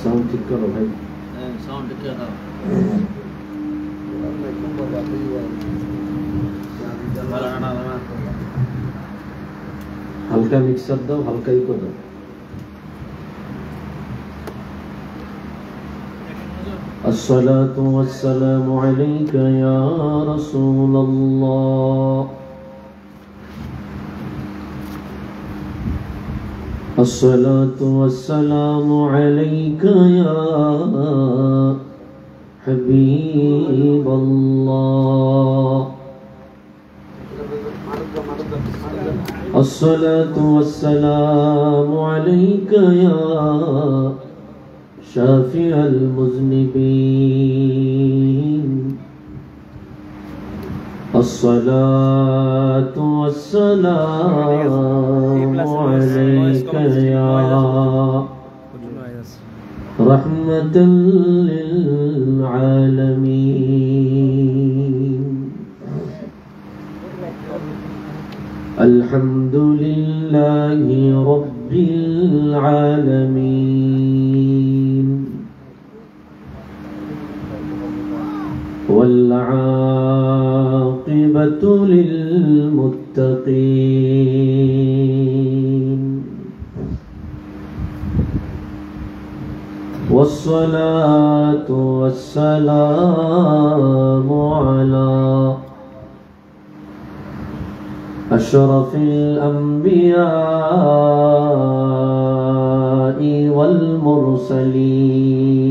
Sound ठीक करो भाई। साउंड ठीक करो। हल्का मिक्सर दो, हल्का ही को दो। अस्सलातु वस्सलामु अलैका या रसूल अल्लाह। अस्सलातु वस्सलामु अलैका या हबीब अल्लाह। अस्सलातु वस्सलामु अलैका या शाफिअल मुज़निबीन। अस्सलातु वस्सलामु अलैका या रहमतल लिल आलमीन। अल्हम्दुलिल्लाहि रब्बिल आलमीन वल आक़िबतु लिल मुत्तक़ीन वस्सलातु वस्सलामु अला अशरफिल अंबिया'i वल मुरसलीन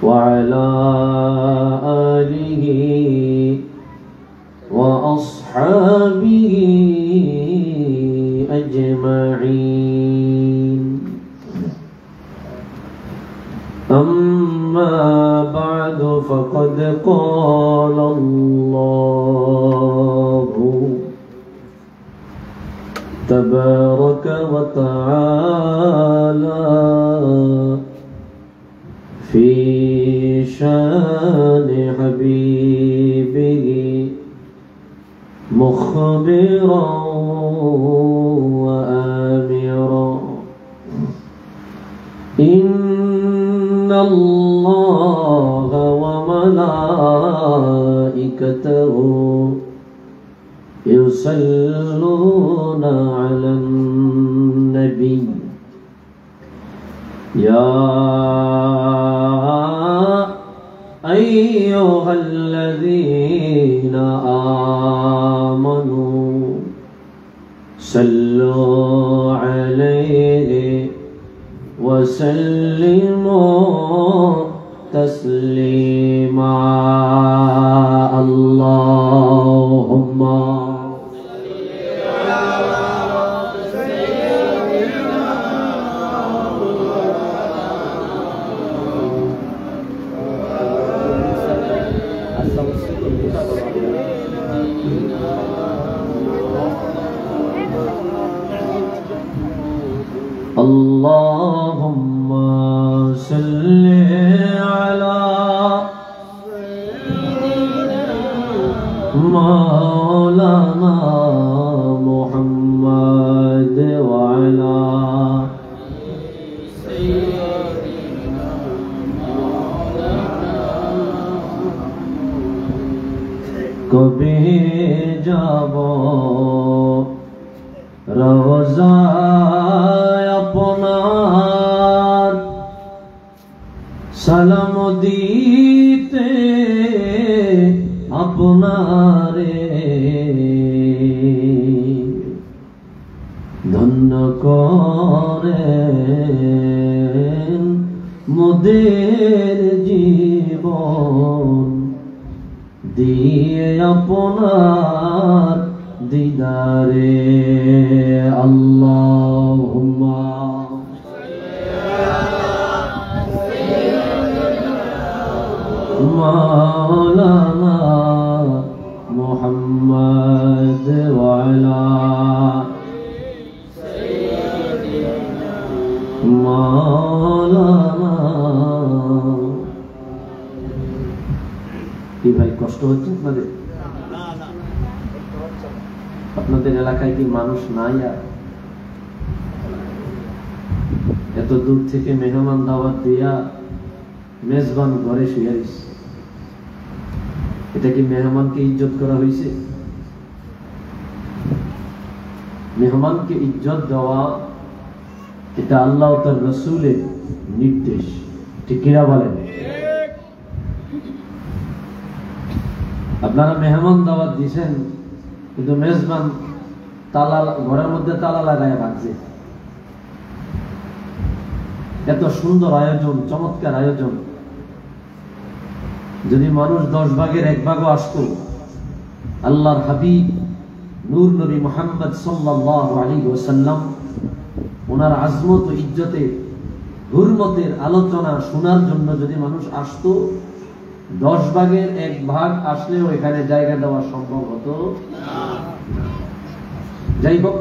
व अला आलिहि व अस्हाबिहि अजमईन। अम्मा बअद फ़क़द क़ाल अल्लाहु तबारक व तआला फ़ी शान हबीबिही मुख़बिरन व आमिरन। इन्नल्लाह व मलाइकतहु युसल्लूना अलन नबी या अय्युहल्लज़ीना आमनू सल्लू अलैहि वसल्लिमू तस्लीमा। अल्लाहुम्मा अल्लाहुम्मा सल्ली अला मौलाना मुहम्मद व अला कभी जाबो रोज़ा अपनार सलाम दीते अपनारे धन्य करें मुदेर जीवन दिए अपनार दीदारे। अल्लाहुम्मा मौलाना मुहम्मद व अला मौलाना। কি ভাই কষ্ট হচ্ছে আপনাদের? আপনাদের এলাকায় কি মানুষ নাই? আর এত দূর থেকে মেহমান দাওয়াত দিয়া মেজবান ঘরে শুয়ে রয়েছে, এটা কি মেহমানকে ইজ্জত করা হয়েছে? মেহমানকে ইজ্জত দেওয়া এটা আল্লাহ ও তার রাসূলের নির্দেশ, ঠিক কিনা বলেন? আপনারা মেহমান দাওয়াত দিয়েছেন, কিন্তু মেজবান তালা, ঘরের মধ্যে তালা লাগায় রাখছে। এত সুন্দর আয়োজন, চমৎকার আয়োজন, যদি মানুষ 10 ভাগের 1 ভাগও আসতো, আল্লাহর হাবিব নূর নবী মুহাম্মদ সাল্লাল্লাহু আলাইহি ওয়াসাল্লাম ওনার আজমত ও ইজ্জতে হুরমতের আলোচনা শোনার জন্য যদি মানুষ আসতো, 10 ভাগের 1 ভাগ আসলেও এখানে জায়গা দেওয়া সম্ভব হতো না। যাই হোক,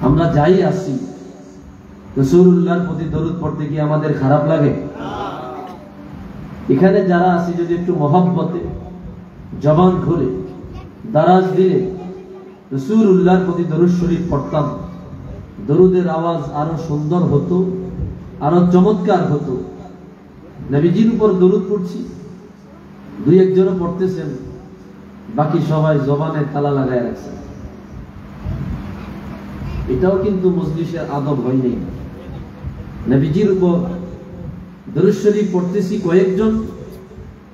আমরা যাই আসি, রাসূলুল্লাহর প্রতি দরুদ পড়তে কি আমাদের খারাপ লাগে? এখানে যারা আছি যদি একটু মহব্বতে জবান খুলে দারাজ দিলে রাসূলুল্লাহর প্রতি দরুদ শরীফ পড়তাম, দরুদের আওয়াজ আরো সুন্দর হতো, আরো চমৎকার হতো। নবীজির উপর দরুদ পড়ছি, 2-1 জনও পড়তেছেন, বাকি সবাই জবানে তালা লাগায় রাখছেন। এটাও কিন্তু মজলিসের আদব হয় নাই। নবীজির উপর দরুদ শরীফ পড়তেছি কয়েকজন,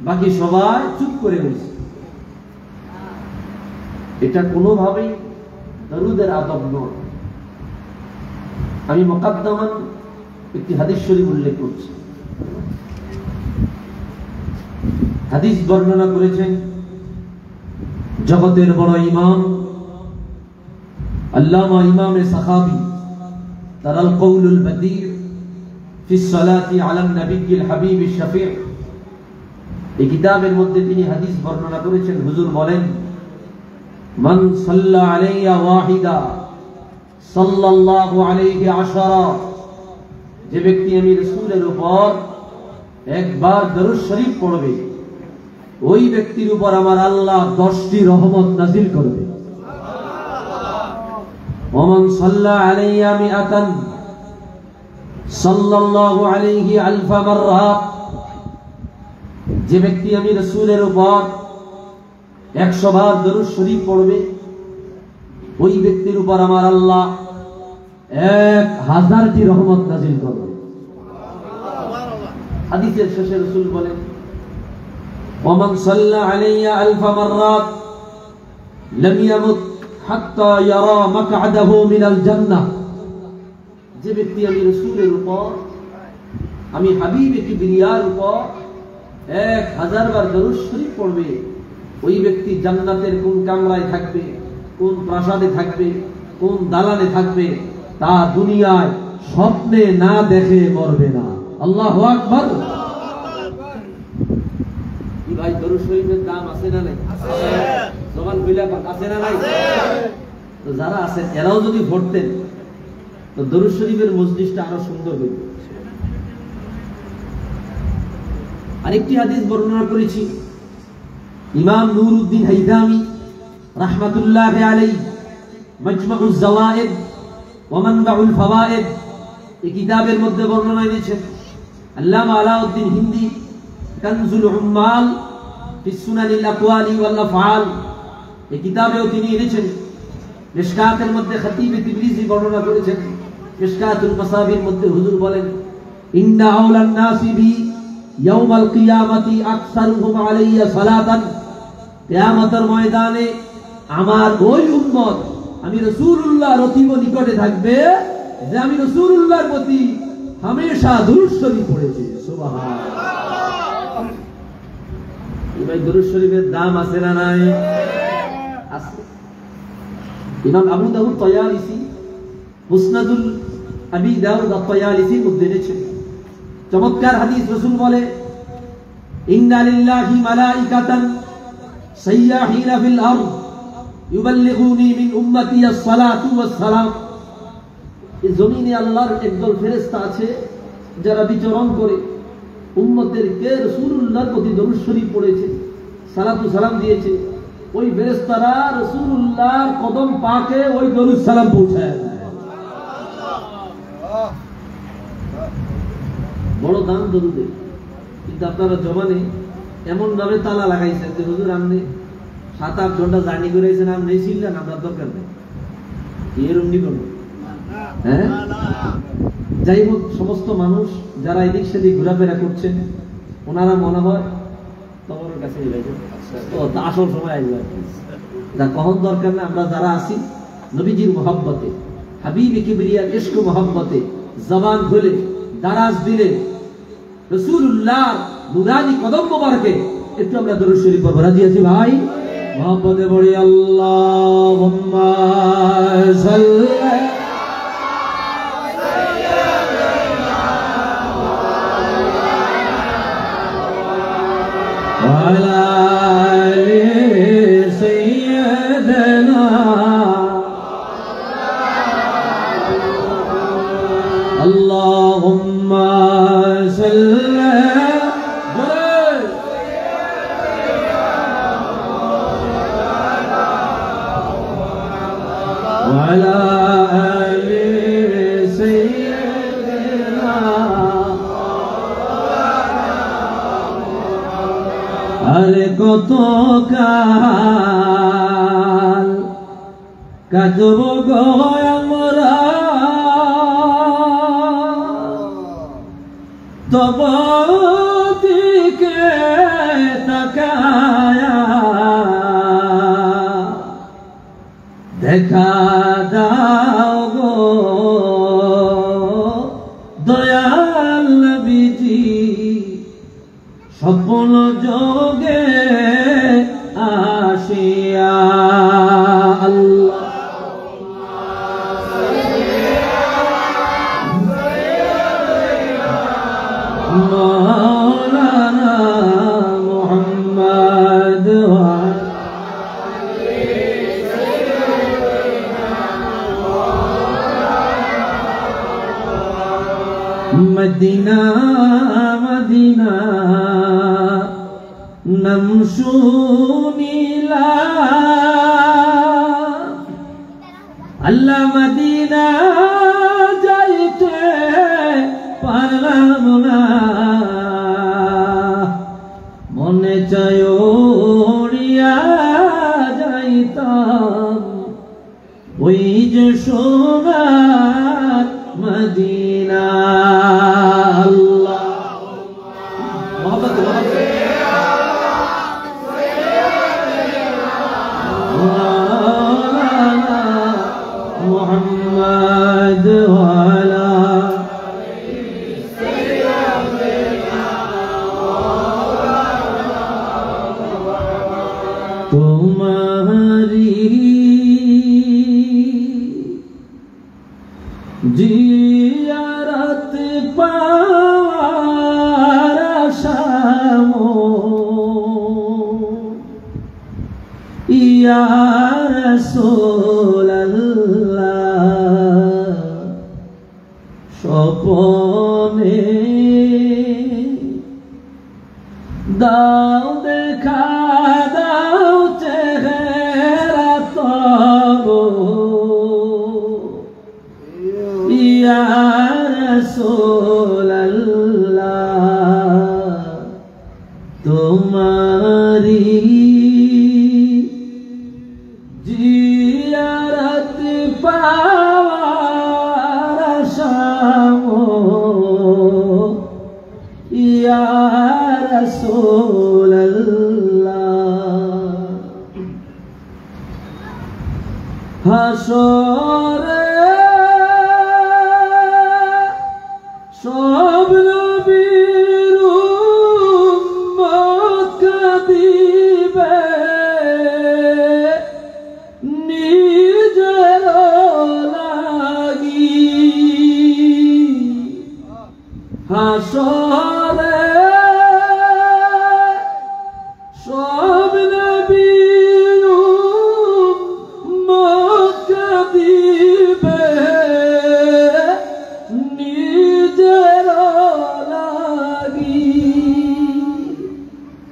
বাকি সবাই চুপ করে রয়েছে। এটা কোনোভাবেই দরুদের আদব নয়। আমি মুকাদ্দামান একটি হাদিস শরীফ উল্লেখ করছি। হাদিস বর্ণনা করেছেন জগতের বড় ইমাম আল্লামা ইমামে সাহাবী তারাল কওলুল বাদীর ফি সলাতি আলান নবিয়্যিল হাবিবিশ শাফিঈ, এই কিতাবের মধ্যে তিনি হাদিস বর্ণনা করেছেন। হুজুর বলেন, মান সাল্লা আলাইয়া ওয়াহিদা সাল্লাল্লাহু আলাইহি আশারা, যে ব্যক্তি আমি রাসূলের উপর 1 বার দরুদ শরীফ পড়বে, ওই ব্যক্তির উপর আমার আল্লাহ 10টি রহমত নাযিল করবে। ওমান সাল্লা আলাইয়া মিআতান সাল্লাল্লাহু আলাইহি আলফা মাররা, যে ব্যক্তি আমি রাসূলের উপর 100 বার দরুদ শরীফ পড়বে, ওই ব্যক্তির উপর আমার আল্লাহ 1000টি রহমত নাযিল করবে। হাদিসের শেষে রাসূল বলেন, ওমান সাল্লা আলাইয়া আলফা মাররাত লাম ইয়ামুত হাত্তা ইয়ারা মাকআদাহু মিনাল জান্নাহ, যে ব্যক্তি আমি রাসূলের উপর, আমি হাবিবে কিবরিয়ার উপর 1000 বার দরুদ শরীফ পড়বে, ওই ব্যক্তি জান্নাতের কোন কামরায় থাকবে, কোন প্রাসাদে থাকবে, কোন দালানে থাকবে, তা দুনিয়ায় স্বপ্নে না দেখে মরবে না। আল্লাহু আকবার। কি ভাই, দরুদ শরীফের দাম আছে না নাই? আছে। জবান খুলে আছে না নাই? তো যারা আছেন এরাও যদি পড়তেন, তো দরুদ শরীফের মজলিসটা আরো সুন্দর হইত। আরেকটি হাদিস বর্ণনা করেছি ইমাম নুরউদ্দিন হাইদামি রাহমাতুল্লাহি আলাইহি মাজমাউজ জাওয়ায়েদ ওয়া মানবাউল ফাওয়ায়েদ, এই কিতাবের মধ্যে বর্ণনা এনেছেন আল্লামা আলাউদ্দিন হিন্দি কানজুল উম্মাল ফি সুনানিল আকওয়ালি ওয়াল আফআল, এই কিতাবেও তিনি এনেছেন। মিশকাতের মধ্যে খতিব তিবরিজি বর্ণনা করেছেন, মিশকাতুল মাসাবির মধ্যে হুজুর বলেন, ইন্না আওলান নাসি বি ইয়াউমাল কিয়ামাতি আকসারুহুম আলাইয়া সালাতান, কিয়ামতের ময়দানে আমার ওই উম্মত আমি রাসূলুল্লাহর অতীব নিকটে থাকবে, যে আমি রাসূলুল্লাহর প্রতি হামেশা দরুদ শরীফ পড়েছে। সুবহানাল্লাহ। এই দরুদ শরীফের দাম আছে না নাই? আছে। ইমাম আবু দাউদ তায়ালিসি মুসনাদুল আবি দাউদ আত-তায়ালিসি মধ্যে এনেছেন চমৎকার হাদিস। রাসূল বলে, ইন্না লিল্লাহি মালাইকাতান সাইয়াহিনা ফিল আরদ ইউবাল্লিগুনি মিন উম্মতি আস-সালাতু ওয়াস-সালাম, এই জমিনে আল্লাহর একদল ফেরেশতা আছে যারা বিচরণ করে উম্মতেরকে রাসূলুল্লাহর প্রতি দরুদ শরীফ পড়েছে, সালাতু সালাম দিয়েছে, ওই ফেরেশতারা রাসূলুল্লাহর কদম পাকে ওই দরুদ সালাম পৌঁছায় দেয়। বড় দাম দরুদে, কিন্তু আপনারা জমানে এমন ভাবে তালা লাগাইছেন যে হুজুর আপনি 7-8 ঘন্টা জার্নি করেছেন, আপনি ছিলেন, আপনার দরকার নেই এরকম নি করবো। হ্যাঁ, যাই হোক, সমস্ত মানুষ যারা এদিক সেদিক ঘোরাফেরা করছেন ওনারা মনে হয় তোমার কাছে আসল সময় আসবে, যা কখন দরকার না। আমরা যারা আছি নবীজির মহব্বতে, হাবিবে কিবরিয়ার ইশক মহব্বতে জবান খুলে দারাজ দিলে রাসূলুল্লাহ নুরানি কদম মোবারকে একটু আমরা দরুদ শরীফ পড়ব। রাজি আছি ভাই? মহব্বতে পড়ি আল্লাহুম্মা সাল্লি وعلى آل سيدنا اللهم صل وعلى آل سيدنا আরে কত কাল কাঁদব গো আমরা তব দিকে তাকায়া, দেখা দাও গো দয়াল নবীজি, স্বপ্ন যোগে আসিয়া। আল্লাহ মৌলানা মুহাম্মদ মদিনা মদিনা নাম শুনিলা, আল্লাহ মদিনা যাইতে পারলাম না, মনে চায় উড়িয়া যাইতাম ওই যে সোনার মদিনা। আল্লাহ মোহাম্মদ মুহাম্মদ ওয়ালা তোমারি জিয়ারত পাওয়ার আশামো ইয়া রাসূলুল্লাহ, স্বপনে দাও দেখা দাও চেহারা তব ইয়া রাসূলুল্লাহ, তোমারি জিয়ারত পাওয়ার আশামো ইয়া রাসূলুল্লাহ, হাসরে সব নবীর উম্মত কাঁদিবে, নিজের লাগি হাসরে সব নবীর উম্মত কাঁদিবে, নিজের লাগি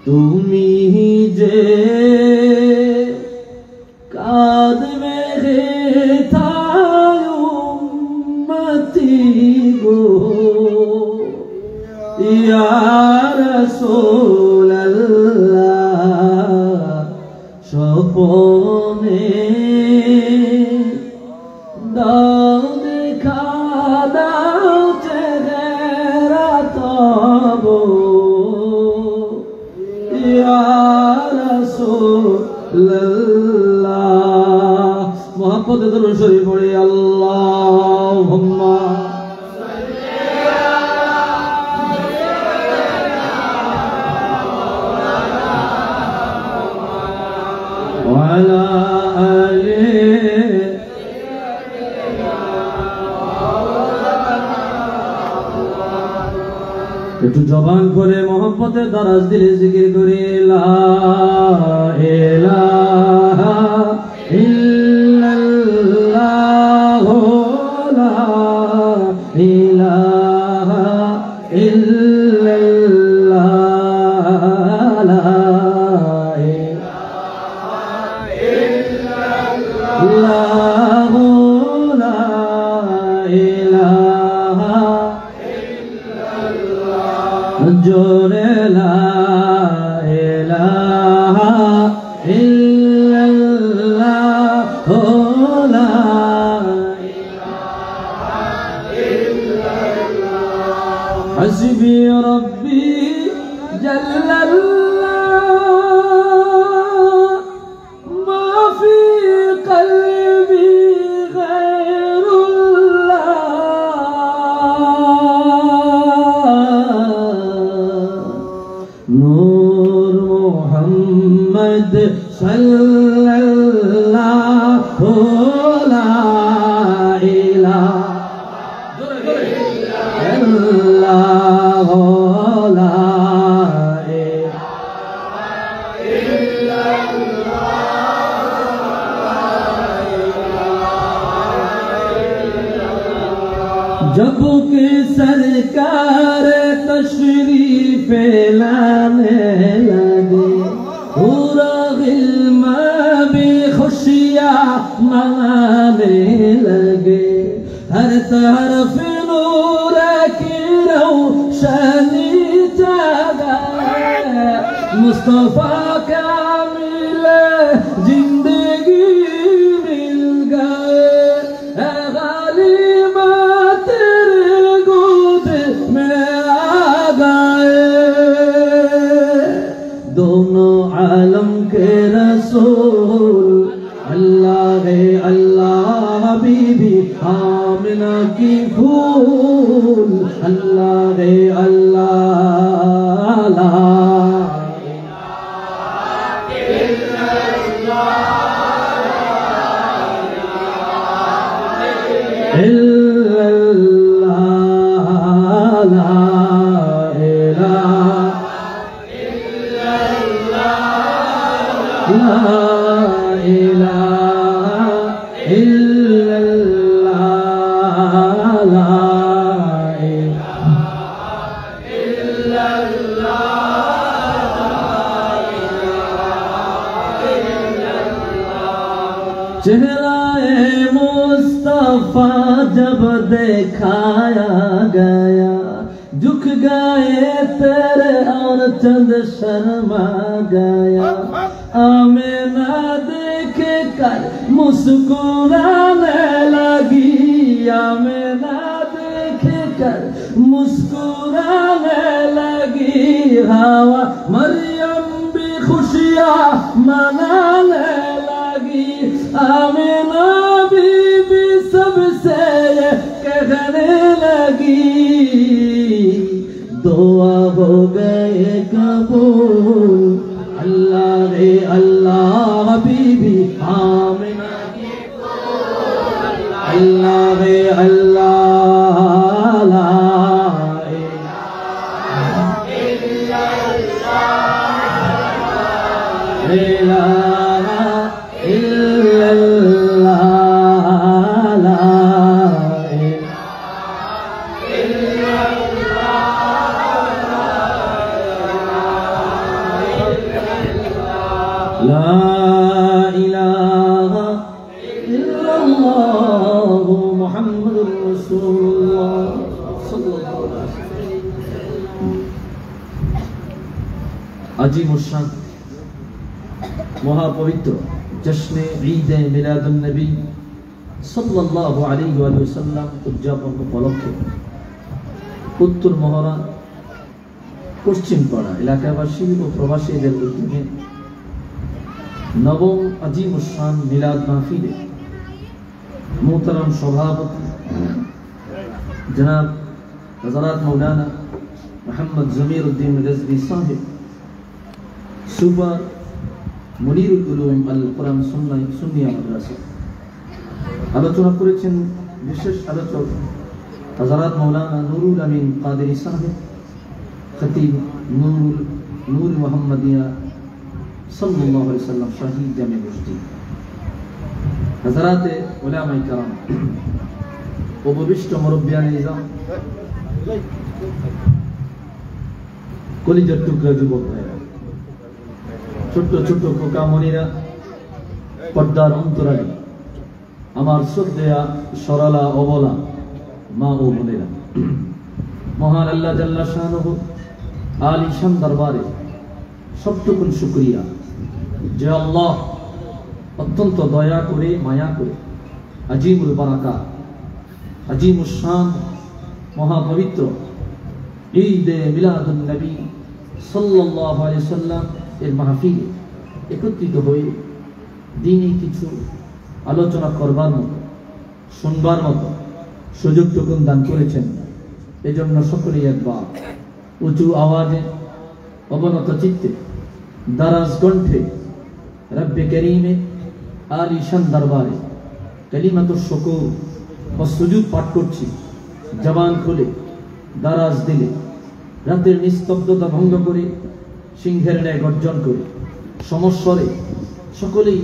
তুমি যে या রাসূলুল্লাহ স্বপনে দাও দেখা দাও চেহারা তব ইয়া রাসূলুল্লাহ মুহাম্মদে দরুদ শরীফ পড়ে আল্লাহুম্মা وعلى آله একটু জবান করে মোহাম্মতের দারাজ দিলে জিকির করে লা ইলাহা ইল্লাল্লাহ লা ইলাহা ইল্লাল্লাহ লা জোরে লা ইলাহা ইল্লাল্লাহ লা ইলাহা ইল্লাল্লাহ হাসবি রব্বি জাল্লাল্লাহ মা ফি কলবি नूर मोहम्मद सल्लल्लाहु ला इलाहा इल्लल्लाह ला इलाहा इल्लल्लाह जब के सरकार तशरीफ लाने लगे पूरा गिल्मा भी खुशियाँ मनाने लगे हर तरफ नूर की रोशनी जगाए मुस्तफा का मिले जिंदगी मिल गए गालिबा तेरे गोद में दोनों आलम के रसूल अल्लाह है अल्लाह बीबी आमिना की फूल अल्लाह है अल्लाह ला इल्लल्लाह ला لا إله إلا الله لا إله إلا الله चेहरा मुस्तफा जब दिखाया गया झुक गए तेरे और चंद शर्मा गया आमिना देख कर मुस्कुराने लगी आमिना देख कर मुस्कुराने लगी हवा मरियम भी खुशियाँ मनाने लगी आमिना बीबी सबसे ये कहने लगी दुआ हो गए कबूल अल्लाह रे अल्लाह बीबी आमिना की फूल अल्लाह रे अल्लाह ला इलाहा इल्लल्लाह ला ला इलाहा ইল্লাল্লাহু মুহাম্মাদুর রাসূলুল্লাহ সাল্লাল্লাহু আলাইহি ওয়াসাল্লাম। আজিম শান মহাপবিত্র জশ্নে ঈদে মিলাদুন নবী সাল্লাল্লাহু আলাইহি ওয়াসাল্লাম উদযাপন উপলক্ষে উত্তর মহড়া পশ্চিম পাড়া এলাকাবাসী ও প্রবাসীদের উদ্যোগে নবম আজিম শান মিলাদ মাহফিলে মোহতারাম সভাপতি জনাব হযরত মৌলানা মোহাম্মদ জমিরউদ্দিন রিজভী সাহেব, সুপার মুনিরুল উলুম আল কোরআন সুন্নিয়া মাদ্রাসা, আলোচনা করেছেন বিশেষ আলোচক হযরত মৌলানা নুরুল আমিন কাদেরী সাহেব, খতিব নূর মুহাম্মদিয়া সাল্লাল্লাহু আলাইহি ওয়াসাল্লাম শহীদ জামে মসজিদ, হযরতে উলামায়ে কেরাম, উপবিষ্ট মুরব্বিয়ানে নিজাম, কলিজার টুকরা যুবক ভাইরা, ছোট্ট ছোট্ট খোকামণিরা, পর্দার অন্তরালে আমার শ্রদ্ধেয়া সরলা অবলা মা ও বোনেরা, মহান আল্লাহ জাল্লা শানুহু আলিশান দরবারে সবটুকুন শুকরিয়া যে আল্লাহ অত্যন্ত দয়া করে মায়া করে আজিমুল বারাকাত আজিমুস শান মহাপবিত্র ঈদে মিলাদুন নবী সাল্লাল্লাহু আলাইহি ওয়াসাল্লাম এর মাহফিলে একত্রিত হয়ে দ্বীনি কিছু আলোচনা করবার মতো শুনবার মতো সুযোগটুকুন দান করেছেন। এজন্য সকলেই একবার উঁচু আওয়াজে অবনত চিত্তে দারাজ কণ্ঠে রব্বে করিমে আলিশান দরবারে কালিমাতুশ শুকর ও সুজুদ পাঠ করছি। জবান খুলে দারাজ দিলে রাতের নিস্তব্ধতা ভঙ্গ করে সিংহের ন্যায় গর্জন করে সমস্বরে সকলেই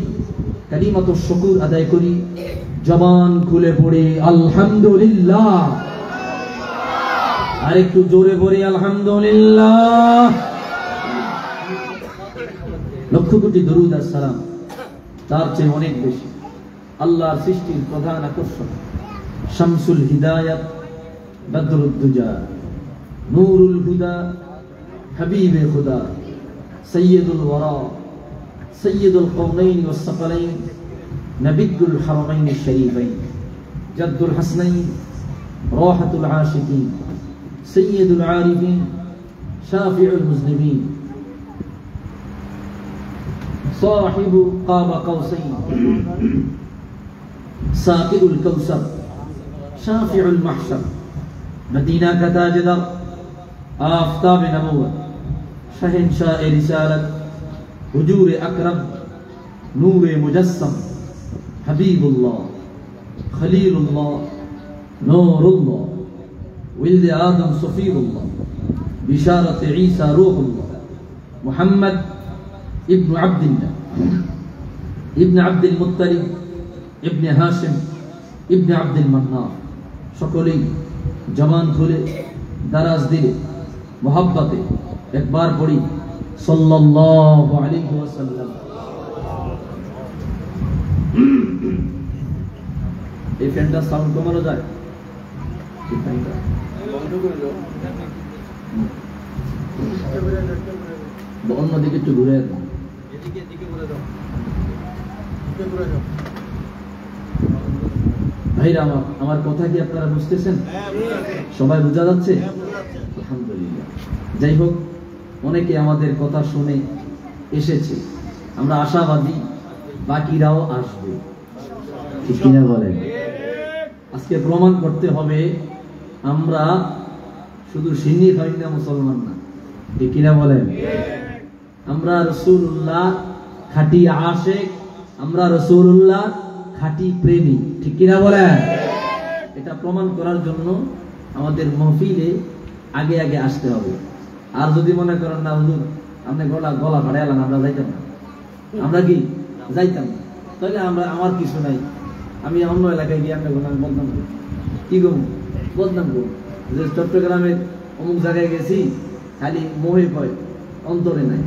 কালিমাতুশ শুকর আদায় করি। জবান খুলে পড়ে আলহামদুলিল্লাহ, আর একটু জোরে পড়ে আলহামদুলিল্লাহ। লক্ষ কোটি দরুদ আর সালাম তার চেয়ে অনেক বেশি আল্লাহর সৃষ্টির প্রধান আকর্ষণ, শামসুল হিদায়াত বদরুদ দুজা নূরুল হুদা হাবিবে খুদা সৈয়দুল ওয়ারা সৈয়দুল কওনাইন ওয়াস সাকলাইন নবিয়ুল হারামাইন শরীফাইন জাদ্দুল হাসনাইন রাহাতুল আশিকিন সৈয়দুল আরিফিন শাফিউল মুজনিবিন صاحب قاب قوسين ساقي الكوثر شافع المحشر مدينة كتاجدر آفتاب نبوة شهنشاء رسالة هجور أكرم نور مجسم حبيب الله خليل الله نور الله ولد آدم صفي الله بشارة عيسى روح الله محمد ابن عبد الله ابن عبد المطلب ابن هاشم ابن عبد المناف। সকলেই জবান খুলে দারাজ দিলে মোহাব্বতে একবার পড়ি সাল্লাল্লাহু আলাইহি ওয়াসাল্লাম। এই ফ্যানটা সাউন্ড কমানো যায়? অন্যদিকে একটু ঘুরে ভাইরা আমার কথা কি আপনারা বুঝতেছেন? সবাই বোঝা যাচ্ছে? আলহামদুলিল্লাহ। যাই হোক, অনেকে আমাদের কথা শুনে এসেছে, আমরা আশাবাদী বাকিরাও আসবে, ঠিক কিনা বলেন? আজকে প্রমাণ করতে হবে আমরা শুধু সিন্নি হই না, মুসলমান না, ঠিক কিনা বলেন? আমরা রাসূলুল্লাহ খাঁটি আশিক, আমরা রাসূলুল্লাহ খাঁটি প্রেমী, ঠিক কিনা বলেন? এটা প্রমাণ করার জন্য আমাদের মাহফিলে আগে আগে আসতে হবে। আর যদি মনে করেন না হুজুর আপনি গলা ভাড়াইলেন, আমরা যাইতাম না, আমরা কি যাইতাম না, তাহলে আমার কিছু নাই, আমি অন্য এলাকায় গিয়ে আমরা বদনাম করি, কি গো বদনাম করব যে চট্টগ্রামের অমুক জায়গায় গেছি, খালি মোহে ভয় অন্তরে নাই।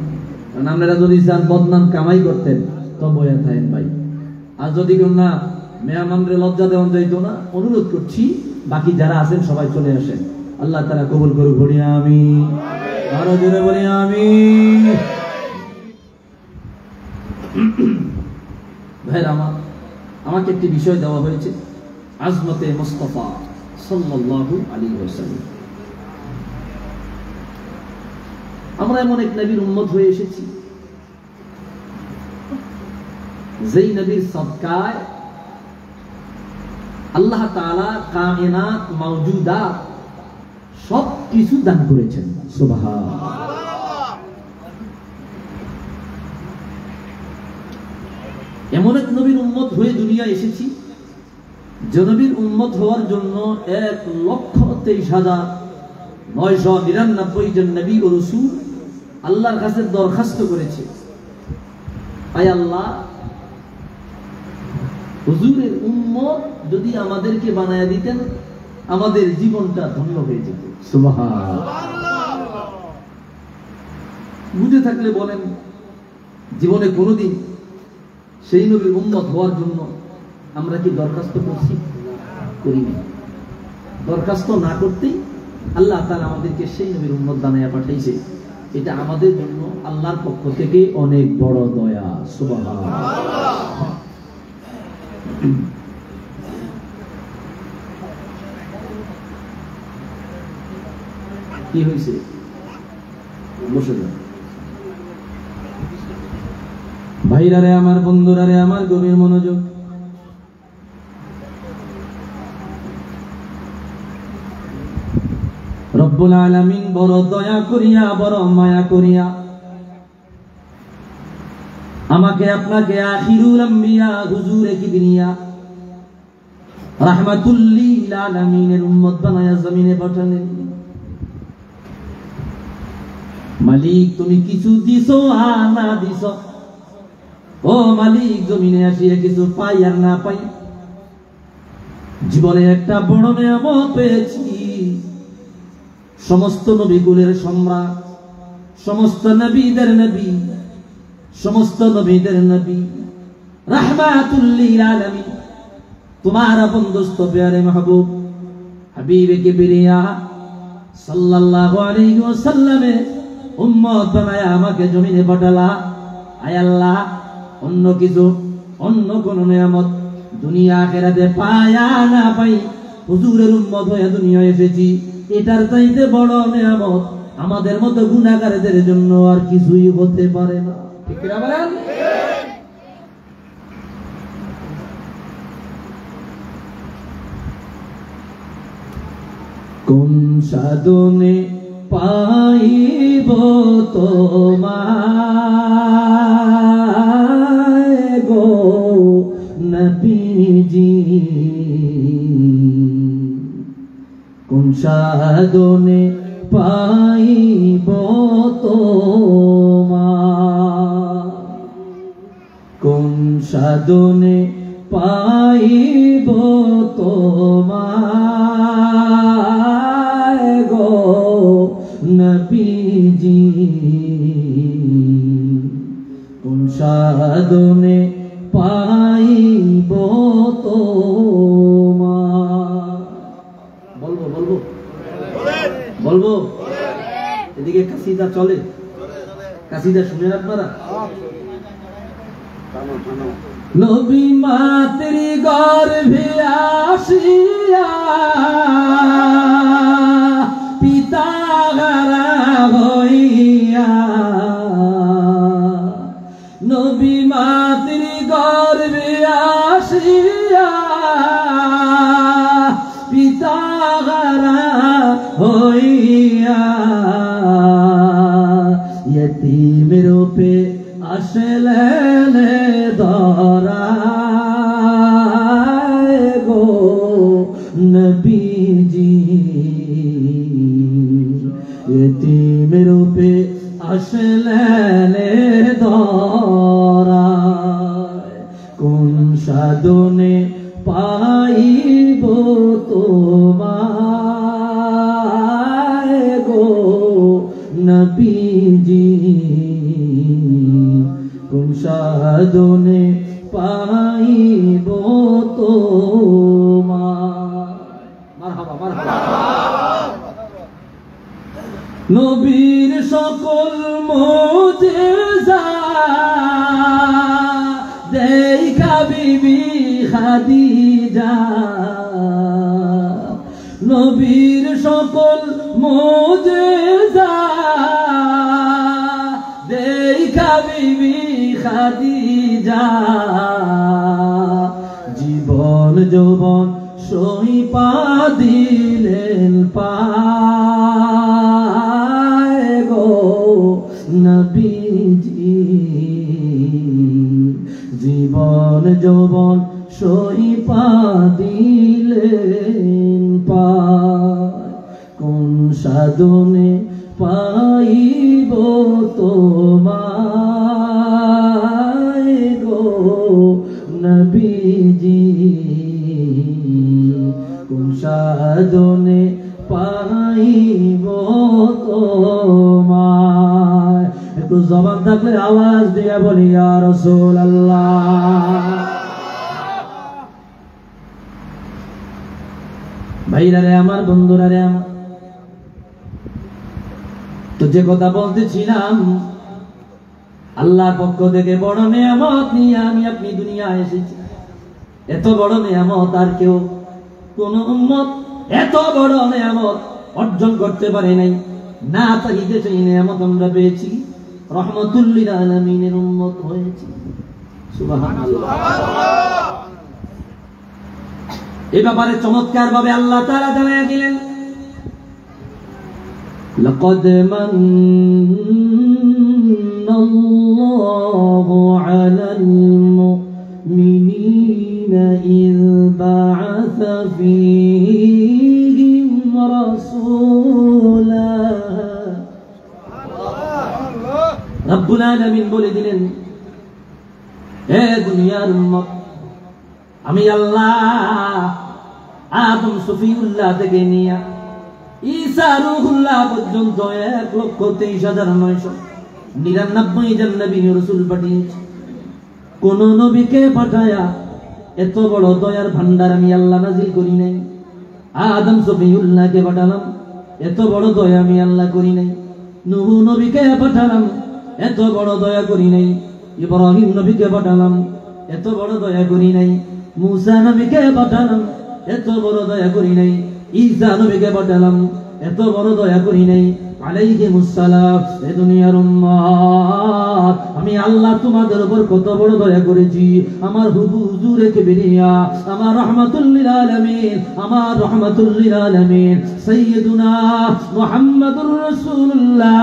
কারণ আপনারা যদি চান বদনাম কামাই করতেন তো বয়া থাকেন ভাই। আর যদি কেউ না মেহমানরে লজ্জা দেওয়া যাইতো না। অনুরোধ করছি বাকি যারা আছেন সবাই চলে আসেন। আল্লাহ তাআলা কবুল করুক, বলি আমিন। আরো জোরে বলি আমিন। ভাইরা আমার, আমাকে একটি বিষয় দেওয়া হয়েছে, আজমতে মুস্তাফা সাল্লাল্লাহু আলাইহি ওয়াসাল্লাম। আমরা এমন এক নবীর উম্মত হয়ে এসেছি যেই নবীর সদকায় আল্লাহ তাআলা কায়নাত মাওজুদাত সব কিছু দান করেছেন। সুবহানাল্লাহ। এমন এক নবীর উম্মত হয়ে দুনিয়া এসেছি যে নবীর উম্মত হওয়ার জন্য 1,23,999 জন নবী ও রাসূল আল্লাহর কাছে দরখাস্ত করেছে, আয় আল্লাহ, হুজুরের উম্মত যদি আমাদেরকে বানায়া দিতেন আমাদের জীবনটা ধন্য হয়ে যেত। সুবহানাল্লাহ। বুঝে থাকলে বলেন, জীবনে কোনোদিন সেই নবীর উম্মত হওয়ার জন্য আমরা কি দরখাস্ত করছি? করিনি। দরখাস্ত না করতেই আল্লাহ তাআলা আমাদেরকে সেই নবীর উম্মত বানায়া পাঠাইছে। এটা আমাদের জন্য আল্লাহর পক্ষ থেকে অনেক বড় দয়া। সুবহানাল্লাহ। কি হয়েছে? বসে যান। ভাইরা রে আমার, বন্ধুরা রে আমার, গভীর মনোযোগ। রব্বুল আলামিন বড় দয়া করিয়া, বড় মায়া করিয়া আমাকে আপনাকে আখিরুল আম্বিয়া হুজুরে কিবরিয়া রাহমাতুল লিল আলামিনের উম্মত বানায়া জমিনে পাঠালেন। মালিক, তুমি কিছু দিছো আর না দিছো, ও মালিক, জমিনে আসিয়া কিছু পাই আর না পাই, জীবনে একটা বড় নিয়ামত পেয়েছি। সমস্ত নবীকুলের সম্রাট, সমস্ত নবীদের নবী, সমস্ত নবীদের নবী, রাহমাতুল লিল আলামিন, তোমার আপন দোস্ত প্যারে মাহবুব হাবিবে কিবরিয়া সাল্লাল্লাহু আলাইহি ওয়াসাল্লামের উম্মত বানায়া আমাকে জমিনে পাঠালা। আয় আল্লাহ, অন্য কিছু, অন্য কোন নিয়ামত দুনিয়া আখিরাতে পায়া না পাই, হুজুরের উম্মত হয়ে দুনিয়া এসেছি, এটার চাইতে বড় নিয়ামত আমাদের মতো গুনাহগারদের জন্য আর কিছুই হতে পারে না। ঠিক কি না বলেন? কোন সাধনে পাইব তোমায় গো নবীজি, কোন সাধনে পাইব তোমায়, কোন সাধনে পাইব তোমায় গো নবীজি, কোন সাধনে পাইব তোমায়। বলবো বলবো বলবো? এদিকে কাসিদা চলে, কাসিদা শুনেন আপনারা? নবী মাতৃ গর্ভে আসিয়া পিতা হারা হইয়া, নবী মাতৃ গর্ভে আসিয়া পিতা হারা হইয়া, यतीम रूपे আসলেন ধরায় গো নবীজি, यतीम रूपे আসলেন ধরায়, কোন সাধনে পাইব তোমায় গো নবীজি, কোন সাধনে পাইব তো মারহাবা মারহাবা। নবীর সকল মুজিজা দেখা বিবি খাদিজা, নবীর সকল মুজিজা দেখা বিবি খাদিজা, জীবন যৌবন সইপা দিলেন পায় গো নবীজি, জীবন যৌবন সইপা দিলেন পায়। কোন সাধনে পাইব তোমায় গো নবীজি, কোন সাধনে পাইব তোমায়। একটু জবান থাকলে আওয়াজ দিয়ে বলি ইয়া রাসূলুল্লাহ। ভাইরা রে আমার, বন্ধুরা রে আমার, তো যে কথা বলতেছিলাম, আল্লাহর পক্ষ থেকে বড় নিয়ামত নিয়ে আমি আপনি দুনিয়ায় এসেছি। এত বড় নিয়ামত আর কেউ কোন উম্মত এত বড় নিয়ামত অর্জন করতে পারে নাই। না চাইতে সেই নিয়ামত আমরা পেয়েছি, রহমতুল লিল আলামিনের উম্মত হয়েছি। সুবহানাল্লাহ। এই ব্যাপারে চমৎকার ভাবে আল্লাহ তাআলা জানিয়ে দিলেন, লাকাদ মান্নাল্লাহু আলাল মুমিনিনা ইয বা'আসা ফীহিম রাসূলা। রব্বুল আলামিন বলে দিলেন, হে দুনিয়ার উম্মত, আমি আল্লাহ আদম সফিউল্লাহ থেকে নিয়ে ঈসা রূহুল্লাহ পর্যন্ত 1,23,999 জন নবী রাসূল পাঠিয়েছি। কোন নবীকে পাঠায়া এত বড় দয়ার ভান্ডার আমি আল্লাহ নাজিল করি নাই। আদম সফিউল্লাহকে পাঠালাম, এত বড় দয়া আমি আল্লাহ করি নাই। নূহ নবীকে পাঠালাম, এত বড় দয়া করি নাই। ইব্রাহিম নবীকে পাঠালাম, এত বড় দয়া করি নাই। মুসা নবীকে পাঠালাম, এত বড় দয়া করি নাই। ঈসা নবীকে পাঠালাম, এত বড় দয়া করি নাই। আলাইহিমুস সালাম। এ দুনিয়ার উম্মত, আমি আল্লাহ তোমাদের উপর কত বড় দয়া করেছি। আমার হুজুরে কিবরিয়া, আমার রাহমাতুল লিল আলামিন, আমার রাহমাতুল লিল আলামিন সাইয়্যিদুনা মুহাম্মাদুর রাসূলুল্লাহ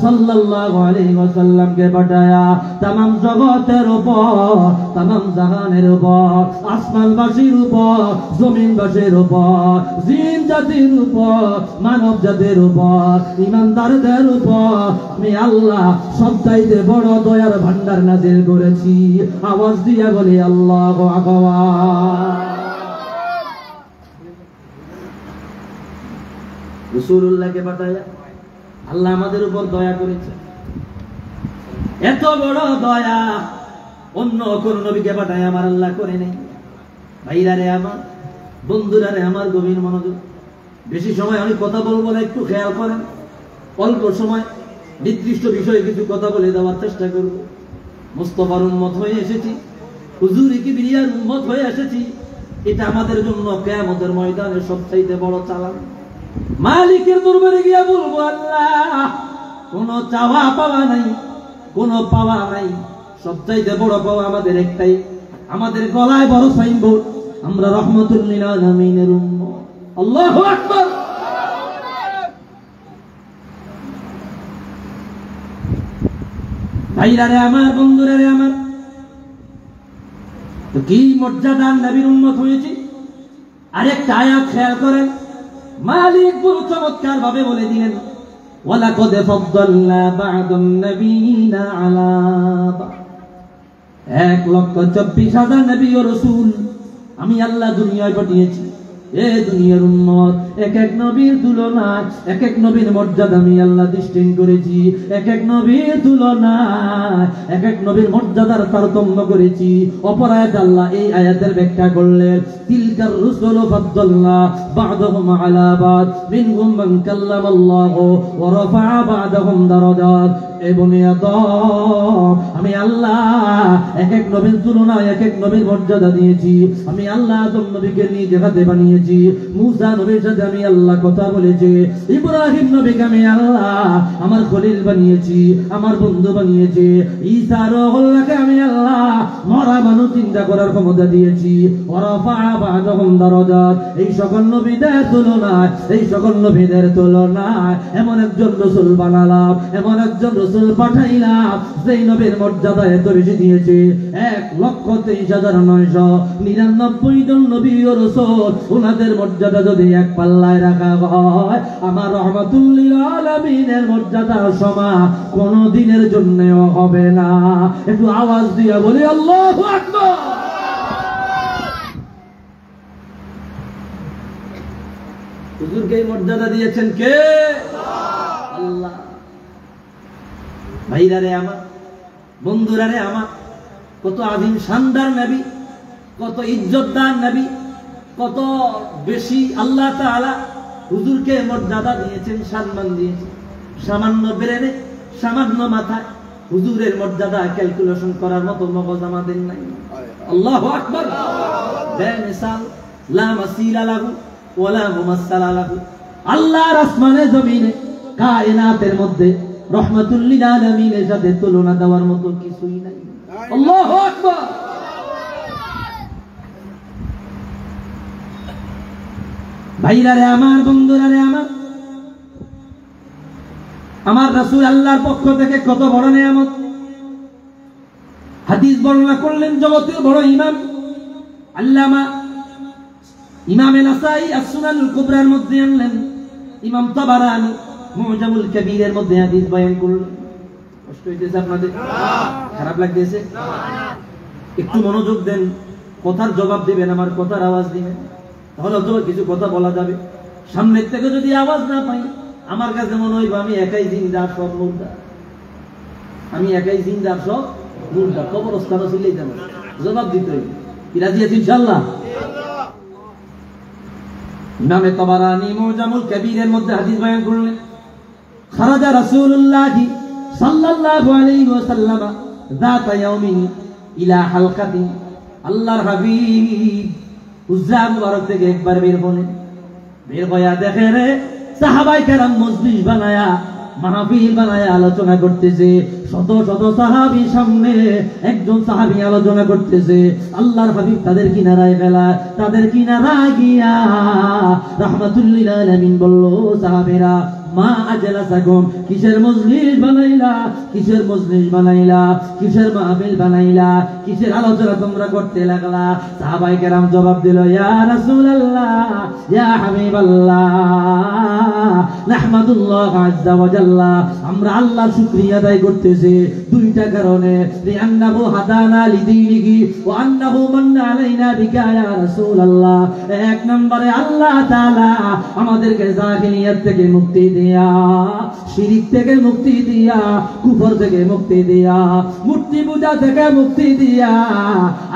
সাল্লাল্লাহু আলাইহি ওয়াসাল্লাম কে পাঠায়া तमाम জগতের উপর, तमाम জাহানের উপর, আসমানবাসীর উপর, জমিনবাসীর উপর, জিন জাতির উপর, মানব জাতির উপর, ইমানদারদের উপর আমি আল্লাহ সবচাইতে বড় দয়ার ভান্ডার নাযিল করেছি। আওয়াজ দিয়া বলি আল্লাহু আকবার। রাসূলুল্লাহকে পাঠায়া আল্লাহ আমাদের উপর দয়া করেছে। এত বড় দয়া অন্য কোন নবীকে পাঠায় আমার আল্লাহ করে নেই। ভাইরা রে আমার, বন্ধুরা রে আমার, গভীর মনোযোগ। বেশি সময় আমি কথা বলবো না, একটু খেয়াল করেন। অল্প সময় নির্দিষ্ট বিষয়ে কিছু কথা বলে দেওয়ার চেষ্টা করব। মুস্তাফার উম্মত হয়ে এসেছি, হুজুর কিবরিয়ার উম্মত হয়ে এসেছি। এটা আমাদের জন্য কিয়ামতের ময়দানে সবচাইতে বড় চালান। মালিকের দরবারে গিয়া বলবো, আল্লাহ কোনো চাওয়া পাওয়া নাই, কোনো পাওয়া নাই। সবচাইতে বড় পাওয়া আমাদের একটাই, আমাদের গলায় বড় সাইনবোর্ড, আমরা রহমতুল লিল আলামিনের উম্মত। আল্লাহু আকবার। ভাইরা রে আমার, বন্ধুরা রে আমার, তো কি মর্যাদার নবীর উম্মত হয়েছি। আরেকটা আয়াত খেয়াল করেন, মালিক বড় চমৎকার ভাবে বলে দিলেন, ওয়ালাকাদ ফাদ্দালনা বা'দান নাবিয়িনা আলা বা'দ। 1,24,000 নবী ও রাসূল আমি আল্লাহ দুনিয়ায় পাঠিয়েছি। এ দুনিয়ার উম্মত, এক এক নবীর তুলনা, এক এক নবীর মর্যাদা আমি আল্লাহ ডিস্টিং করেছি। এক এক নবীর তুলনা, এক এক নবীর মর্যাদার তারতম্য করেছি। অপর আয়াত আল্লাহ এই আয়াতের ব্যাখ্যা করলেন, তিলকার রুসুল ফাদ্দালনা বা'দাহুম আলা বা'দ মিনহুম মান কাল্লামাল্লাহু ওয়া রাফা'a বা'দাহুম দারাজাত। এ বনি আদম, আমি আল্লাহ এক এক নবীর তুলনায় এক এক নবীর মর্যাদা দিয়েছি। আমি আল্লাহ আদম নবীকে নিজে হাতে বানিয়েছি, মুসা নবীর সাথে আমি আল্লাহ কথা বলেছি, ইব্রাহিম নবীকে আমি আল্লাহ আমার খলিল বানিয়েছি, আমার বন্ধু বানিয়েছি, ঈসা রূহুল্লাহকে আমি আল্লাহ মরা মানুষ চিন্তা করার ক্ষমতা দিয়েছি। ওয়ারাফা বা'দাহুম দারাজাত। এই সকল নবীদের তুলনায়, এই সকল নবীদের তুলনায় এমন একজন রাসূল বানালাম, এমন একজন রাসূল পাঠাইলাম যেই নবীর মর্যাদা এত বেশি দিয়েছে 1,23,999 জন নবী ও রাসূল, ওনাদের মর্যাদা যদি এক পাল্লায় রাখা হয়, আমার রাহমাতুল লিল আলামিনের মর্যাদা সমান কোন দিনের জন্যও হবে না। একটু আওয়াজ দিয়ে বলি আল্লাহু আকবার। হুজুরকে মর্যাদা দিয়েছেন কে? আল্লাহ। ভাইরা রে আমার, বন্ধুরা রে আমার, কত আযীম শানদার নবী, কত ইজ্জতদার নবী, কত বেশি আল্লাহ তাআলা হুজুরকে মর্যাদা দিয়েছেন, সম্মান দিয়েছেন। সামান্য ব্রেনে, সামান্য মাথায় হুজুরের মর্যাদা ক্যালকুলেশন করার মতো মগজ আমাদের নাই। আল্লাহু আকবার। বেমিসাল, লা মাসিলা লাহু ওয়ালা মুমাসসালা লাহু। আল্লাহর আসমানে জমিনে কায়নাতের মধ্যে রহমাতুল লিল আলামিনের সাথে তুলনা দেওয়ার মতো কিছুই নাই। আল্লাহু আকবার। ভাইরা রে আমার, বন্ধুরা রে আমার রাসূল আল্লাহর পক্ষ থেকে কত বড় নিয়ামত। হাদিস বর্ণনা করলেন জগতের বড় ইমাম আল্লামা ইমামে নাসাই আস-সুনানুল কুবরার মধ্যে আনলেন, ইমাম তাবারানী মুজামুল কবীরের মধ্যে হাদিস বয়ান করলেন। কষ্ট হইতেছে আপনাদের? খারাপ লাগতেছে? একটু মনোযোগ দেন, কথার জবাব দিবেন, আমার কথার আওয়াজ দিবেন, তাহলে অথবা কিছু কথা বলা যাবে। সামনের থেকে যদি আওয়াজ না পাই, আমার কাছে মনে হইব আমি একাই জিন্দা সব মুর্দা, আমি একাই জিন্দা সব মুর্দা। কবরস্থানে চলে যাব, জবাব দিতে হইবে। কি রাজি আছি ইনশাআল্লাহ? ইমামে তাবারানী মুজামুল কবীরের মধ্যে হাদিস বয়ান করলেন, খারাজা রাসূলুল্লাহ সাল্লাল্লাহু আলাইহি ওয়াসাল্লাম যাতা ইয়াউমিন ইলা হালকাতি। আল্লাহর হাবিব উযা মুবারক থেকে একবার বের হলেন, বের হইয়া দেখে রে সাহাবায়ে কেরাম মজলিস বানায়া, মাহফিল বানায়া আলোচনা করতেছে। শত শত সাহাবী সামনে, একজন সাহাবী আলোচনা করতেছে। আল্লাহর হাবিব তাদের কিনারায় গেলা, তাদের কিনারায় গিয়া রাহমাতুল লিল আলামিন বলল, সাহাবীরা মা আজলাসাকুম, কিসের মজলিস বানাইলা, কিসের মজলিস বানাইলা, কিসের মাহফিল বানাইলা, কিসের আলোচনা তোমরা করতে লাগলা? সাহাবায়ে কেরাম জবাব দিল, ইয়া রাসূলুল্লাহ, ইয়া হাবিবাল্লাহ, নাহমাদুল্লাহ আযজা ওয়া জাল্লা, আমরা আল্লাহর শুকরিয়া আদায় করতেছি দুইটা কারণে। লিআন্নাহু হাদানা লিদীনিহি ওয়া আন্নাহু মান্না আলাইনা বিকা ইয়া রাসূলুল্লাহ। এক নম্বরে আল্লাহ তাআলা আমাদেরকে জাহিলিয়াত থেকে মুক্তি দিয়া, শিরিক থেকে মুক্তি দিয়া, কুফর থেকে মুক্তি দিয়া, মূর্তি পূজা থেকে মুক্তি দিয়া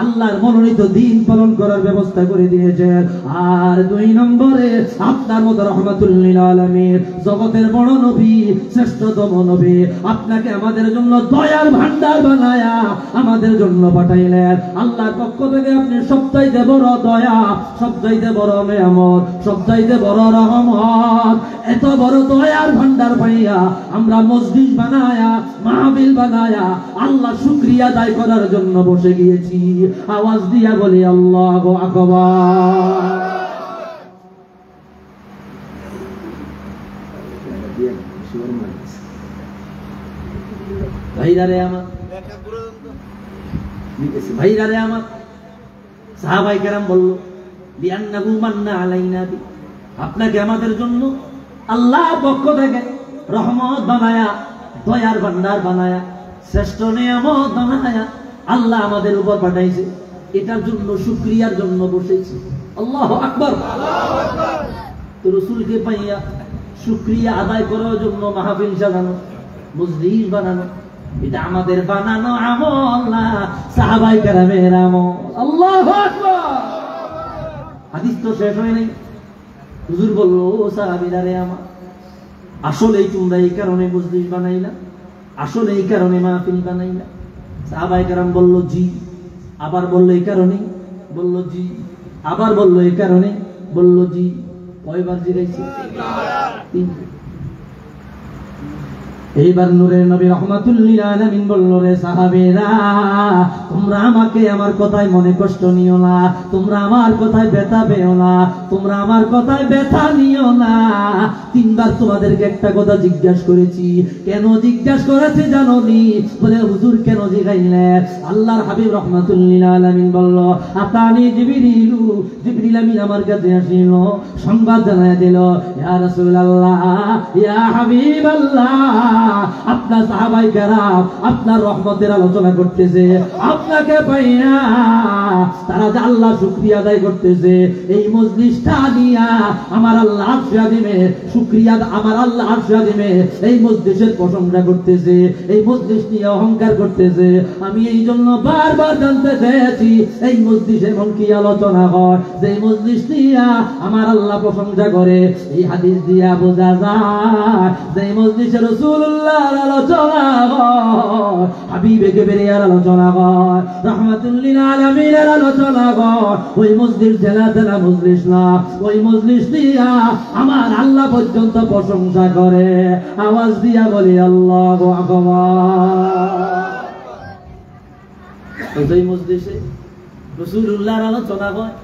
আল্লাহর মনোনীত দ্বীন পালন করার ব্যবস্থা করে দিয়েছেন। আর দুই নম্বরে আপনার মতো রাহমাতুল লিল আলামিন, জগতের বড় নবী, শ্রেষ্ঠতম নবী, আপনাকে আমাদের জন্য দয়ার ভান্ডার বানায়া আমাদের জন্য পাঠাইলেন। আল্লাহর পক্ষ থেকে আপনি সবচাইতে বড় দয়া, সবচাইতে বড় নিয়ামত, সবচাইতে বড় রহমত। এত বড় দয়ার ভান্ডার পাইয়া আমরা মসজিদ বানায়া, মাহফিল বানায়া আল্লাহ শুকরিয়া আদায় করার জন্য বসে গিয়েছি। আওয়াজ দিয়া বলি আল্লাহু আকবার। ভাইরারে আমার, ভাইরারে আমার, সাহাবায়ে কেরাম বলল, লিআন্নাহু মান্না আলাইনা বি, আপনাকে আমাদের জন্য আল্লাহর পক্ষ থেকে রহমত বানায়া, দয়ার ভান্ডার বানায়া, শ্রেষ্ঠ নিয়ামত বানায়া আল্লাহ আমাদের উপর পাঠাইছে। এটার জন্য শুকরিয়ার জন্য বসেছি। আল্লাহু আকবার। তো রাসূলকে পাইয়া শুকরিয়া আদায় করার জন্য মাহফিল সাজানো, মজলিস বানানো, এটা আমাদের বানানো আমল না, সাহাবায়ে কেরামের আমল। আল্লাহু আকবার। হাদিস তো শেষ হয় নাই। হুজুর বলল, ও সাহাবীরা রে আমার, আসলে তোমরা এই কারণে মজলিস বানাইলা, আসলে এই কারণে মাহফিল বানাইলা? সাহাবায়ে কেরাম বলল জি। আবার বলল এই কারণে, বলল জি। আবার বলল এই কারণে, বলল জি। কয়বার জিরাইছে? তিনবার। এইবার নূরের নবী রাহমাতুল লিল আলামিন বলল, রে সাহাবীরা, তোমরা আমাকে আমার কথায় মনে কষ্ট নিও না, তোমরা আমার কথায় ব্যথা পেও না, তোমরা আমার কথায় ব্যথা নিও না। তিনবার তোমাদেরকে একটা কথা জিজ্ঞাসা করেছি। কেন জিজ্ঞাসা করেছি জানো নি? বলে, হুজুর কেন জিগাইলেন? আল্লাহর হাবিব রাহমাতুল লিল আলামিন বলল, আতানি জিবরিলু, জিবরিল আমিন আমার কাছে আসিল, সংবাদ জানায় দিল, ইয়া রাসূলুল্লাহ, ইয়া হাবিবাল্লাহ, আপনার সাহাবায়ে কেরাম আপনার রহমতের আলোচনা করতেছে, আপনাকে পাইয়া তারা যে আল্লাহ শুকরিয়া আদায় করতেছে। এই মজলিসটা দিয়া আমার আল্লাহ আরশ আযিমে শুকরিয়া, আমার আল্লাহ আরশ আযিমে এই মজলিসের প্রশংসা করতেছে, এই মজলিস নিয়ে অহংকার করতেছে। আমি এই জন্য বারবার জানতে চেয়েছি এই মজলিসে এমন কি আলোচনা হয় যে মজলিস নিয়ে আমার আল্লাহ প্রশংসা করে। এই হাদিস দিয়া বোঝা যায় যে মজলিসে রাসূলুল্লাহর আলোচনা হয়, হাবিবে কিবরিয়ার আলোচনা হয়, রাহমাতুল লিল আলামিনের আলোচনা হয়। ওই মজলিস জেলা জেলা মজলিস না, ওই মজলিস দিয়া আমার আল্লাহ পর্যন্ত প্রশংসা করে। আওয়াজ দিয়া বলি আল্লাহু আকবার। ওই মজলিসে রাসূলুল্লাহর আলোচনা হয়,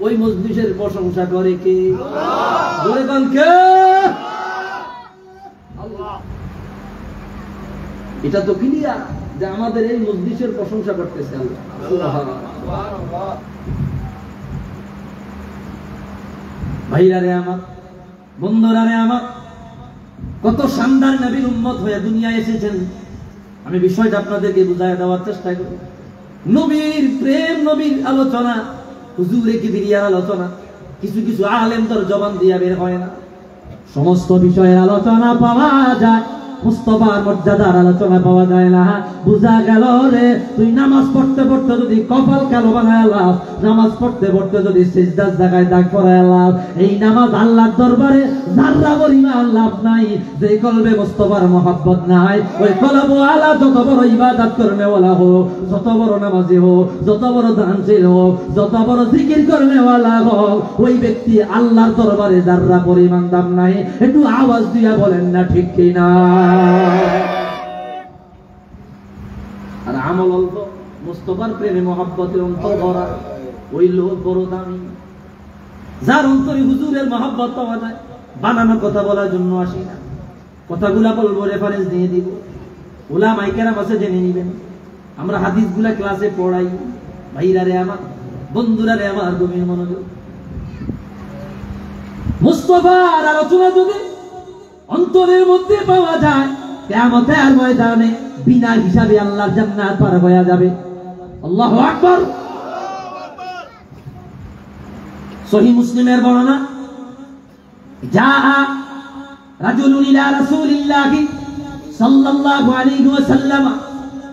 ওই মজলিসের প্রশংসা করে কে? আল্লাহ। জোরে বল কে? আল্লাহ। এটা তো ক্লিয়ার যে আমাদের এই মজলিসের প্রশংসা করতেছে আল্লাহ। সুবহানাল্লাহ। ভাইরা রে আমার, বন্ধুরা রে আমার, কত শানদার নবীর উম্মত হয়ে দুনিয়ায় এসেছেন। আমি বিষয়টা আপনাদেরকে বুঝায় দেওয়ার চেষ্টা করি। নবীর প্রেম, নবীর আলোচনা, হুজুরে কিবরিয়ার আলোচনা কিছু কিছু আলেমদের জবান দিয়া বের হয় না। সমস্ত বিষয়ের আলোচনা পাওয়া যায়, মুস্তাফার মর্যাদার আলোচনা পাওয়া যায় না। বুঝা গেল রে, তুই নামাজ পড়তে পড়তে যদি কপাল কালো বানায় লাভ, নামাজ পড়তে পড়তে যদি সিজদার জায়গায় দাগ পড়ায় লাভ, এই নামাজ আল্লাহর দরবারে যারা পরিমাণ লাভ নাই। যে কলবে মুস্তাফার মহব্বত নাই, ওই কলব আলা যত বড় ইবাদত করনে ওয়ালা হোক, যত বড় নামাজি হোক, যত বড় দানশীল হোক, যত বড় জিকির করনে ওয়ালা হোক, ওই ব্যক্তি আল্লাহর দরবারে যারা পরিমাণ দাম নাই। একটু আওয়াজ দিয়া বলেন না ঠিক কিনা? আর আমল অল্প, মুস্তাফার প্রেমে মহব্বতে অন্তর ভরা, ওই লোক বড় দামি। যার অন্তরে হুজুরের মহব্বত পাওয়া যায়। বানানো কথা বলার জন্য আসি না, কথাগুলা বলবো, রেফারেন্স দিয়ে দিব, উলামায়ে কেরাম আছে জেনে নিবেন। আমরা হাদিসগুলা ক্লাসে পড়াই। ভাইরা রে আমার, বন্ধুরা রে আমার, গভীর মনোযোগ। মুস্তাফার আলোচনা যদি অন্তরের মধ্যে পাওয়া যায়, কিয়ামতের ময়দানে বিনা হিসাবে আল্লাহর জান্নাত পার হয়ে যাবে। আল্লাহু আকবার। সহিহ মুসলিমের বর্ণনা, জাআ রাজুলুন ইলা রাসূলিল্লাহি সাল্লাল্লাহু আলাইহি ওয়াসাল্লাম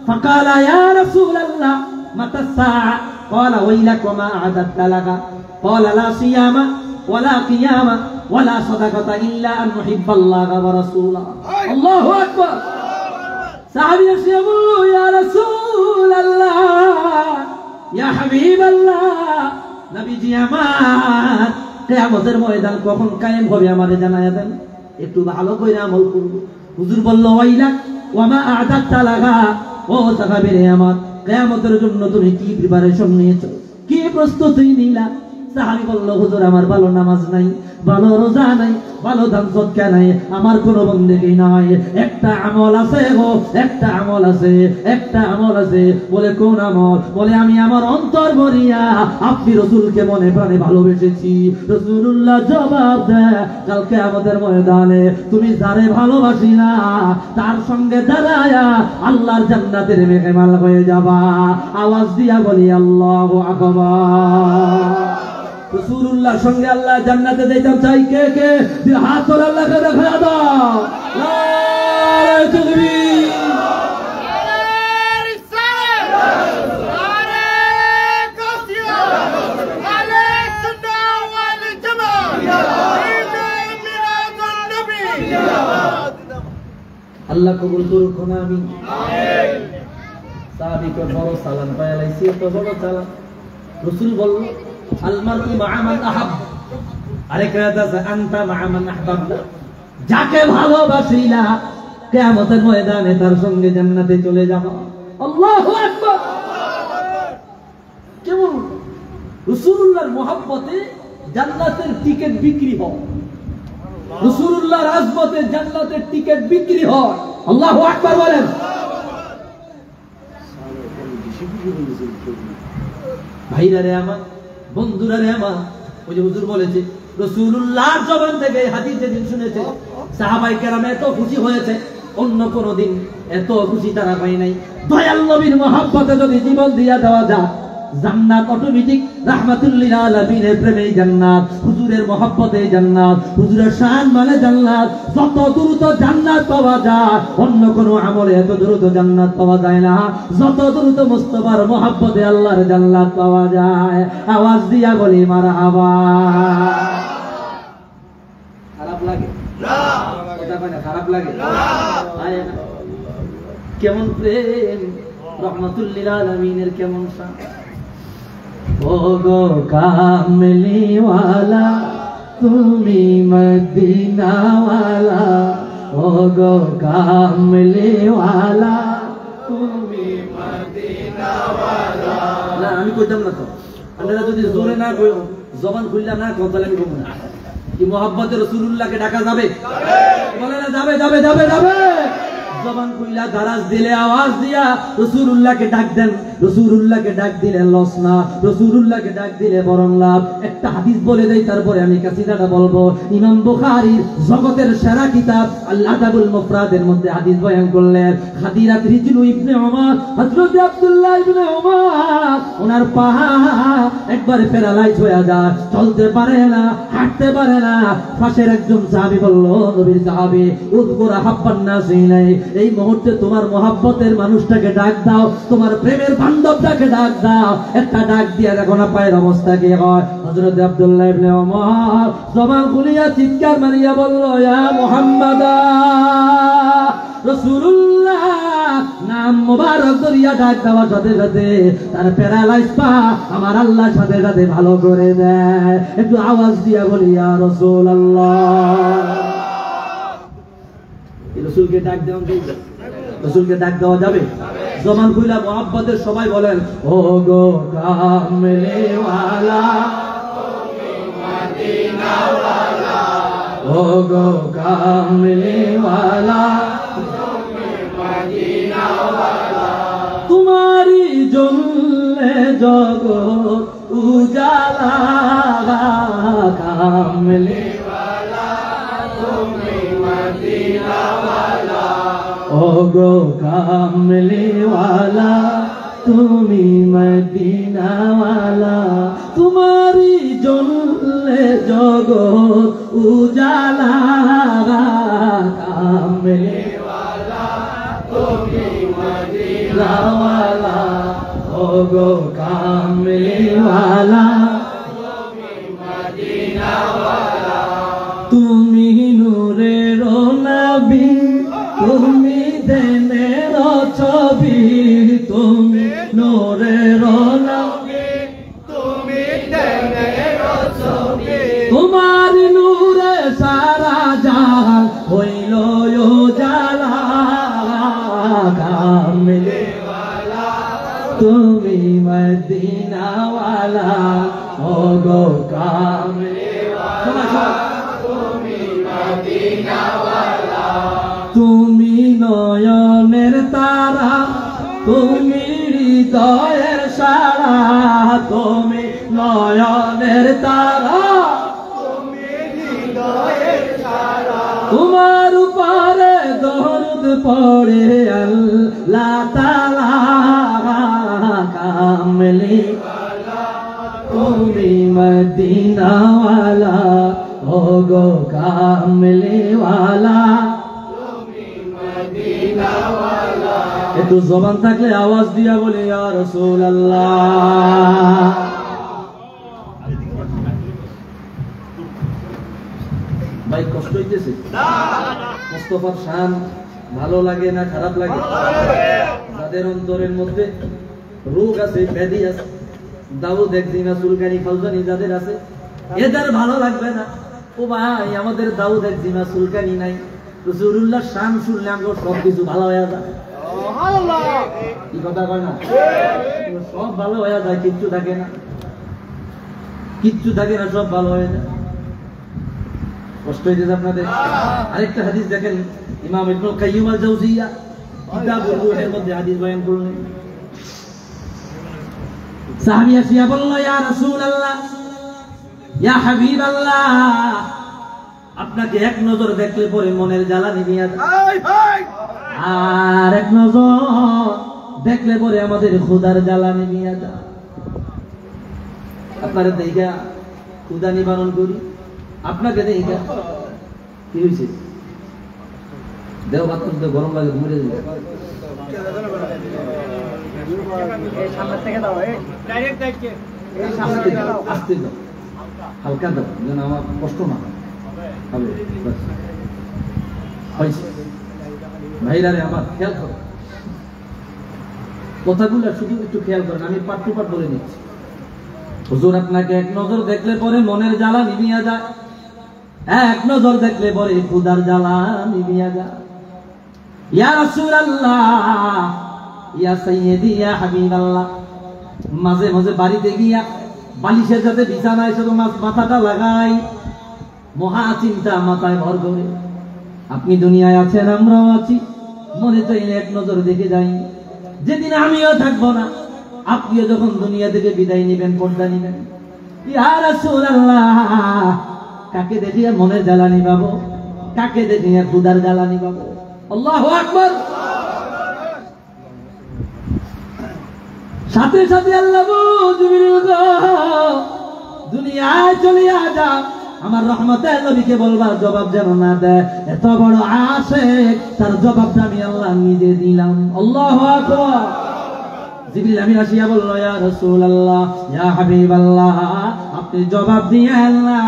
ফাকালা ইয়া রাসূলাল্লাহ মাতা সাআ ক্বালা ওয়াইলাক ওয়া মা আ'দাদতা লাকা ক্বালা লা সিয়ামা ওয়ালা কিয়ামা ওয়ালা সাদাকাতা ইল্লা আন নুহিব্বাল্লাহ ওয়া রাসূলাহু। আল্লাহু আকবার। সাহাবী এসে বলল, ইয়া রাসূলুল্লাহ, ইয়া হাবিবাল্লাহ, নবীজি আমার, কিয়ামতের ময়দান কখন কায়েম হবে আমাদের জানায়া দেন, একটু ভালো করে আমল করব। হুজুর বলল, ওয়াইলাক ওয়া মা আ'দাদতা লাকা, ও সাহাবী রে আমার, কিয়ামতের জন্য তুমি কি প্রিপারেশন নিয়েছো, কি প্রস্তুতি নিলা? সাহাবী বলল, হুজুর আমার ভালো নামাজ নাই, ভালো রোজা নাই, ভালো দান সদকা নাই, আমার কোনো বন্দেগী নাই। একটা আমল আছে গো, একটা আমল আছে, একটা আমল আছে। বলে কোন আমল? বলে আমি আমার অন্তর ভরিয়া আপনি রাসূলকে মনে প্রাণে ভালোবেসেছি। রাসূলুল্লাহ জবাব দেয়, কালকে আমাদের ময়দানে তুমি যারে ভালোবাসি না তার সঙ্গে দাঁড়ায়া আল্লাহর জান্নাতের মেহমান হয়ে যাবা। আওয়াজ দিয়া বলি আল্লাহু আকবার। রাসূলুল্লাহর সঙ্গে আল্লাহ জান্নাতে যাইতে চাই কে কে? যে হাত তোল, আল্লাহকে দেখা দাও। নারে তাকবীর, নারে রিসালাত, নারে কাসিয়া, নারে সুন্নাহ আল্লাহ কবুল করুক না আমিন। সাহাবীকে বড় সালাম পাইলাইছি, এত বড় সালাম। রাসূল বলল আল মারউ মা'a মান আহাব, আরেক রাত আছে আনতা মা'a মান আহবাবতা, যাকে ভালোবাসিলা কিয়ামতের ময়দানে তার সঙ্গে জান্নাতে চলে যাবা। আল্লাহু আকবার। কেমন রাসূলুল্লাহর মহব্বতে জান্নাতের টিকিট বিক্রি হয়, রাসূলুল্লাহর আজমতে জান্নাতের টিকিট বিক্রি হয়। আল্লাহু আকবার বলেন। ভাইরা রে আমার, বন্ধুরা রে আমার, ওই যে হুজুর বলেছে রাসূলুল্লাহর জবান থেকে এই হাদিস যেদিন শুনেছে সাহাবায়ে কেরাম এত খুশি হয়েছে, অন্য কোন দিন এত খুশি তারা পায় নাই। দয়াল নবীর মহব্বতে যদি জীবন দিয়া দেওয়া যায়, জান্নাত অটোমেটিক রাহমাতুল লিল আলামিনের প্রেমে জান্নাত, হুজুরের মহব্বতে জান্নাত, হুজুরের শান মানে জান্নাত। যত দ্রুত জান্নাত পাওয়া যায়, অন্য কোন আমলে এত দ্রুত জান্নাত পাওয়া যায় না যত দ্রুত মুস্তাফার মহব্বতে আল্লাহর জান্নাত পাওয়া যায়। আওয়াজ দিয়া বলি মারহাবা। খারাপ লাগে না? কথা কয় না খারাপ লাগে না? কেমন প্রেম রাহমাতুল লিল আলামিনের, কেমন শান। ওগো কামলি ওয়ালা তুমি মদিনা ওয়ালা, ওগো কামলি ওয়ালা তুমি মদিনা ওয়ালা। না আমি কইতাম না তো, আপনারা যদি জোরে না কই, জবান খুললা না কও, তাহলে আমি কইব না। কি মুহাব্বতে রাসূলুল্লাহকে ডাকা যাবে? বলে না যাবে যাবে যাবে যাবে। জবান খুইলা দারাজ দিলে, আওয়াজ দিয়া রাসূলুল্লাহকে ডাক দেন। রাসূলুল্লাহকে ডাক দিলে লস না, রাসূলুল্লাহকে ডাক দিলে বরং লাভ। একটা হাদিস বলে দেই, তারপরে আমি কাসিদাটা বলবো। ইমাম বুখারীর জগতের সেরা কিতাব আল আদাবুল মুফরাদের মধ্যে হাদিস বয়ান করলেন। খাদিরাত রিজলু ইবনে ওমর, হযরত আব্দুল্লাহ ইবনে ওমর, ওনার পা একবার প্যারালাইজ হয়ে যায়, চলতে পারে না, হাঁটতে পারে না। পাশের একজন সাহাবী বলল, নবীর সাহাবী, উযকুরা হাব্বান নাস ইলাই, এই মুহূর্তে তোমার মহব্বতের মানুষটাকে ডাক দাও, তোমার প্রেমের বান্ধবটাকে ডাক দাও। একটা ডাক দিয়া দেখো না পায়ের অবস্থা কি হয়। হযরত আব্দুল্লাহ ইবনে ওমর জবান খুলিয়া চিৎকার মারিয়া বলল, ইয়া মুহাম্মাদা, রাসূলুল্লাহ নাম মোবারক ধরিয়া ডাক দেওয়ার সাথে সাথে তার প্যারালাইজ পা আমার আল্লাহর সাথে সাথে ভালো করে দেয়। একটু আওয়াজ দিয়া বলি, ইয়া রাসূলুল্লাহ। রাসূলকে ডাক দেওয়া যাবে? রাসূলকে ডাক দেওয়া যাবে? জবান খুইলা মুহাব্বতের সবাই বলেন, ও গো কামলি ওয়ালা তুমি মদিনা ওয়ালা, ও গো কামলি ওয়ালা তুমি মদিনা ওয়ালা, তোমারি জ্বললে জগৎ উজালা, কামলি ওয়ালা তুমি মদিনা ওয়ালা, ও গো কামলি ওয়ালা তুমি মদিনা ওয়ালা, তোমারি জ্বললে জগৎ উজালা, কামলি ওয়ালা তুমি মদিনা ওয়ালা, ও গো কামলি ওয়ালা তুমি মদিনা ওয়ালা, তুমি নূরের নবী, তুমি দেনের ছবি, তুমি নূরের নবী, তুমি দেনের ছবি, তোমার নূরে সারা জাহান হইল উজালা, কামলি ওয়ালা তুমি মদিনা ওয়ালা, ও গো কামলি ওয়ালা তুমি মদিনা ওয়ালা, তুমি নয়নের তারা, তুমি হৃদয়ের সারা, তুমি নয়নের তারা, তুমি হৃদয়ের সারা, তোমার উপরে দরুদ পড়ে আল্লাহ তাআলা, কামলি ওয়ালা তুমি মদিনা ওয়ালা, ও গো কামলি ওয়ালা তুমি মদিনা ওয়ালা। একটু জবান থাকলে আওয়াজ দিয়া বলে, ইয়া রাসূলুল্লাহ। ভাই কষ্ট হইতেছে? মুস্তাফার শান ভালো লাগে না খারাপ লাগে? যাদের অন্তরের মধ্যে রোগ আছে, ব্যাধি আছে, দাউদ একজিমা চুলকানি খালজানি যাদের আছে, এদের ভালো লাগবে না। ও ভাই, আমাদের দাউদ একজিমা চুলকানি নাই, রাসূলুল্লাহ শান শুনলে আমরা সবকিছু ভালো হয়ে যায়। কি কথা কয় না? সব ভালো হয়ে যায়, কিচ্ছু থাকে না, কিচ্ছু থাকে না, সব ভালো হয়ে যায়। কষ্ট হইতেছে আপনাদের? আরেকটা হাদিস দেখেন, ইমাম ইবনুল কাইয়্যিম আল জাওজিয়া কিতাবুর রূহের মধ্যে হাদিস বয়ান করলেন। সাহাবী আসিয়া বলল, ইয়া রাসূলুল্লাহ, ইয়া হাবিবাল্লাহ, আপনাকে এক নজর দেখলে পরে মনের জ্বালা নিভিয়ে যায়, আর এক নজর দেখলে পরে আমাদের ক্ষুধার জ্বালা নিভিয়ে যায়। আপনারা দেখা ক্ষুধা নিবারণ করি, আপনাকে দেখা কি হয়েছে? দেহ ভাত করতে গরম লাগে, মরে যাবে। আস্তে দাও, হালকা দাও, যেন আমার কষ্ট না হয়। ভাইরা রে আমার, খেয়াল করো কথাগুলো, শুধু একটু খেয়াল করেন, আমি পাঠ টু পাঠ বলে নিচ্ছি। হুজুর, আপনাকে এক নজর দেখলে পরে মনের জ্বালা নিভিয়া যায়, এক নজর দেখলে পরে ক্ষুধার জ্বালা নিভিয়া যায়। ইয়া রাসূলুল্লাহ, ইয়া সাইয়্যিদি, ইয়া হাবিবাল্লাহ, মাঝে মাঝে বাড়িতে গিয়া বালিশের সাথে বিছানায় শুধু মাথাটা লাগাই, মহা চিন্তা মাথায় ভর করে। আপনি দুনিয়ায় আছেন, আমরাও আছি, মনে চাইলে এক নজর দেখে যাই। যেদিন আমিও থাকবো না, আপনিও যখন দুনিয়া থেকে বিদায় নিবেন, পর্দা নিবেন, ইয়া রাসূলুল্লাহ, কাকে দেখিয়া মনের জ্বালা নিবাবো, কাকে দেখিয়া ক্ষুধার জ্বালা নিবাবো? আল্লাহু আকবার। সাথে সাথে আল্লাহ জিবরিল গো, দুনিয়ায় চলিয়া যা, আমার রহমতের নবীকে বলবা জবাব যেন না দেয়। এত বড় আশিক, তার জবাবটা আমি আল্লাহ নিজে দিলাম। আল্লাহু আকবার। জিবরিল আমিন আসিয়া বলল, ইয়া রাসূলুল্লাহ, ইয়া হাবিবাল্লাহ, আপনি জবাব দিয়েন না,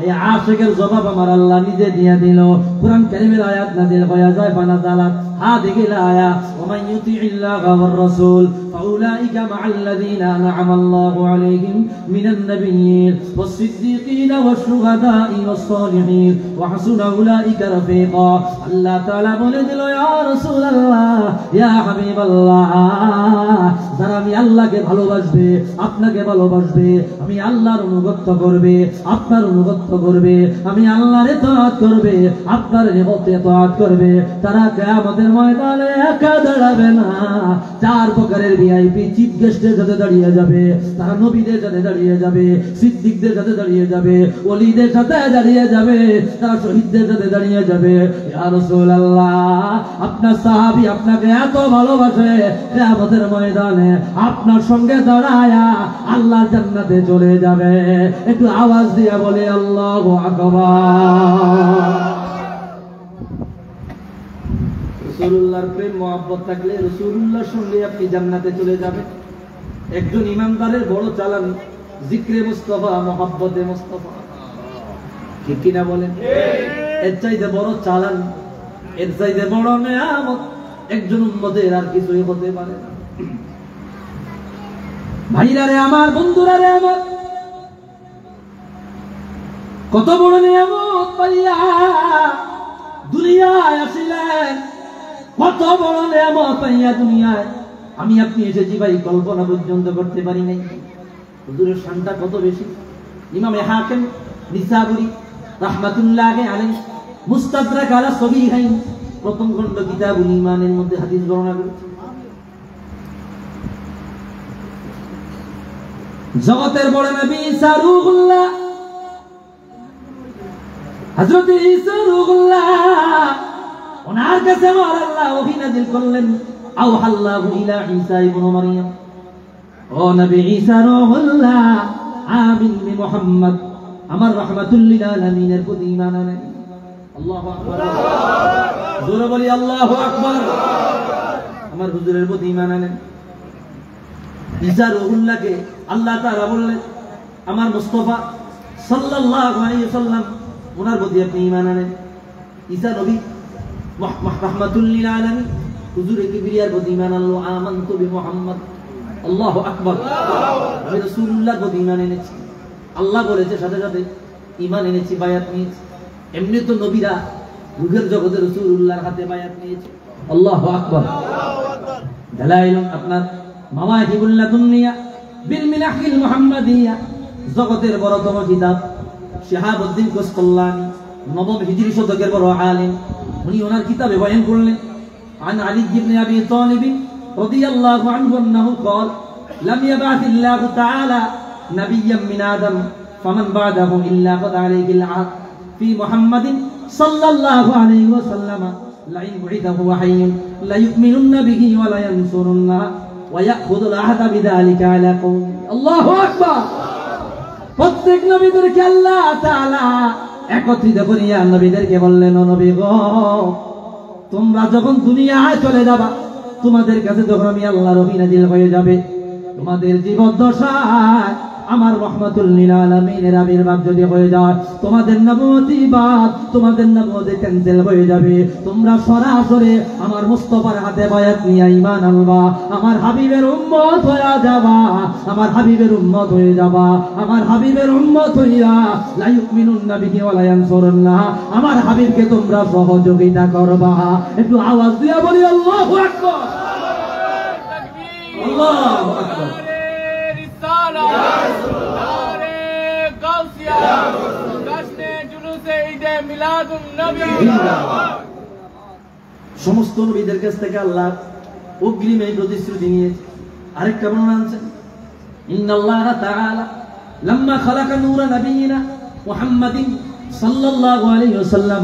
এই আশিকের জবাব আমার আল্লাহ নিজে দিয়ে দিল। কুরআন কারীমের আয়াত নাযিল হয়ে যায়, ফানাজালাত হাদিহিল আয়া, ওয়া মান ইউতিইল্লাহা ওয়ার রাসূল ফাউলাইকা মাআল্লাযীনা আন'আমা আল্লাহু আলাইহিম মিনান নাবিয়্যিন ওয়াস-সিদ্দীকিনা ওয়াশ-শুহাদা'i ওয়াস-সালিহিন ওয়া হাসুনা উলাইকা রাফীকা। আল্লাহ তাআলা বলে দিল, ইয়া রাসূলুল্লাহ, ইয়া হাবিবাল্লাহ, যারা আমি আল্লাহকে ভালোবাসবে, আপনাকে ভালোবাসবে, আমি আল্লাহর অনুগত করবে, আপনার অনুগত করবে, আমি আল্লাহর ইতাআত করবে, আপনার ইতাআত করবে, তারা কিয়ামতের ময়দানে একা দাঁড়াবে না, চার প্রকারের ভিআইপি চিফ গেস্টের সাথে দাঁড়িয়ে যাবে। তারা নবীদের সাথে দাঁড়িয়ে যাবে, সিদ্দিকদের সাথে দাঁড়িয়ে যাবে, ওলিদের সাথে দাঁড়িয়ে যাবে, তারা শহীদদের সাথে দাঁড়িয়ে যাবে। ইয়া রাসূলুল্লাহ, আপনার সাহাবী আপনাকে এত ভালোবাসে, কিয়ামতের ময়দানে আপনার সঙ্গে দাঁড়ায়া আল্লাহর জান্নাতে চলে যাবে। একটু আওয়াজ দিয়ে বলে আল্লাহু আকবার। রাসূলুল্লাহর প্রেম মহব্বত থাকলে রাসূলুল্লাহর সঙ্গে আপনি জান্নাতে চলে যাবেন। একজন ইমানদারের বড় চালান জিক্রে মুস্তাফা, মহব্বতে মুস্তাফা, ঠিক কিনা বলেন? এর চাইতে বড় চালান, এর চাইতে বড় নেয়ামত একজন উম্মতের আর কিছুই হতে পারে না। ভাইরা রে আমার, বন্ধুরা রে আমার, কত বড় নিয়ামত পাইয়া দুনিয়ায় আসিলেন, কত বড় নিয়ামত পাইয়া দুনিয়ায় আমি আপনি এসেছি ভাই, কল্পনা পর্যন্ত করতে পারি নাই। হুজুরের শানটা কত বেশি। ইমামে হাকিম নিসাবুরি রাহমাতুল্লাহি আলাইহি মুস্তাদরাক আলা সহিহাইন প্রথম খণ্ড কিতাবুল ঈমানের মধ্যে হাদিস বর্ণনা করেছে। জগতের বড় নবী ঈসা রূহুল্লাহ, হযরত ঈসা রূহুল্লাহ, ওনার কাছে আমার আল্লাহ ওহী নাযিল করলেন। আওহাল্লাহু ইলা ঈসা ইবনে মারইয়াম, ও নবী ঈসা রূহুল্লাহ, আমিন বি মুহাম্মদ, আমার রাহমাতুল লিল আলামিনের প্রতি ঈমান আনেন। আল্লাহু আকবার, জোরে বলি আল্লাহু আকবার। আমার হুজুরের প্রতি ঈমান আনেন। ঈসা রূহুল্লাহকে আল্লাহ তাআলা বললেন, আমার মুস্তাফা সাল্লাল্লাহু আলাইহি ওয়াসাল্লাম, ওনার প্রতি আপনি ঈমান আনেন। ঈসা নবী রাহমাতুল লিল আলামিন হুজুরে কিবরিয়ার প্রতি ঈমান আনলো, আমানতু বিমুহাম্মদ। আল্লাহু আকবার। আমি রাসূলুল্লাহর প্রতি ঈমান এনেছি, আল্লাহ বলেছে সাথে সাথে ঈমান এনেছি, বায়াত নিয়েছি। এমনি তো নবীরা রূহের জগতে রাসূলুল্লাহর হাতে বায়াত নিয়েছে। আল্লাহু আকবার। দালাইল আপনার মাওয়াহিবুল লাদুনিয়া বিল মিনাহিল মুহাম্মাদিয়া, জগতের বড়তম কিতাব শিহাবউদ্দিন কুসতাল্লানি, নবম হিজরি শতকের বড় আলেম, উনি ওনার কিতাবে বয়ান করলেন عن علي بن ابي طالب رضي الله عنه انه قال لم يبعث الله تعالى نبيا من آدم فمن بعده إلا قد عليه العهد في محمد صلى الله عليه وسلم لئن بعثه وحي ليؤمنن به ولينصرنه ويأخذ العهد بذلك على قوم। الله أكبر। প্রত্যেক নবীদেরকে আল্লাহ তাআলা একত্রিত করিয়া নবীদেরকে বললেন, ও নবী গো, তোমরা যখন দুনিয়ায় চলে যাবা, তোমাদের কাছে যখন আমি আল্লাহর ওহী নাযিল হয়ে যাবে, তোমাদের জীবদ্দশায় আমার রাহমাতুল লিল আলামিনের আবির্ভাব যদি হয়ে যায়, তোমাদের নবুয়তি বাদ, তোমাদের নবুয়তি ক্যান্সেল হয়ে যাবে। তোমরা সরাসরি আমার মুস্তাফার হাতে বায়াত নিয়ে ঈমান আনবা, আমার হাবিবের উম্মত হয়ে যাবা, আমার হাবিবের উম্মত হয়ে যাবা, আমার হাবিবের উম্মত হইয়া লা ইউমিনুন্না বিহি ওয়া লা ইয়ানসুরুন্নাহ, আমার হাবিবকে তোমরা সহযোগিতা করবা। একটু আওয়াজ দিয়া বলি আল্লাহু আকবার। আল্লাহু আকবার। সমস্ত নবীদের কাছ থেকে আল্লাহ অগ্রিম এই প্রতিশ্রুতি নিয়েছে। আরেকটা বর্ণনা আনছেন, ইন্নাল্লাহ তাআলা লাম্মা খালাকা নূরা নবিয়িনা মুহাম্মাদিন সাল্লাল্লাহু আলাইহি ওয়াসাল্লাম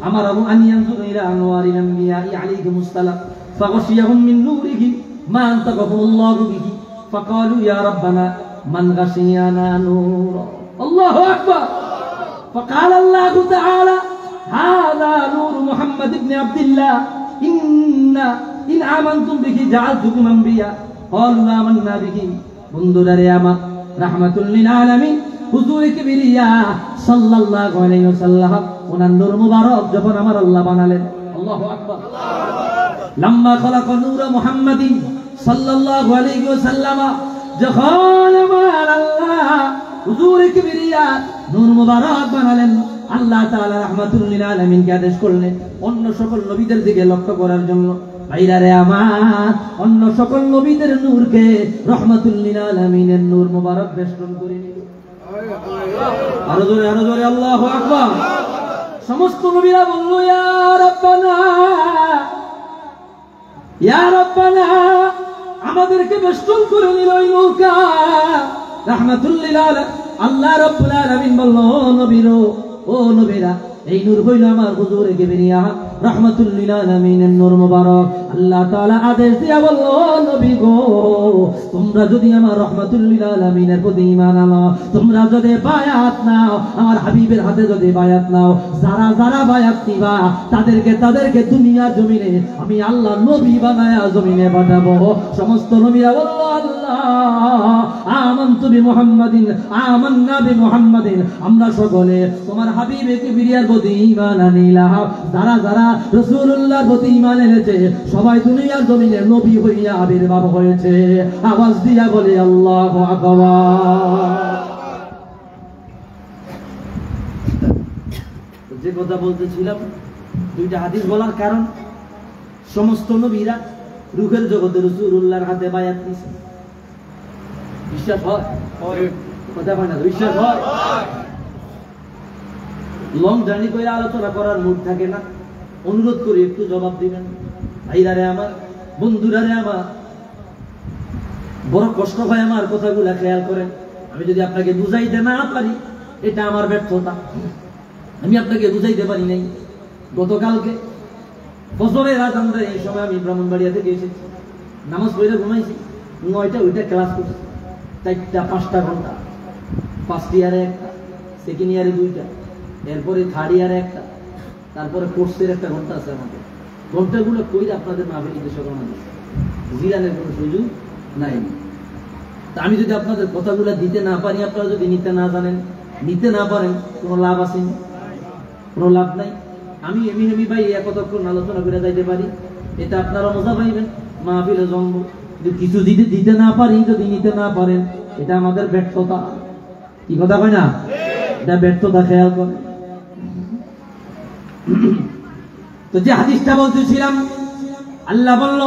আমারাহু আন ইয়ানজুরা ইলা আনওয়ারিল আম্বিয়া'i আলাইহিমুস সালাম ফাগাশিয়াহুম মিন নূরিহি মা আনতাকাহুল্লাহু বিহি ফাকালু ইয়া রাব্বানা মান গাশিয়ানা নূরা। আল্লাহু আকবার। فقال الله تعالى هذا نور محمد بن عبد الله إن آمنتم به جعلتكم أنبياء قالوا آمنا به। বন্ধুরা রে আমার, রাহমাতুল লিল আলামিন হুজুর কিবরিয়া সাল্লাল্লাহু আলাইহি ওয়াসাল্লাম ওনার নূর মুবারক যখন আমার আল্লাহ বানালেন, আল্লাহু আকবার, লাম্মা খালাকা নূর মুহাম্মাদিন সাল্লাল্লাহু আলাইহি ওয়াসাল্লাম, যখন আমার আল্লাহ হুজুর কিবরিয়া নূর মুবারক বানালেন, আল্লাহ তাআলা রাহমাতুল লিল আলামিনকে আদেশ করলেন অন্য সকল নবীদের দিকে লক্ষ্য করার জন্য। ভাইরা রে আমার, অন্য সকল নবীদের নূরকে রাহমাতুল লিল আলামিনের নূর মুবারক বেষ্টন করে নিল। আরো জোরে আল্লাহু আকবার। সমস্ত নবীরা বলল, ইয়া রাব্বানা, ইয়া রাব্বানা, আমাদেরকে বেষ্টন করে নিল এই নূরটা রাহমাতুল লিল আলামিন। আল্লাহ রাব্বুল আলামিন বলল, ও নবীরা, এই নূর হইল আমার হুজুর কিবরিয়া রাহমাতুল লিল আলামিনের নূর মুবারক। আল্লাহ তাআলা আদেশ দিয়া বলল, নবী গো, তোমরা যদি আমার রাহমাতুল লিল আলামিনের প্রতি ঈমান আনো, তোমরা যদি বায়াত নাও, আমার হাবিবের হাতে যদি বায়াত নাও, যারা যারা বায়াত নিবা তাদেরকে দুনিয়ার জমিনে আমি আল্লাহ নবী বানায়া জমিনে পাঠাবো। সমস্ত নবীরা বলল, আল্লাহ আমানতু বিমুহাম্মাদিন, আমান্না বিমুহাম্মাদিন, আমরা সকলে তোমার হাবিব কিবরিয়ার প্রতি ঈমান আনিলাম। যারা যারা রাসূলুল্লাহর প্রতি ঈমান এনেছে সবাই দুনিয়ার জমিনে নবী হইয়া আবির্ভাব হয়েছে। আওয়াজ দিয়া বলে আল্লাহু আকবার। যে কথা বলতেছিলাম, দুইটা হাদিস বলার কারণ, সমস্ত নবীরা রূহের জগতে রাসূলুল্লাহর হাতে বায়াত নিয়েছে। বিশ্বাস হয়? কথা হয় না? বিশ্বাস হয়? লং জার্নি করে আলোচনা করার মুড থাকে না, অনুরোধ করি একটু জবাব দিবেন। ভাইরারে আমার, বন্ধুরারে আমার, বড় কষ্ট হয় আমার কথাগুলা খেয়াল করেন। আমি যদি আপনাকে বুঝাইতে না পারি, এটা আমার ব্যর্থতা। আমি আপনাকে বুঝাইতে পারি নাই। গতকালকে ফজরের আযান দেয় এই সময় আমি ব্রাহ্মণবাড়িয়া থেকে এসেছি, নামাজ পড়ে ঘুমাইছি, 9টা ওইটা ক্লাস করছি, 4-5 ঘন্টা, ফার্স্ট ইয়ারে একটা, সেকেন্ড ইয়ারে 2টা, এরপরে থার্ড ইয়ারে একটা, তারপরে কোর্সের 1 ঘন্টা আছে আমাদের। ঘন্টাগুলো কই আপনাদের না বেরিয়ে সকল মানুষ জিরানের কোনো সুযোগ নাই। তা আমি যদি আপনাদের কথাগুলো দিতে না পারি, আপনারা যদি নিতে না জানেন, নিতে না পারেন, কোনো লাভ আছে? কোনো লাভ নাই। আমি এমি ভাই কতক্ষণ আলোচনা করে যাইতে পারি, এটা আপনারা মজা পাইবেন মাহফিলে জন্ম। কিছু যদি দিতে না পারি, যদি নিতে না পারেন, এটা আমাদের ব্যর্থতা। কি কথা কয় না? এটা ব্যর্থতা, খেয়াল করে। তো যে হাদিসটা বলতেছিলাম, আল্লাহ বলল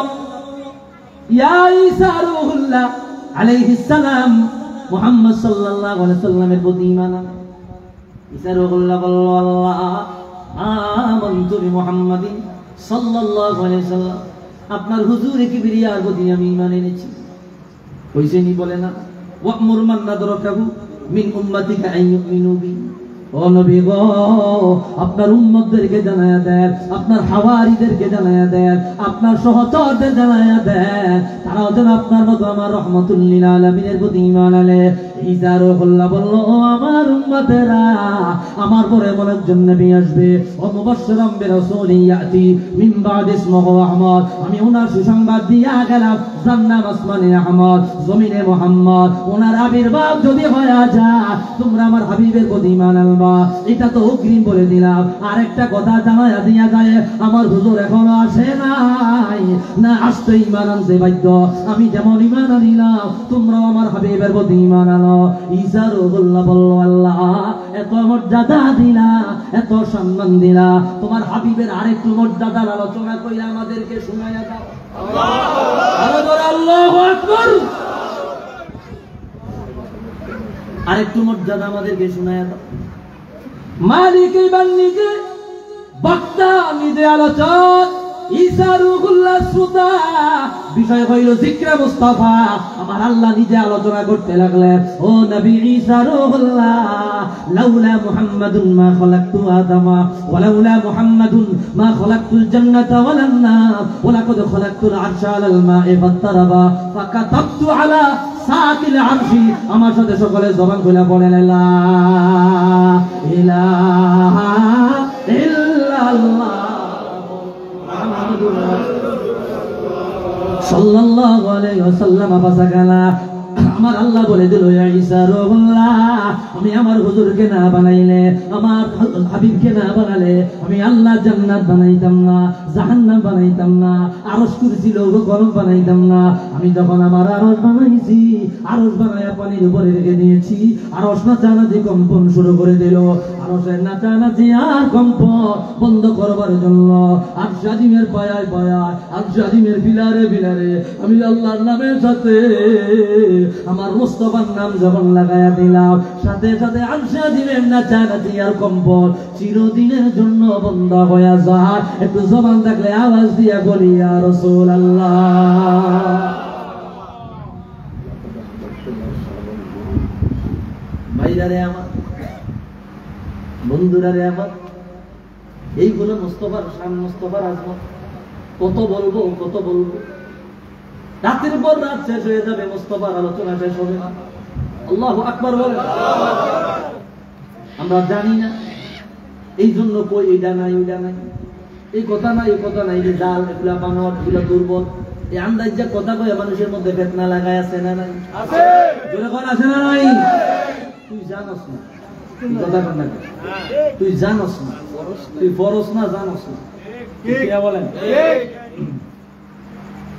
ইয়া ঈসা রূহুল্লাহ আলাইহিস সালাম, মুহাম্মদ সাল্লাল্লাহু আলাইহি সাল্লামের প্রতি ঈমান আনো। ঈসা রূহুল্লাহ বলল আল্লাহ আমানতু বিমুহাম্মাদিন সাল্লাল্লাহু আলাইহি সাল্লাম, আপনার হুজুর কিবরিয়ার প্রতি আমি ঈমান এনেছি। কইছে নি বলে না, ওয়া'মুর মান নাদরাকাহু মিন উম্মাতিকা আন ইউমিনু বি। ও নবী গো, আপনার উম্মতদেরকে জানায়া দেন, আপনার হাওয়ারিদেরকে জানায়া দেন, আপনার সহচরদের জানায়া দেন, তারাও যেন আপনার মতো আমার রাহমাতুল লিল আলামিনের প্রতি ঈমান আনে। ঈসা রূহুল্লাহ বলল ও আমার উম্মতেরা, আমার পরে এমন একজন নবী আসবে, ও মুবাশশিরাম বিরাসূলিন ইয়াতি মিন বাদি ইসমুহু আহমদ, আমি ওনার সুসংবাদ দিয়া গেলাম, জান্নাত আসমানে আহমদ, জমিনে মুহাম্মদ। ওনার আবির্ভাব যদি হয়ে যায়, তোমরা আমার হাবিবের প্রতি ঈমান আনবা। এটা তো অগ্রিম বলে দিলাম। আরেকটা কথা জানায়া দিয়া যায়, আমার হুজুর এখনো আসে নাই, না আসতে ঈমান আনতে বাধ্য। আমি যেমন ঈমান আনিলাম, তোমরাও আমার হাবিবের প্রতি ঈমান আনো। ঈসা রূহুল্লাহ বলল আল্লাহ এত মর্যাদা দিলা, এত সম্মান দিলা, তোমার হাবিবের আরেকটু মর্যাদার আলোচনা কইরা আমাদেরকে শুনাইয়া দাও। আল্লাহু আকবার। আরেকটু মর্যাদা আমাদেরকে শুনাইয়া দাও। মালিকে বান্নিকে বক্তা নিজে আলোচক, ঈসা রূহুল্লাহ শ্রোতা। বিষয় হইল যিকরে মুস্তাফা। আমার আল্লাহ নিজে আলোচনা করতে লাগলেন, ও নবী ঈসা রূহুল্লাহ, লাউলা মুহাম্মাদুন মা খলাকতু আদামা ওয়া লাউলা মুহাম্মাদুন মা খলাকতুল জান্নাতা ওয়ালান নার ওয়া লাকাদ খলাকতুল আরশা আলাল মা'i ফাত্তারাবা ফাকাতাবতু আলা সাকিল আরশি। আমার সাথে সকলে জবান খুলে বলেন লা ইলাহা ইল্লাল্লাহ মুহাম্মাদুর রাসূলুল্লাহ সাল্লাল্লাহু আলাইহি ওয়াসাল্লাম। ফাসাকালা, আমার আল্লাহ বলে দিল ইয়া ঈসা রূহুল্লাহ, আমি আমার হুজুরকে না বানাইলে, আমার হাবিবকে না বানালে আমি আল্লাহ জান্নাত বানাইতাম না, জাহান্নাম বানাইতাম না, আরশ কুরসি লৌহ কলম বানাইতাম না। আমি যখন আমার আরশ বানাইছি, আরশ বানায়া পানির উপরে রেখে দিয়েছি, আরশ নাচানাচি কম্পন শুরু করে দিল। আরশের নাচানাচি আর কম্পন বন্ধ করবার জন্য আরশ আজিমের পায়ায় পায়ায়, আরশ আজিমের পিলারে পিলারে আমি আল্লাহর নামের সাথে আমার মুস্তাফার নাম যখন লাগায়া দিলাম, সাথে সাথে আরশ আজিমের নাচানাচি আর কম্পন চিরদিনের জন্য বন্ধ হয়ে যায়। একটু জবান থাকলে আওয়াজ দিয়া বলি ইয়া রাসূলুল্লাহ। ভাইরারে আমার, বন্ধুরারে আমার, এইগুলো মুস্তাফার শান, মুস্তাফার আজমত। কত বলবো কত বলবো, রাতের পর রাত শেষ হয়ে যাবে, মুস্তাফার আলোচনা শেষ হবে না। আল্লাহু আকবার বলেন। আমরা জানি না, এই জন্য কই এটা নাই ওইটা নাই, এই কথা নাই এই কথা নাই, যে জাল, এগুলা বানর, এগুলা দুর্বল, এই আন্দাজ যা কথা কয়ে মানুষের মধ্যে ফিতনা লাগায় আছে না নাই? আছে। জোরে কোন আছে না নাই? তুই জানোস না, তুই কথা কর না, তুই জানোস না, তুই ফরজ না জানোস না। ঠিক বলেন?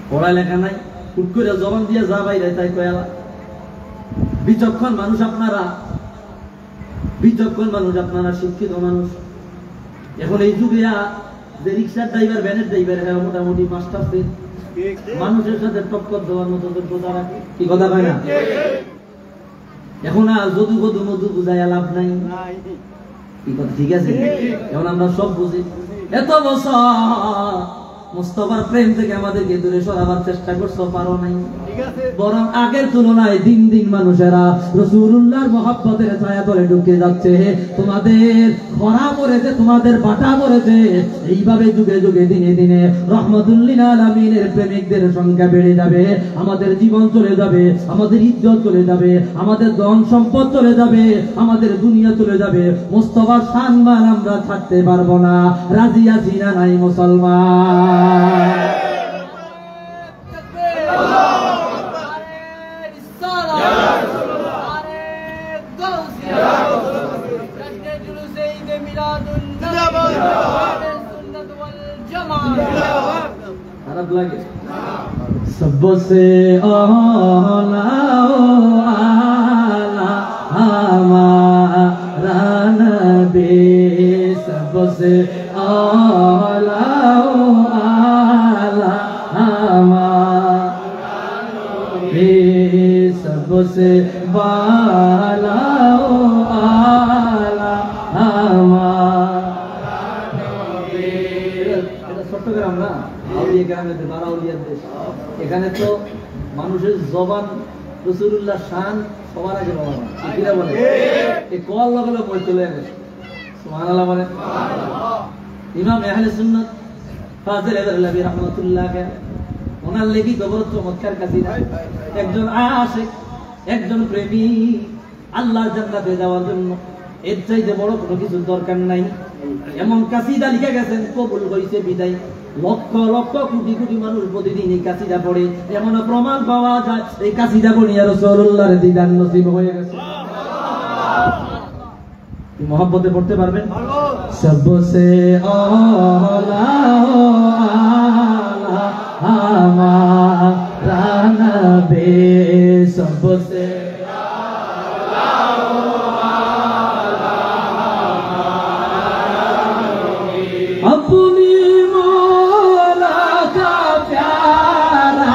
পড়ালেখা নাই, হুট করে জবান দিয়ে যা বাইরে তাই কয়ালা। বিচক্ষণ মানুষ আপনারা, বিচক্ষণ মানুষ আপনারা, শিক্ষিত মানুষ। এখন এই যুগে যে রিক্সার ড্রাইভার, ভ্যানের ড্রাইভার, হ্যাঁ মোটামুটি মাস্টার পেয়ে মানুষের সাথে টক্কর দেওয়ার মতো যোগ্যতা রাখে। কি কথা কয় না? এখন আর যদু গদু মধু বুঝাইয়া লাভ নাই। কি কথা ঠিক আছে? এখন আমরা সব বুঝি। এত বছর মুস্তাফার প্রেম থেকে আমাদেরকে দূরে সরাবার চেষ্টা করছো, পারো নাই। বরং আগের তুলনায় দিন দিন মানুষেরা রাসূলুল্লাহর মহব্বতের ছায়া তলে ঢুকে যাচ্ছে। তোমাদের খরা পড়েছে, তোমাদের বাটা পড়েছে। এইভাবে যুগে যুগে দিনে দিনে রহমাতুল লিল আলামিনের প্রেমিকদের সংখ্যা বেড়ে যাবে। আমাদের জীবন চলে যাবে, আমাদের ইজ্জত চলে যাবে, আমাদের ধন সম্পদ চলে যাবে, আমাদের দুনিয়া চলে যাবে। মুস্তাফার সম্মান আমরা ছাড়তে পারবো না। রাজি আছি না নাই মুসলমান? جلوس عيد ميلاد النبي খারাপ লাগে? सबसे आला आला हमारा नबी, सबसे आला आला हमारा नबी, सबसे बाला आला हमारा नबी। এটা চট্টগ্রাম না, আউলিয়া গ্রামের বারাউলিয়ার দেশ। এখানে তো মানুষের জবান রাসূলুল্লাহ শান সবার আগে বলা হয়, কিরা বলে এই কল লাগালে বই চলে আসে, সুবহানাল্লাহ বলে। ইমাম আহলে সুন্নাত ফাজিল আল-আলাবি রাহমাতুল্লাহ ওনার লিখিত বড় চমৎকার কাসিদা, একজন আশিক, একজন প্রেমী আল্লাহর জান্নাতে যাওয়ার জন্য এর চাইতে বড় কোনো কিছু দরকার নাই, এমন কাসিদা লিখে গেছেন, কবুল হইছে বিদায়। লক্ষ লক্ষ কোটি কোটি মানুষ প্রতিদিন এই কাসিদা পড়ে, এমন প্রমাণ পাওয়া যায় এই কাসিদা পড়িয়া রাসূলুল্লাহর দিদার নসিব হয়ে গেছে। কি মহব্বতে পড়তে পারবেন? সবসে আলা আলা হামারা নবী, সবসে अपनी मौला का प्यारा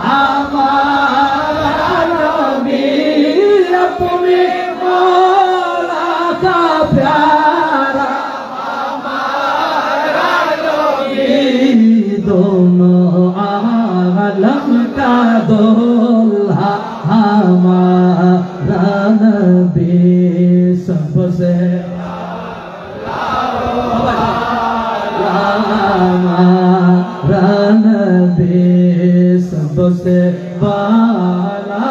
हमारा नबी, अपनी मौला का प्यारा हमारा नबी, दोनों आलम का दूल्हा हमारा नबी, सबसे हमारा नबी, सबसे बाला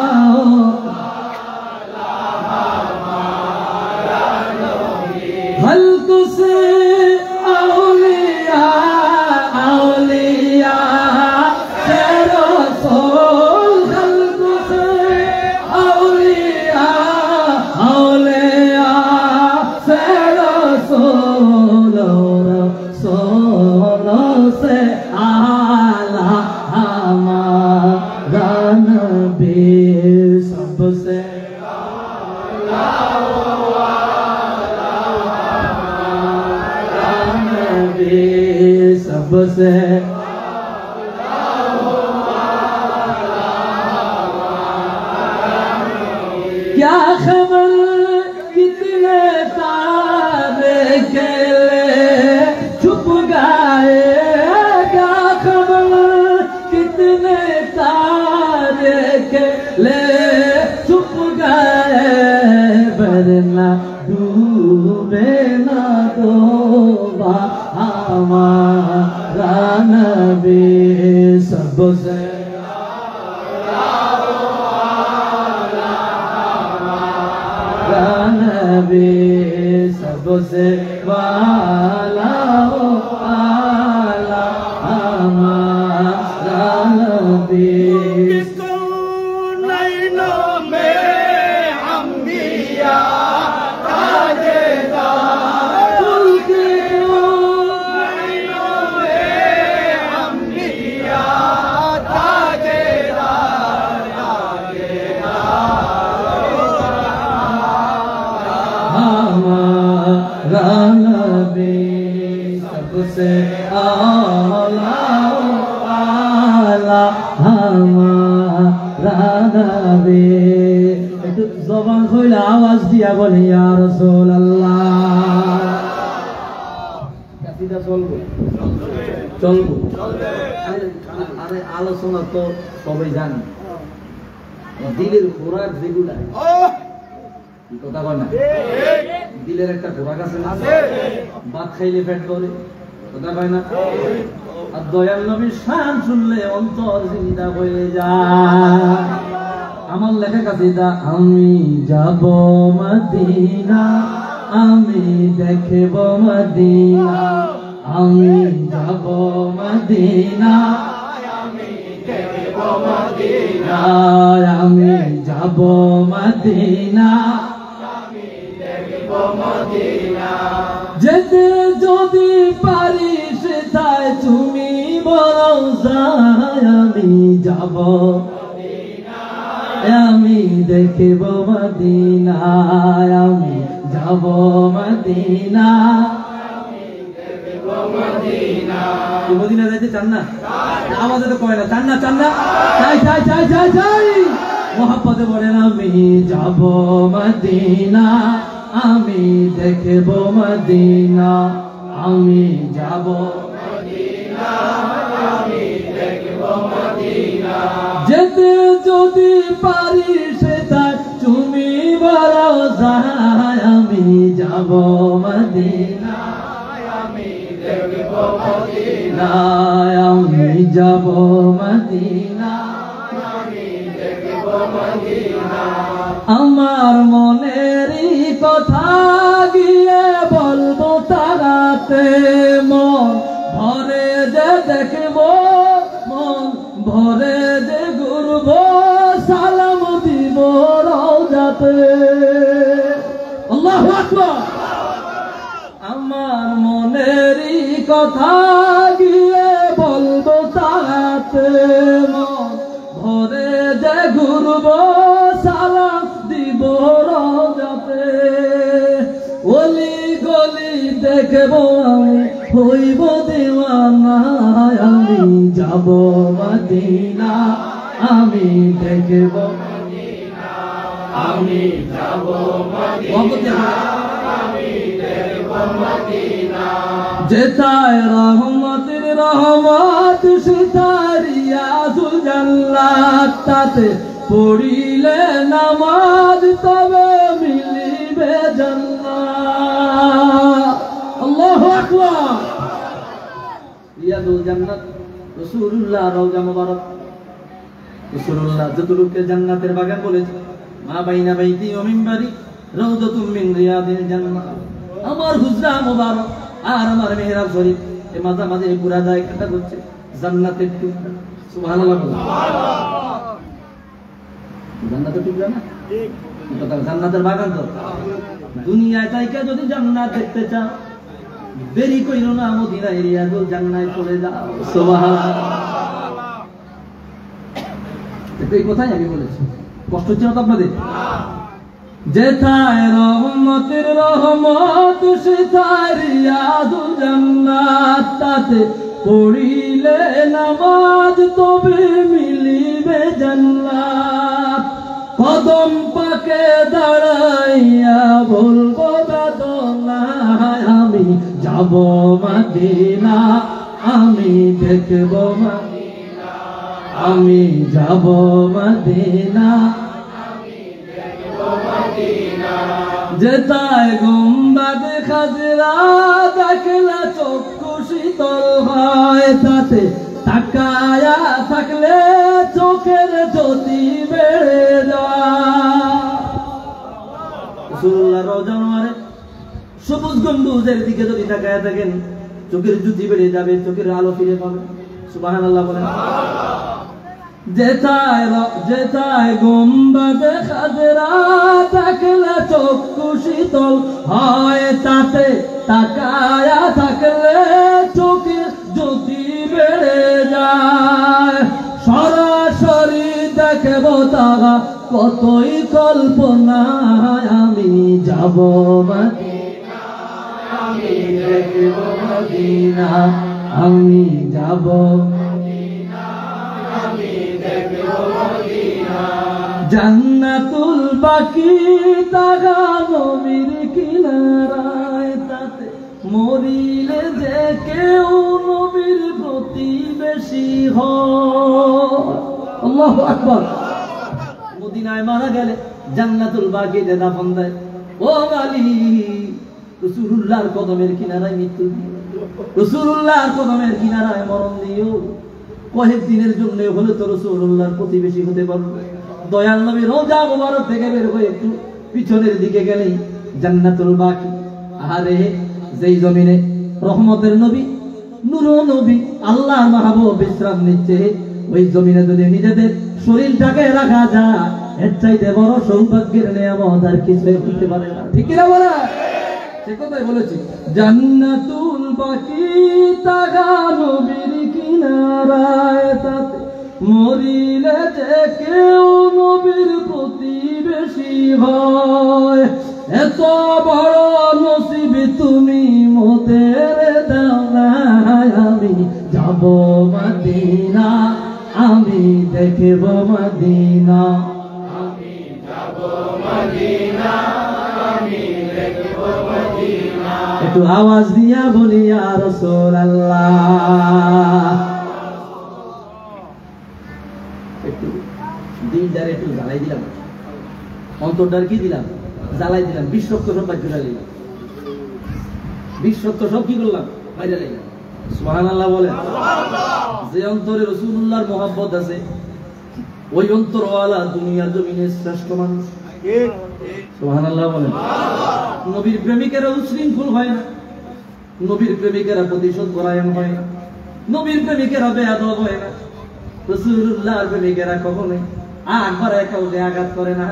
हल्क से औलिया औलिया से रसूल, हल्क से औलिया औलिया से रसूल, सोलों से आला हमारा नबी, सबसे आला हमारा नबी, सबसे क्या खबर कितने तारे के छुप गए, क्या खबर कितने तारे के ले छुप गए, वरना डूबे ना डूबा हमारा नबी, सबसे नबी, सबसे वाला आला हमारा नबी। किसको नैनों में अंबिया ताजेदार, उनके नैनों में अंबिया ताजेदार, हमारा नबी, सबसे आला आला हमारा नबी। একটু জবান খুলে আওয়াজ দিয়া বলে ইয়া রাসূলুল্লাহ। কাসিদা চলবে চলবে আরে আলোচনা তো সবাই জানি, দিলের খোরাক যেগুলা কথা কয় না, দিলের একটা খোরাক আছে না, ভাত খাইলে পেট করে, কথা কয় না। আর দয়াল নবীর শান শুনলে অন্তর জিন্দা হয়ে যায়। আমার লেখা কাসিদা, আমি যাব মদিনা, আমি দেখব মদিনা, আমি যাব মদিনা, আমি দেখব মদিনা, আমি যাব মদিনা, আমি দেখব মদিনা। যেতে যদি পারি সেথায় তুমি বরং রওজায় আমি যাব আমি দেখব মদিনা আমি যাব মদিনা মদিনা যাইতে চান না আমাদের তো কয় না চান না চাই চাই চাই চাই চাই মোহাম্মদে বলেন আমি যাব মদিনা আমি দেখব মদিনা আমি যাব মদিনা আমি দেখব মদিনা যেতে যদি পারি সেটাই তুমি বড় যায় আমি যাব মদিনা আমি দেখব মদিনা আমি যাব মদিনা আমি দেখব মদিনা আমার মনেরই কথা গিয়ে বলবো তারাতে মন ভরে যে দেখব মন ভরে যে ঘুরব সালাম দিব রওজাতে আল্লাহু আকবার আমার মনেরই কথা গিয়ে বলবো তারাতে মন ভরে যে ঘুরব সালাম দিব রওজাতে ওলি গলি দেখব আমি হইব দিওয়ানা আমি যাব মদিনা আমি দেখব মদিনা আমি যাব মদিনা আমি দেখব মদিনা যেতায় রহমতের রহমত সিতারিয়াতুল জান্নাত তাতে পড়িলে নামাজ তবে মিলিবে জান্নাত আল্লাহু আকবার রিয়াদুল জান্নাত রাসূলুল্লাহ রওজা মুবারক রাসূলুল্লাহ যতটুকু জান্নাতের বাগান বলেছে মা বাইনা বাইতি ওয়া মিনবারি রাউদাতুম মিন রিয়াদিল জান্নাত আমার হুজরা মুবারক আর আমার মেহরাব শরীফ এই মাঝে পুরা জায়গাটা হচ্ছে জান্নাতের টুকরা সুবহানাল্লাহ সুবহানাল্লাহ জান্নাতের টুকরা না ঠিক কথা জান্নাতের বাগান তো দুনিয়ায় তাইকা যদি জান্নাত দেখতে চাও দেরি কইরো না মদিনা রিয়াদুল জান্নাতে চলে যাও সুবহানাল্লাহ এই কথাই আমি বলেছি কষ্ট হচ্ছে না তো আপনাদের যেথায় রহমতের রহমত সেথায় রিয়াদুল জান্নাত তাতে পড়িলে নামাজ তবে মিলিবে জান্নাত কদম পাকে দাঁড়াইয়া বলবো বেদনায় আমি যাব মদিনা আমি দেখব মদিনা আমি যাব মদিনা যেতায় গুম্বাদ খাজরা দেখলে চক্ষু শীতল হয় তাতে তাকায়া থাকলে চোখের জ্যোতি বেড়ে যায় রাসূলুল্লাহ রওজা মুবারক সবুজ গম্বুজের দিকে যদি তাকায়া থাকেন চোখের জ্যোতি বেড়ে যাবে চোখের আলো ফিরে পাবে সুবহানাল্লাহ বলেন যেথায় গুম্বাদ খাজরা থাকলে চক্ষু শীতল হয় তাতে তাকায়া থাকলে চোখের জ্যোতি বেড়ে যায় সরাসরি দেখব তারা কতই কল্পনায় আমি যাব মদিনা আমি দেখব মদিনা আমি যাব জান্নাতুল বাকি তাগা নবীর কিনারায় তাতে মরিলে যে কেউ নবীর প্রতিবেশী হয় আল্লাহু আকবার মদিনায় মারা গেলে জান্নাতুল বাকিতে দাফন দেয় ও মালিক রাসূলুল্লাহর কদমের কিনারায় মৃত্যু দিও রাসূলুল্লাহর কদমের কিনারায় মরণ দিও কয়েকদিনের জন্য হলে তো রাসূলুল্লাহর প্রতিবেশী হতে পারবে দয়াল নবী রওজা মুবারক থেকে বের হয়ে একটু পিছনের দিকে গেলেই জান্নাতুল বাকি আরে যেই জমিনে রহমতের নবী নূর নবী আল্লাহর মাহবুব বিশ্রাম নিচ্ছে ওই জমিনে যদি নিজেদের শরীরটাকে রাখা যায় এর চাইতে বড় সৌভাগ্যের নিয়ামত আর কিছু হতে পারে না ঠিক কি না বলা সে কথাই বলেছি জান্নাতুল বাকি তাগা নবীর কিনারায় তাতে মরিলে যে কেউ নবীর প্রতিবেশী হয়। এত বড় নসিব তুমি মোদের দাও না, আমি যাব মদিনা, আমি দেখব মদিনা, আমি যাব মদিনা, আমি দেখব মদিনা। একটু আওয়াজ দিয়া বলি ইয়া রাসূলুল্লাহ। একটু দিলটার একটু জ্বালাই দিলাম, অন্তরটার কি দিলাম, জ্বালাই দিলাম। 20 রক্ত সব বাইরে দিলাম, 20 রক্ত সব কি করলাম, বাইরে দিলাম। সুবহানাল্লাহ বলেন। যে অন্তরে রাসূলুল্লাহর মহব্বত আছে ওই অন্তরওয়ালা দুনিয়ার জমিনে শ্রেষ্ঠ মানুষ। সুবহানাল্লাহ বলেন। নবীর প্রেমিকেরা উশৃঙ্খল হয় না, নবীর প্রেমিকেরা প্রতিশোধ পরায়ণ হয় না, নবীর প্রেমিকেরা বেয়াদব হয় না, রাসূলুল্লাহর প্রেমিকেরা কখনোই একবার কাউকে আঘাত করে না,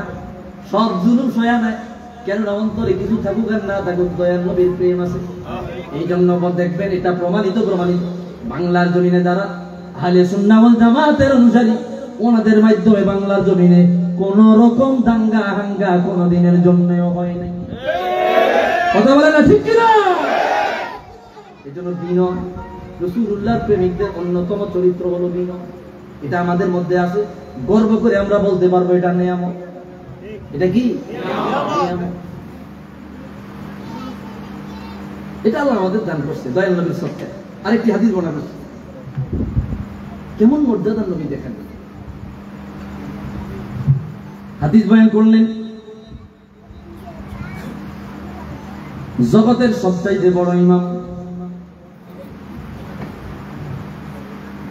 সব জুলুম সয়া নেয়। কেননা অন্তরে কিছু থাকুক আর না থাকুক দয়ার নবীর প্রেম আছে। এই জন্য দেখবেন এটা প্রমাণিত বাংলার জমিনে যারা আহলে সুন্নাহ ওয়াল জামাতের অনুসারী, ওনাদের মাধ্যমে বাংলার জমিনে কোন রকম দাঙ্গা হাঙ্গা কোনদিনের জন্যও হয় নাই। কথা বলে না ঠিক কিনা? এই জন্য বিনয়, রাসূলুল্লাহর প্রেমিকদের অন্যতম চরিত্র হলো বিনয়। এটা আমাদের মধ্যে আছে, গর্ব করে আমরা বলতে পারবো এটা নিয়ামত। এটা কি নিয়ামত? এটা আল্লাহ আমাদের দান করছে দয়াল নবীর সত্তা। আরেকটি হাদিস বর্ণনা করছে, কেমন মর্যাদার নবী দেখেন। হাদিস বয়ান করলেন, জগতের সবচাইতে বড় ইমাম।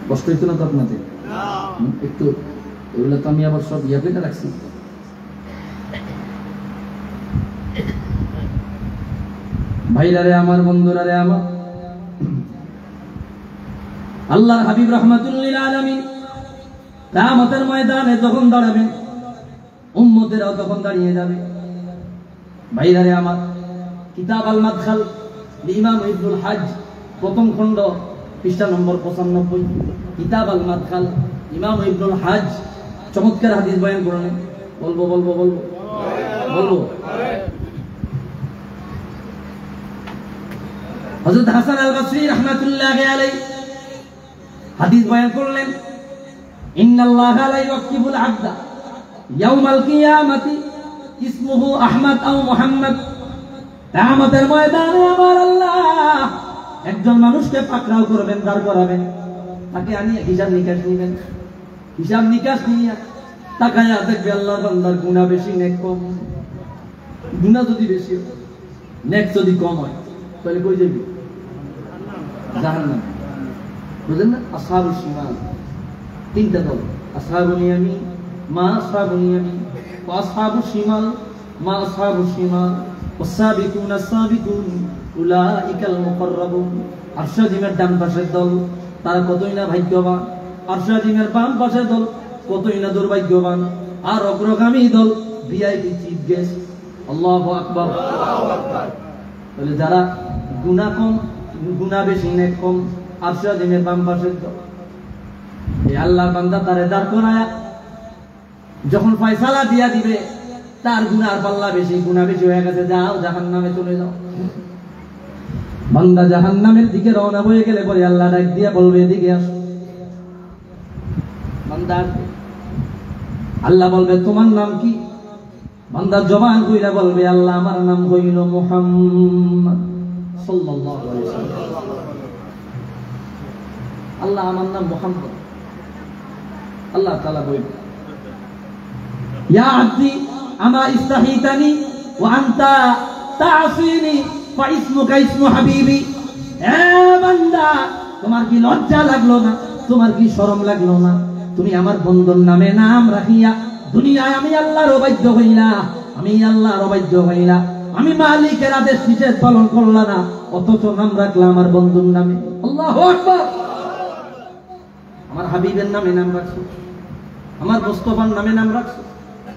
কষ্ট হইতো না তো আপনাদের? একটু এগুলো তো আমি আবার সব ইয়া করে রাখছি। ভাইরা রে আমার, বন্ধুরা রে আমার, আল্লাহ হাবিব রাহমাতুল লিল আলামিন কিয়ামতের ময়দানে যখন দাঁড়াবেন, উম্মতেরাও তখন দাঁড়িয়ে যাবে। ভাইরা রে আমার, কিতাব আল মাদখাল ইমাম ইবনুল হজ প্রথম খণ্ড পৃষ্ঠা নম্বর 95। কিতাব আল মাদখাল ইমাম ইবনুল হজ চমৎকার হাদিস বয়ান করলেন। বলবো বলবো বলবো বলবো হযরত হাসান আল বসরি রাহমাতুল্লাহি আলাইহি হাদিস বয়ান করলেন, ইন্নাল্লাহা লা ইউকিবুল আবদা ইয়াউমাল কিয়ামাতি ইসমুহু আহমদ আও মুহাম্মদ। কিয়ামতের ময়দানে আমার আল্লাহ একজন মানুষকে পাকড়াও করবেন, দাঁড় করাবেন, তাকে আনিয়ে হিসাব নিকাশ নেবেন। হিসাব নিকাশ নিয়ে তাকায়া দেখবে আল্লাহর বান্দার গুনাহ বেশি নেক কম। গুনাহ যদি বেশি নেক যদি কম হয় তাহলে কই যাবে? জাহান্নাম। বুঝলেন না? আসহাবুশ শিমাল তিনটা দল, আসহাবুল ইয়ামিন মা আসহাবুল ইয়ামিন ওয়া আসহাবুশ শিমাল মা আসহাবুশ শিমাল ওয়াসাবিকুনা সাবিকুন উলাইকাল মুকাররাবুন। আরশাদিমের ডান পাশের দল তারা কতই না ভাগ্যবান, আরশাদিমের বাম পাশের দল কতই না দুর্ভাগ্যবান, আর অগ্রগামী দল ভিআইপি চিফ গেস্ট। আল্লাহু আকবার, আল্লাহু আকবার। তাহলে যারা গুনাহ কম, গুনাহ বেশি নেক কম, আরশাদিমের বাম পাশের দল, এই আল্লাহর বান্দা তারে দাঁড় করায়া যখন ফয়সালা দিয়া দিবে, তার গুনার পাল্লা বেশি, গুনাহ বেশি হয়ে গেছে, যাও জাহান্নামে চলে যাও। বান্দা জাহান্নামের দিকে রওনা হয়ে গেলে পরে আল্লাহ ডাক দিয়া বলবে এদিকে আসো। বান্দা আল্লাহ বলবে তোমার নাম কি? বান্দা জবান কইরা বলবে আল্লাহ আমার নাম হইল মুহাম্মদ সাল্লাল্লাহু আলাইহি ওয়াসাল্লাম। আল্লাহ আমার নাম মুহাম্মদ। আল্লাহ তাআলা বলবে ইয়া আব্দি আমা ইস্তাহিতানি ওয়া আনতা তা'সিনি ফা ইসমুকা ইসমু হাবিবি। এ বান্দা, তোমার কি লজ্জা লাগলো না? তোমার কি শরম লাগলো না? তুমি আমার বন্ধুর নামে নাম রাখিয়া দুনিয়ায় আমি আল্লাহর অবাধ্য হইলা, আমি আল্লাহর অবাধ্য হইলা, আমি মালিকের আদেশ নিষেধ পালন করলা না, অথচ নাম রাখলা আমার বন্ধুর নামে। আল্লাহু আকবার। আমার হাবিবের নামে নাম রাখছো, আমার মুস্তাফার নামে নাম রাখছো,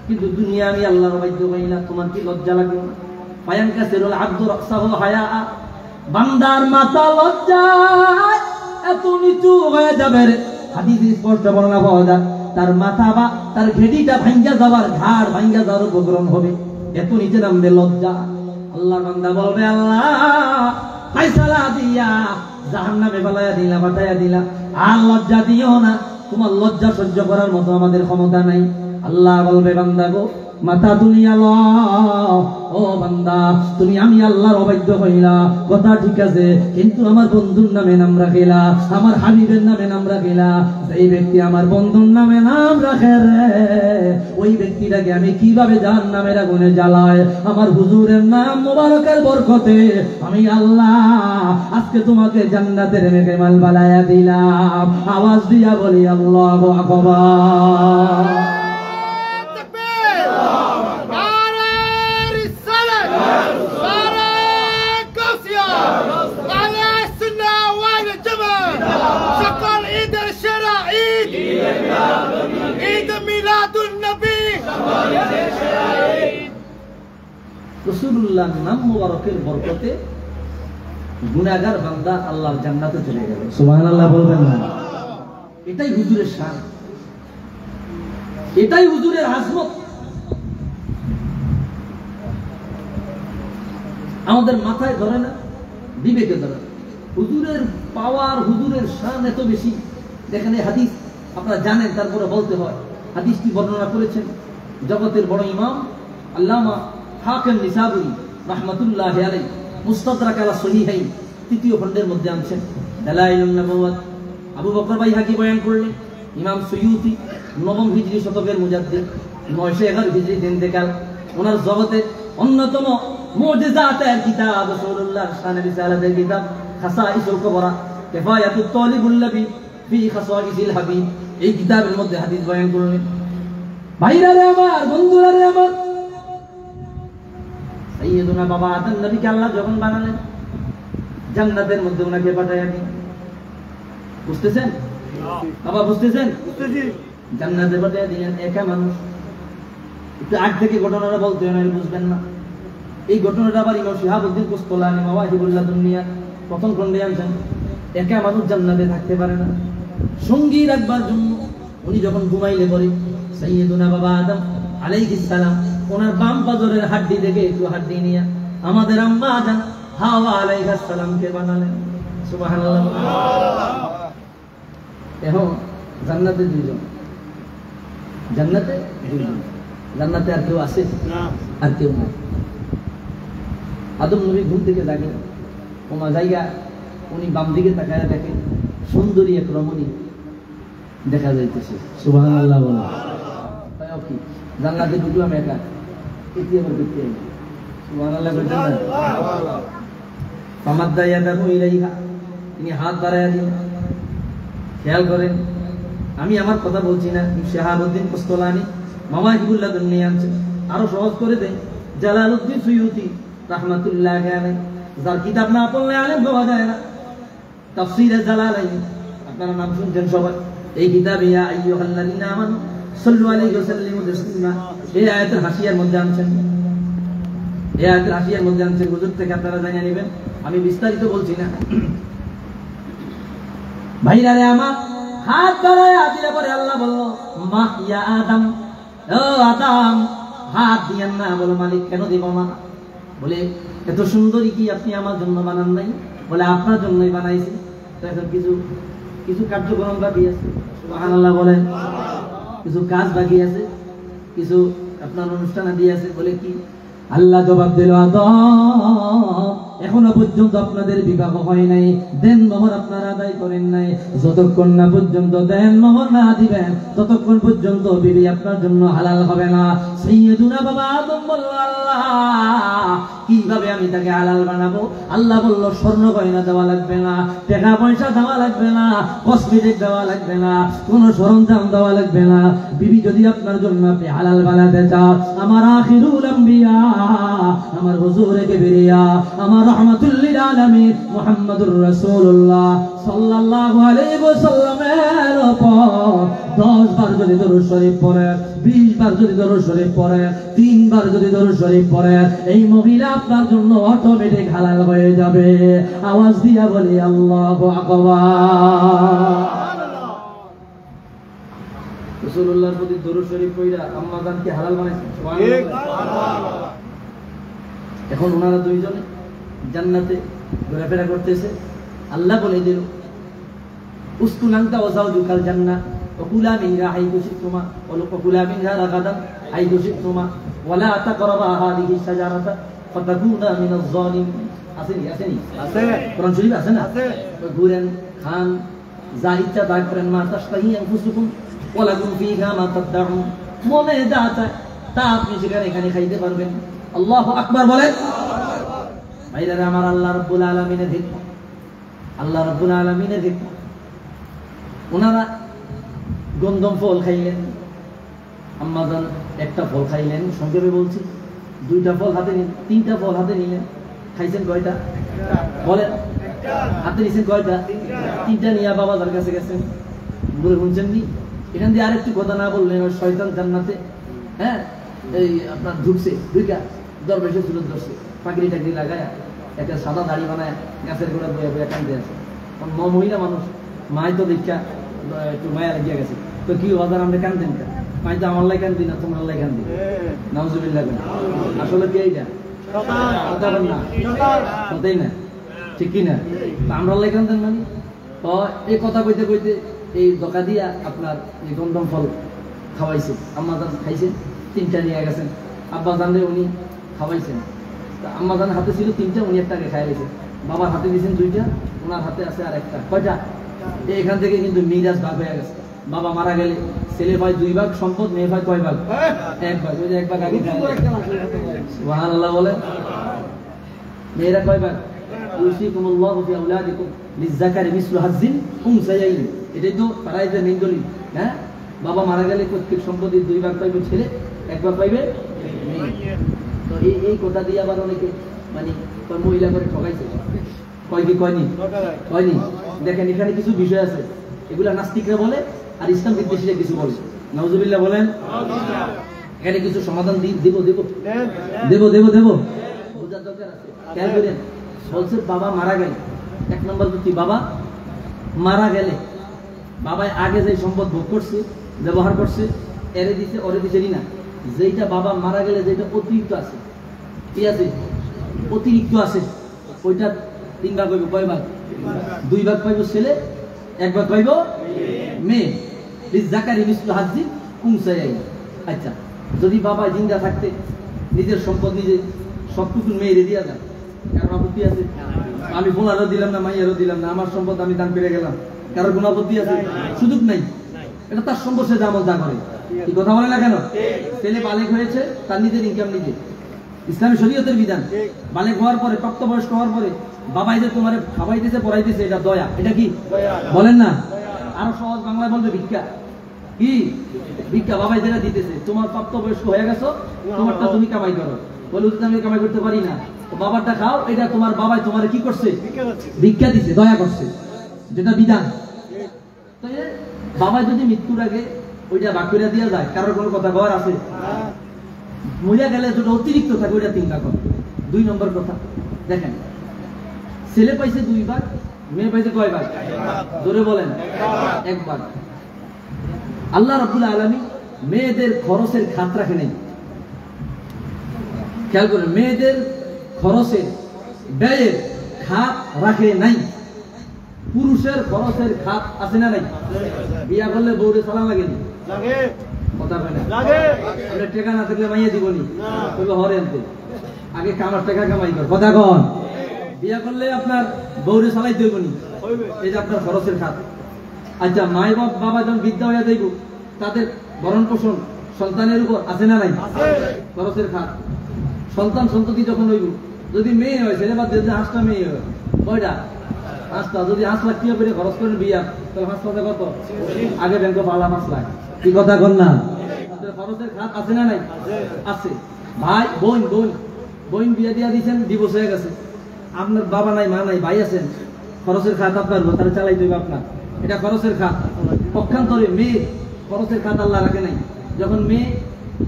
কিন্তু দুনিয়া আমি আল্লাহর অবাধ্য হইলা, তোমার কি লজ্জা লাগলো না? ফায়ানকাসিরুল আবদু রাসাহু হায়া, বান্দার মাথা লজ্জায় এত নিচু হয়ে যাবে, হাদিসে স্পষ্ট বর্ণনা পাওয়া যায় তার মাথা বা তার ঘেটিটা ভাঙ্গা যাবার, ঘাড় ভাঙ্গা যাওয়ার উপক্রম হবে, এত নিচে নামবে লজ্জা। আল্লাহর বান্দা বলবে আল্লাহ ফায়সালা দিয়া জাহান্নামে ফেলাইয়া দিলা, পাঠাইয়া দিলা, আর লজ্জা দিও না, তোমার লজ্জা সহ্য করার মতো আমাদের ক্ষমতা নাই। আল্লাহ বলবে বান্দা গো মাথা দুনিয়া ল, ও বান্দা তুমি আমি আল্লাহর অবাধ্য হইলা, কথা ঠিক আছে, কিন্তু আমার বন্ধুর নামে নাম রাখিলা, আমার হাবিবের নামে নাম রাখিলা। এই ব্যক্তি আমার বন্ধুর নামে নাম রাখে রে, ওই ব্যক্তিটাকে আমি কিভাবে জাহান্নামের আগুনে জ্বালায়, আমার হুজুরের নাম মোবারকের বরকতে আমি আল্লাহ আজকে তোমাকে জান্নাতের মেহমান বানায়া দিলাম। আওয়াজ দিয়া বলি আল্লাহু আকবার। রাসূলুল্লাহর নাম মুবারকের বরকতে গুনাহগার বান্দা আল্লাহর জান্নাতে চলে গেল। সুবহানাল্লাহ বলবেন না? এটাই হুজুরের শান, এটাই হুজুরের আজমত। আমাদের মাথায় ধরে না, বিবেকে ধরে না। হুজুরের পাওয়ার, হুজুরের শান এত বেশি। দেখেন এই হাদিস আপনারা জানেন, তারপরে বলতে হয়। হাদিসটি বর্ণনা করেছেন জগতের বড় ইমাম আল্লামা হাকিম নিসাবুরি রাহমাতুল্লাহি আলাইহি মুস্তাদরাক আলা সহিহাইন তৃতীয় খণ্ডের মধ্যে আনছেন। দালাইলুন নবুওয়াত আবু বকর বাইহাকি বয়ান করলেন। ইমাম সুয়ুতি নবম হিজরি শতকের মুজাদ্দিদ, 911 হিজরি দিন দেকাল, ওনার জগতে অন্যতম মুজিজাতের কিতাব রাসূলুল্লাহর শানে রিসালাতের কিতাব খাসাইসুল কুবরা কিফায়াতুত তালিবুল লাবি ফি খাসাইসিল হাবিব, এই কিতাবের মধ্যে হাদিস বয়ান করলেন। ভাইরা রে আমার, বন্ধুরা রে আমার, সাইয়্যিদুনা বাবা আদম নবীকে আল্লাহ যখন বানালেন জান্নাতের মধ্যে ওনাকে পাঠাইয়া দিলেন। বুঝতেছেন বাবা, বুঝতেছেন? জান্নাতে পাঠাইয়া দিলেন একা মানুষ। একটু আগ থেকে ঘটনাটা বলতে হয়, বুঝবেন না। এই ঘটনাটা আবার ইমাম শিহাবুদ্দিন কুস্তালানী মাওয়াহিবুল্লাহ দুনিয়া প্রথম খণ্ডে আনছেন। একা মানুষ জান্নাতে থাকতে পারে না, সঙ্গী রাখবার জন্য উনি যখন ঘুমাইলে পরে সাইয়্যিদুনা বাবা আদম আলাইহিস সালাম ওনার বাম পাজরের হাড্ডি থেকে একটু হাড্ডি নিয়ে আমাদের আম্মা জান হাওয়া আলাইহিস সালামকে বানালেন। সুবহানাল্লাহ। এখন জান্নাতে দুইজন, জান্নাতে দুইজন, জান্নাতে আর কেউ আছে না? আর কেউ নাই। আদম নবী ঘুম থেকে জাগে, ওমা জায়গা উনি বাম দিকে তাকায় দেখেন সুন্দরী এক রমণী দেখা যাইতেছে। সুবহানাল্লাহ বলা কি? জান্নাতে ঢুকলাম একা, এটি আবার দেখতে এলাম। সুবহানাল্লাহ বলতে না? ফামাদ্দা ইয়াদাহু ইলাইহা, তিনি হাত বাড়াইয়া দিলেন। খেয়াল করেন, আমি আমার কথা বলছি না, শিহাবুদ্দিন কুস্তালানী মাওয়াহিবুল্লাহ দুনিয়া আনছেন। আরো সহজ করে দেন জালালউদ্দিন সুয়ুতি রাহমাতুল্লাহি আলাইহি, যার কিতাব না পড়লে আলেম পাওয়া যায় না, তাফসীরে জালালাইন আপনারা নাম শুনছেন সবাই। এই কিতাবে ইয়া আইয়ুহাল্লাযীনা আমানু সাল্লু আলাইহি ওয়া সাল্লিমু তাসলিমা, এই আয়াতের হাসিয়ার মধ্যে আনছেন। এই আয়াতের হাসিয়ার মধ্যে আনছেন, হুজুর থেকে আপনারা জানিয়ে নেবেন, আমি বিস্তারিত বলছি না। ভাইরা রে আমার, হাত বাড়ায়া দিলে পরে আল্লাহ বলল মা ইয়া আদম, ও আদম হাত দিয়েন না। বলো মালিক কেন দিব না? বলে এত সুন্দরী কি আপনি আমার জন্য বানান নাই? বলে আপনার জন্যই বানাইছি। তো এখন কিছু কিছু কার্যক্রম বাকি আছে। সুবহানাল্লাহ বলেন। কিছু কাজ বাকি আছে, কিছু আপনার অনুষ্ঠান আদি আছে। বলে কি? আল্লাহ জবাব দিল আদম এখনো পর্যন্ত আপনাদের বিবাহ হয় নাই, দেন মোহর আপনারা আদায় করেন নাই। যতক্ষণ না পর্যন্ত দেন মোহর না দিবেন ততক্ষণ পর্যন্ত বিবি আপনার জন্য হালাল হবে না। সাইয়্যিদুনা বাবা আদম বলল আল্লাহ কিভাবে আমি তাকে হালাল বানাবো? আল্লাহ বলল স্বর্ণ গয়না দেওয়া লাগবে না, টাকা পয়সা দেওয়া লাগবে না, কসমেটিক দেওয়া লাগবে না, কোনো সরঞ্জাম দেওয়া লাগবে না। বিবি যদি আপনার জন্য আপনি হালাল বানাতে চান, আমার আখিরুল আম্বিয়া, আমার হুজুরে কিবরিয়া, আমার রাহমাতুল লিল আলামিন মুহাম্মদুর রাসূলুল্লাহ সাল্লাল্লাহু আলাইহি ওয়াসাল্লামের উপর 10 বার যদি দরুদ শরীফ পড়ে 20 বার যদি দরুদ শরীফ পড়ে, 3 বার যদি দরুদ শরীফ পড়ে, এই মহিলা আপনার জন্য অটোমেটিক হালাল হয়ে যাবে। আওয়াজ দিয়া বলি আল্লাহু আকবার। রাসূলুল্লাহর প্রতি দরুদ শরীফ পড়া আম্মা জানকে হালাল বানাইছে। সুবহানাল্লাহ। এখন ওনারা দুইজনে জান্নাতে ঘোরাফেরা করতেছে। আল্লাহ বলে দিল, উসকুন আনতা ওয়া যাওজুকাল জান্নাহ ওয়া কুলা মিনহা হাইতু শি'তুমা ওয়া কুলা মিনহা রাগাদান হাইতু শি'তুমা ওয়া লা তাকরাবা হাযিহি শাজারাতা ফাতাকুনা মিনাজ জালিমিন। আসেনি আছে কোরআন শরীফ আছে না? আছে। ঘুরেন, খান, যা ইচ্ছা তা করেন, মা তাশতাহি আনফুসুকুম ওয়া লাকুম ফীহা মা তাদউন, মনে যা চায় তা আপনি সেখানে এখানে খাইতে পারবেন। আল্লাহু আকবার বলেন। ভাইরা আমার, আল্লাহ রাব্বুল আলামিনের হিকমত, আল্লাহ রাব্বুল আলামিনের হিকমত। ওনারা গন্ধম ফল খাইলেন, আম্মাজান একটা ফল খাইলেন, সংক্ষেপে বলছি, 2টা ফল হাতে নিলেন, 3টা ফল হাতে নিলেন। খাইছেন কয়টা? বলেন। হাতে নিয়েছেন কয়টা? 3টা নিয়ে বাবাজার কাছে গেছেন। বলে শুনছেন নি? এখান দিয়ে আরেকটু কথা না বললেন, শয়তান জান্নাতে হ্যাঁ এই আপনার ঢুকছে, ঢুকা দরবেশে চুলত ধরছে, পাগড়ি টাগড়ি লাগায় একটা সাদা দাড়ি বানায় গাছের গোড়া বয়ে বয়ে কান্দে আছে। মহিলা মানুষ, মায় তো দেখা একটু মায়া লাগিয়ে গেছে, তো কি বাজার আমরা কান্দেন কা? মাই তো আমার লাই কান্দি না, তোমার লাই কান্দি। নাউজুবিল্লাহ। আসলে কি এইটা কথা বল না, কথাই না, ঠিক কি না? আমরা লাই কান্দেন মানে তো এই কথা কইতে কইতে এই দোকা দিয়া আপনার এই গন্ধম ফল খাওয়াইছে। আম্মা জান খাইছেন, 3টা নিয়ে গেছেন। আব্বা জানলে উনি খাওয়াইছেন। আম্মা জান হাতে ছিল 3টা, উনি একটাকে খাই গেছেন। বাবার হাতে দিয়েছেন 2টা, ওনার হাতে আছে আর একটা। কয়টা? এখান থেকে কিন্তু মিরাজ ভাগ হয়ে গেছে। বাবা মারা গেলে ছেলে ভাই 2 ভাগ সম্পদ, মেয়ে ভাই কয় ভাগ? 1 ভাগ। ওই যে 1 ভাগ আগে সুবহানাল্লাহ বলেন। মেয়েরা কয় ভাগ? ইউসিকুমুল্লাহু ফি আওলাদিকুম লিয-যাকারি মিসলু হাজ্জিল উনসায়াইন। এটাই তো ফারাইজের মেইন দলিল। হ্যাঁ, বাবা মারা গেলে প্রত্যেক সম্পত্তির 2 ভাগ পাইবে ছেলে, 1 ভাগ পাইবে মেয়ে। তো এই কথা দিয়ে আবার অনেকে মানে মহিলা করে ঠকাইছে। কয় কি কয়নি? কয়নি। দেখেন এখানে কিছু বিষয় আছে, এগুলা নাস্তিকরা বলে আর ইসলাম বিদ্বেষীরা কিছু বলে। নাউজুবিল্লাহ বলেন। এখানে কিছু সমাধান দেব দেব দেব দেব দেব বোঝার দরকার আছে। খেয়াল করেন, বলছে বাবা মারা গেলে, 1 নম্বর যুক্তি, বাবা মারা গেলে বাবা আগে যে সম্পদ ভোগ করছে, ব্যবহার করছে, এরে দিছে ওরে দিছে না, যেটা বাবা মারা গেলে যেটা অতিরিক্ত আছে, কি আছে? অতিরিক্ত আছে, ওইটা 3 ভাগ পাইব। কয় ভাগ? 2 ভাগ পাইব ছেলে, 1 ভাগ পাইব মেয়ে। লিয-যাকারি মিসলু হাজ্জিল উনসায়াইন। আচ্ছা, যদি বাবা জিন্দা থাকতে নিজের সম্পদ নিজে সবটুকু মেয়েরে দিয়া দেন, কারণ আপত্তি আছে? আমি বোনারও দিলাম না, মাইয়ারও দিলাম না, আমার সম্পদ আমি দান করে গেলাম, কারোর কোনো আপত্তি আছে? সুযোগ নাই। এটা তার সম্পদ, সে আমল যা করে। কি কথা বলে না কেন? ছেলে বালেগ হয়েছে, তার নিজের ইনকাম নিজে, ইসলামী শরীয়তের বিধান। বালেগ হওয়ার পরে, প্রাপ্তবয়স্ক হওয়ার পরে বাবাই যে তোমার খাওয়াইতেছে পড়াইতেছে, এটা দয়া। এটা কি বলেন না? আরো সহজ বাংলায় বলবে ভিক্ষা। কি ভিক্ষা? বাবাই যেটা দিতেছে, তোমার প্রাপ্তবয়স্ক হয়ে গেছো, তোমারটা তুমি কামাই করো। বলে আমি কামাই করতে পারি না, বাবারটা খাও, এটা তোমার বাবাই তোমার কি করছে? ভিক্ষা দিছে, দয়া করছে, যেটা বিধান। তো বাবাই যদি মৃত্যুর আগে ওইটা ভাগ করে দেওয়া যায়, কারোর কোনো কথা কওয়ার আছে? মরিয়া গেলে যেটা অতিরিক্ত থাকে ওইটা 3 ভাগ হবে। 2 নম্বর কথা দেখেন, ছেলে পাইছে 2 ভাগ, মেয়ে পাইছে কয় ভাগ? জোরে বলেন। 1 ভাগ। আল্লাহ রাব্বুল আলামিন মেয়েদের খরচের খাত রাখে নাই। খেয়াল করেন, মেয়েদের খরচের ব্যয়ের খাত রাখে নাই। পুরুষের খরচের খাত আছে না নাই? বিয়া করলে বউরে সালাম লাগে নি? লাগে। কথা কয় না? লাগে। আমরা টাকা না থাকলে মাইয়া দিবনি? বলবে হরে আনতে আগে কামার টাকা কামাই কর। কথা কন। বিয়া করলে আপনার বউরে সালাই দেব নি? এই যে আপনার খরচের খাত। আচ্ছা, মাই বাবা যখন বৃদ্ধা হইয়া যাইব, তাদের ভরণ পোষণ সন্তানের উপর আছে না নাই? খরচের খাত। সন্তান সন্ততি যখন হইব, যদি মেয়ে হয়, ছেলে বাদ দিয়ে 5টা মেয়ে হয়, কয়টা? 5টা। যদি 5 লাখ টাকা করে খরচ করেন বিয়া, তাহলে 5 লাখে কত? আগে ব্যাংকে পালা 5 লাখ। কি কথা কন না? খরচের খাত আছে না নাই? আছে। ভাই বোন বোন বোন বিয়া দিয়া দিচ্ছেন, ডিভোর্স হয়ে গেছে, আপনার বাবা নাই, মা নাই, ভাই আছেন, খরচের খাত আপনার তারা চালাই দেবে আপনার, এটা খরচের খাত। পক্ষান্তরে মেয়ে খরচের খাত আল্লাহ রাখে নাই। যখন মেয়ে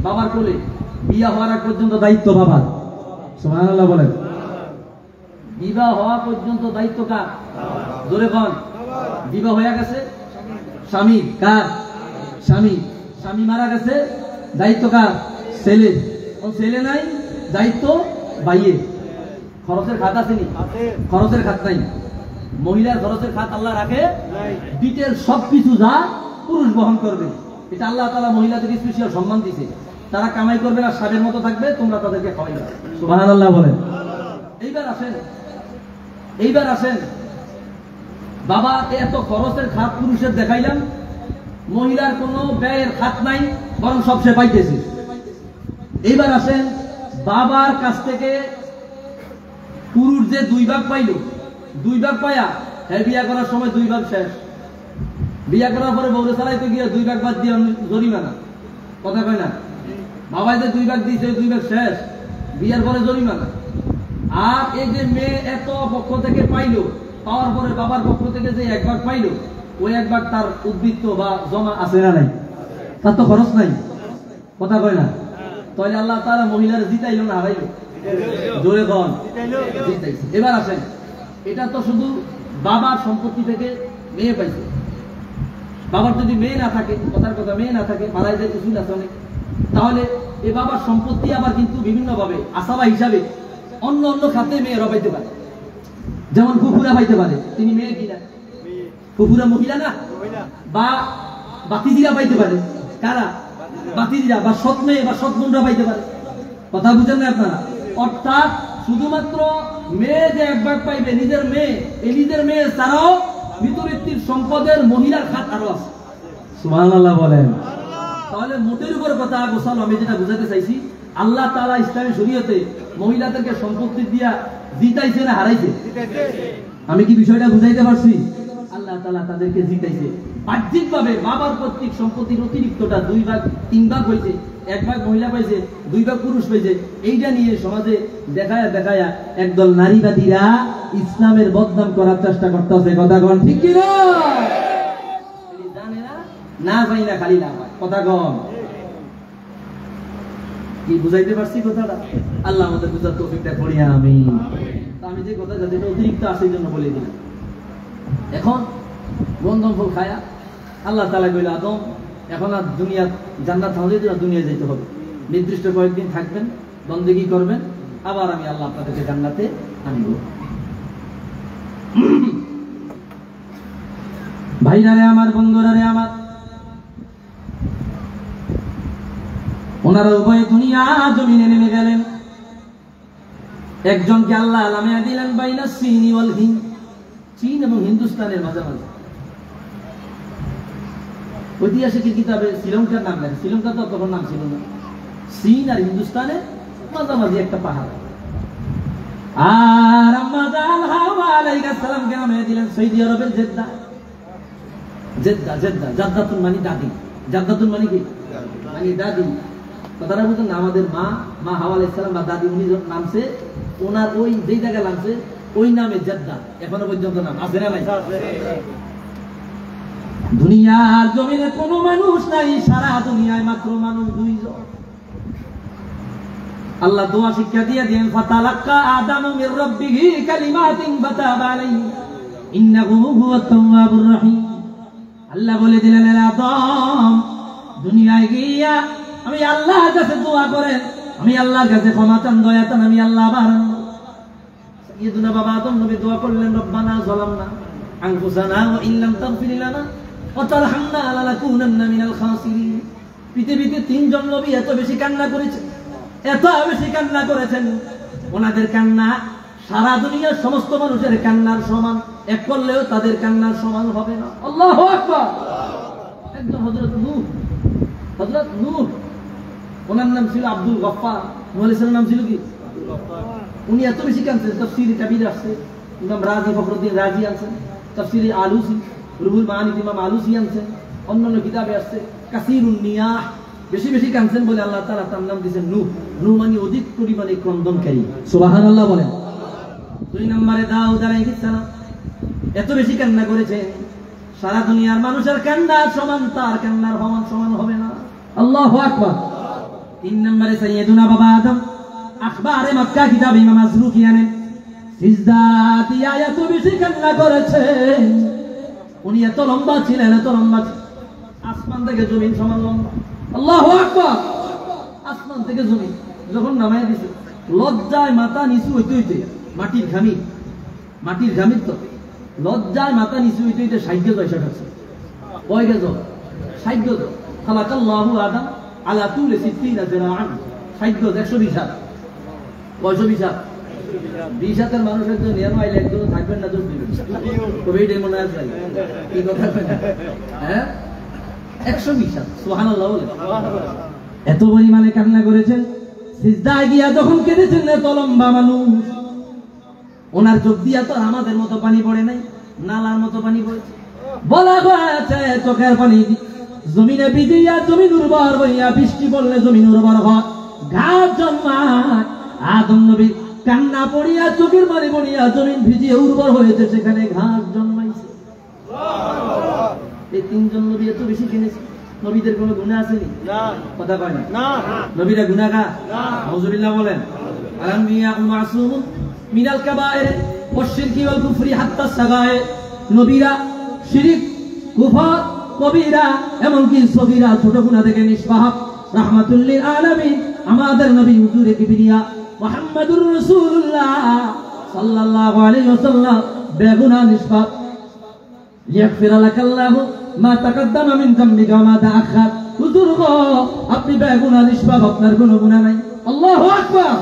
বাবার কোলে, বিয়া হওয়ার আগ পর্যন্ত দায়িত্ব বাবার। সুবহানাল্লাহ বলেন। বিবাহ হওয়া পর্যন্ত দায়িত্ব কার? জোরে বল। বিবাহ হয়ে গেছে স্বামী, কার? স্বামী। স্বামী মারা গেছে, দায়িত্ব কার? ছেলে। ছেলে নাই, দায়িত্ব ভাইয়ের। খরচের খাত আছে নি? খরচের খাত নাই। মহিলার খরচের খাত আল্লাহ রাখে, ডিটেল সবকিছু যা পুরুষ বহন করবে। এটা আল্লাহ তাআলা মহিলাদের স্পেশাল সম্মান দিয়েছে। তারা কামাই করবে না, স্বাদের মতো থাকবে, তোমরা তাদেরকে খাওয়াইবে। সুবহানাল্লাহ বলেন। এইবার আসেন বাবা, এত খরচের খাত পুরুষের দেখাইলাম, মহিলার কোনো ব্যয়ের খাত নাই, বরং সব সে পাইতেছে। এইবার আসেন বাবার কাছ থেকে পুরুষ যে 2 ভাগ পাইল, 2 ভাগ পায়া বিয়া করার সময় 2 ভাগ শেষ। বিয়া করার পরে বউরে চালাইতে গিয়ে 2 ভাগ বাদ দিয়ে জরিমানা। কথা কয় না? বাবাই যে 2 ভাগ দিয়েছে, 2 ভাগ শেষ, বিয়ার পরে জরিমানা। আর এই যে মেয়ে এত পক্ষ থেকে পাইলো, পাওয়ার পরে বাবার পক্ষ থেকে যে 1 ভাগ পাইলো, ওই 1 ভাগ তার উদ্বৃত্ত বা জমা আছে না নাই? তার তো খরচ নাই। কথা কয় না? তাহলে আল্লাহ তাআলা মহিলার জিতাইলো না হারাইলো? জোরে বল, জিতাইছে। এবার আসেন, এটা তো শুধু বাবার সম্পত্তি থেকে মেয়ে পাইছে। বাবার যদি মেয়ে না থাকে, কথার কথা মেয়ে না থাকে, মারাই যায় উসুল আছে অনেক, তাহলে এই বাবার সম্পত্তি আবার কিন্তু বিভিন্ন ভাবে আসাবা হিসাবে অন্য অন্য খাতে মেয়েরা পাইতে পারে। যেমন ফুফুরা পাইতে পারে, তিনি মেয়ে কিনা? ফুফুরা মহিলা না? বা বাতিজিরা পাইতে পারে। কারা? বাতিজিরা বা সৎ মেয়ে বা সৎ বোনরা পাইতে পারে। কথা বুঝেন না আপনারা? অর্থাৎ শুধুমাত্র মেয়ে যে 1 ভাগ পাইবে, নিজের মেয়ে, এই নিজের মেয়ে ছাড়াও মৃতব্যক্তির সম্পদের মহিলার খাত আরো আছে। সুবহানাল্লাহ বলেন। তাহলে মোটের উপর কথা গোছালো। আমি যেটা বুঝাতে চাইছি, আল্লাহ তাআলা ইসলামী শরীয়তে মহিলাদেরকে সম্পত্তি দিয়া জিতাইছে না হারাইছে? আমি কি বিষয়টা বুঝাইতে পারছি? আল্লাহ তাআলা তাদেরকে জিতাইছে। বাহ্যিক ভাবে বাবার কর্তৃক সম্পত্তির অতিরিক্তটা 2 ভাগ 3 ভাগ হয়েছে, 1 ভাগ মহিলা পাইছে, 2 ভাগ পুরুষ পাইছে। এইটা নিয়ে সমাজে দেখায়া একদল নারীবাদীরা ইসলামের বদনাম করার চেষ্টা করতেছে। কথা কন ঠিক কি না? জানে না জানি না, খালি না হয়। কথা কন কি বুঝাইতে পারছি কথাটা? আল্লাহ আমাদের বুঝার তৌফিকটা করি। আমি যে কথাটা যেটা অতিরিক্ত আছে এই জন্য বলে দিলাম। এখন গন্ধম ফল খায়া আল্লাহ তাআলা কইল, আদম এখন আর দুনিয়া জান্নাত হলে দুনিয়ায় যেতে হবে, নির্দিষ্ট কয়েকদিন থাকবেন, বন্দেগী করবেন, আবার আমি আল্লাহ আপনাদেরকে জান্নাতে আনব। ভাইরা রে আমার, বন্ধুরা রে আমার, ওনারা উভয় দুনিয়া জমিনে নেমে গেলেন। একজনকে আল্লাহ নামিয়ে দিলেন বাইনা চীন ওয়াল হিন্দ, চীন এবং হিন্দুস্তানের মাঝামাঝি। ঐতিহাসিক কিতাবে শ্রীলঙ্কার নাম লেখা, শ্রীলঙ্কা তো তখন নাম ছিল না। চীন আর হিন্দুস্তানের মাঝামাঝি একটা পাহাড়। আর আম্মা জান হাওয়া আলাইহিস সালামকে নামিয়ে দিলেন সৌদি আরবের জেদ্দা। জাদ্দাতুন মানে দাদি। জাদ্দাতুন মানে কি? মানে দাদি। কথাটা বুঝুন না? আমাদের মা হাওয়া আলাইহিস সালাম বা দাদি, উনি নামছে, ওনার ওই যেই জায়গায় নামছে ওই নামে জেদ্দা এখনো পর্যন্ত নাম আছে না নাই? দুনিয়ার জমিনে কোনো মানুষ নাই, সারা দুনিয়ায় মাত্র মানুষ 2 জন। আল্লাহ দোয়া শিক্ষা দিয়ে দেন, ফাতালাক্কা আদামু মির রাব্বিহি কালিমাতিন ফাতাবা আলাইহি ইন্নাহু হুয়াত তাওয়াবুর রহিম। আল্লাহ বলে দিলেন, আদম দুনিয়ায় গিয়া আমি আল্লাহর কাছে দোয়া করেন, আমি আল্লাহর কাছে ক্ষমা চান, দয়া চান, আমি আল্লাহ বারান। ইদুনা বাবা আদম নবী দোয়া করলেন, রব্বানা যালামনা আনফুসানা ওয়া ইল্লাম তাগফির লানা ওয়া তারহামনা লানাকুনান্না মিনাল খাসিরিন। পৃথিবীতে 3 জন নবী এত বেশি কান্না করেছেন, এত বেশি কান্না করেছেন, ওনাদের কান্না সারা দুনিয়ার সমস্ত মানুষের কান্নার সমান, এক করলেও তাদের কান্নার সমান হবে না। আল্লাহু আকবার। একজন হযরত নূহ, ওনার নাম ছিল আব্দুল গফফার। নূহ আলাইহিস সালামের নাম ছিল কি? আব্দুল গফফার। উনি এত বেশি কাঁদছেন, তাফসীরে কাবীর আছে, ইমাম রাজি ফখরুদ্দিন রাজি আছেন, তাফসীরে আলুসি, রুহুল মাআনি ইমাম আলুসি আছেন, অন্যান্য কিতাবে আছে কাসীরুন নিয়াহ, বেশি বেশি কাঁদছেন বলে আল্লাহ তাআলা তার নাম দিয়েছেন নূহ। নূহ মানে অধিক পরিমাণে ক্রন্দনকারী। সুবহানাল্লাহ বলেন। 2 নম্বরে দাউদ আলাইহিস সালাম এত বেশি কান্না করেছেন, সারা দুনিয়ার মানুষের কান্নার সমান তার কান্নার সমান হবে না। আল্লাহু আকবার। 3 নম্বরে সাইয়েদুনা বাবা আদম আখবারে মক্কা কিতাব ইমাম মাসরুকি আনেন, সিজদা দিয়া এত বেশি কান্না করেছেন, উনি এত লম্বা ছিলেন, এত লম্বা, আসমান থেকে জমিন সমান লম্বা। আল্লাহু আকবার। আসমান থেকে জমিন যখন নামায় দিছে, লজ্জায় মাথা নিচু হইতে হইতে মাটির ঘামির তো লজ্জায় মাথা নিচু হইতে হইতে 60 গজ পয়সা খাচ্ছে। কয় গজ? 60 গজ। খালাকাল্লাহু আদম আলা তুলি 60 জিরাআন, 60 গজ 120 হাত। 120 হাত। 20 হাতের মানুষের জন্য নিয়ম আইলে একজন থাকবেন না, দোষ দিবেন। তবে এইটাই মনে আছে কি কথা কয় না? হ্যাঁ, 120 হাত। সুবহানাল্লাহ বলে এত পরিমাণে কান্না করেছেন। সিজদায় গিয়া যখন কেঁদেছেন, এত লম্বা মানুষ, ওনার চোখ দিয়া তো আমাদের মতো পানি পড়ে নাই, নালার মতো পানি পড়েছে। বলা হয়েছে চোখের পানি জমিনে ভিজিয়া জমিন উর্বর হইয়া, বৃষ্টি পড়লে জমিন উর্বর হয়, ঘাস জন্মায়। আদম নবীর কান্না পড়িয়া চোখের পানি পড়িয়া জমিন ভিজিয়ে উর্বর হয়েছে, সেখানে ঘাস জন্মাইছে। এই 3 জন নবী এত বেশি কিনেছে। নবীদের কোনো গুনাহ আসেনি? না। কথা কয় না? নবীরা গুনাহগার? না। আউযুবিল্লাহ বলেন। আল-আনবিয়া মাসুমুন মিনাল কাবায়ের ওয়াশ শিরকি ওয়াল কুফরি হাত্তা সাগায়ে। নবীরা শিরক, কুফর, কবিরা এমনকি সগীরা ছোট গুনাহ থেকে নিষ্পাপ। রাহমাতুল লিল আলামিন আমাদের নবী হুজুরে কিবরিয়া মুহাম্মদুর রাসূলুল্লাহ সাল্লাল্লাহু আলাইহি ওয়াসাল্লাম বেগুনাহ নিষ্পাপ। লিয়াগফিরা লাকাল্লাহু মা তাকাদ্দামা মিন যামবিকা ওয়া মা তাআখার। হুজুর গো, আপনি বেগুনাহ নিষ্পাপ, আপনার কোনো গুনাহ নাই। আল্লাহু আকবার।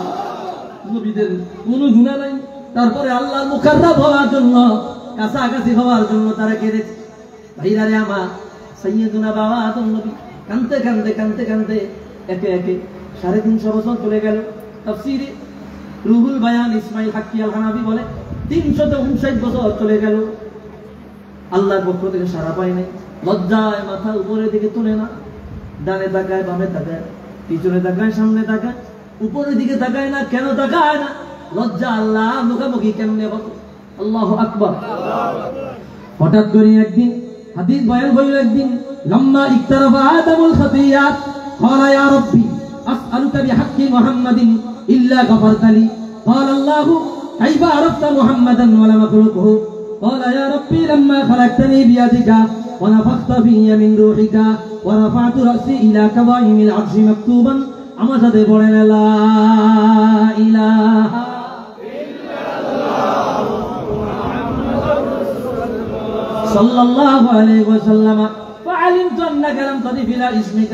নবীদের কোনো গুনাহ নাই, তারপরে আল্লাহর মুকাররব হওয়ার জন্য, কাছাকাছি হওয়ার জন্য তারা কেঁদেছে। ভাইরা রে আমার, সাইয়্যিদুনা বাবা আদম নবী কাঁদতে কাঁদতে কাঁদতে কাঁদতে একে একে 350 বছর চলে গেল। তাফসীরে রুহুল বায়ান ইসমাইল হাক্কি আল হানাফি বলে 359 বছর চলে গেল। আল্লাহর পক্ষ থেকে সাড়া পায় নাই। লজ্জায় মাথা উপরের দিকে তোলে না, ডানে তাকায়, বামে তাকায়, পিছনে তাকায়, সামনে তাকায়, উপরের দিকে তাকায় না। কেন তাকায় না? লজ্জা। আল্লাহ মুখামুখি কেমনে বলে? আল্লাহু আকবার। হঠাৎ করে একদিন হাদিস বয়ান হইল, একদিন লম্মা ইকতারাফা আদমুল খাতিয়াত ক্বালা ইয়া রাব্বি আসআলুকা বিহাক্কি মুহাম্মাদিন ইল্লা গফারতালি। ক্বালা আল্লাহু কাইফা আরাফতা মুহাম্মাদান ওয়া লা মাখলুকুহু। ক্বালা ইয়া রাব্বি লাম্মা খালাকতানি বিয়াদিকা ওয়া নাফাখতা ফিয়া মিন রূহিকা ওয়া রাফা'তু রাসি ইলা কাওয়াইমিল আরশি মাকতুবান। আমার সাথে পড়েন লা ইলাহা ইল্লাল্লাহ মুহাম্মাদুর রাসূলুল্লাহ সাল্লাল্লাহু আলাইহি ওয়াসাল্লাম। فعلمت أنك لم تضف إلى اسمك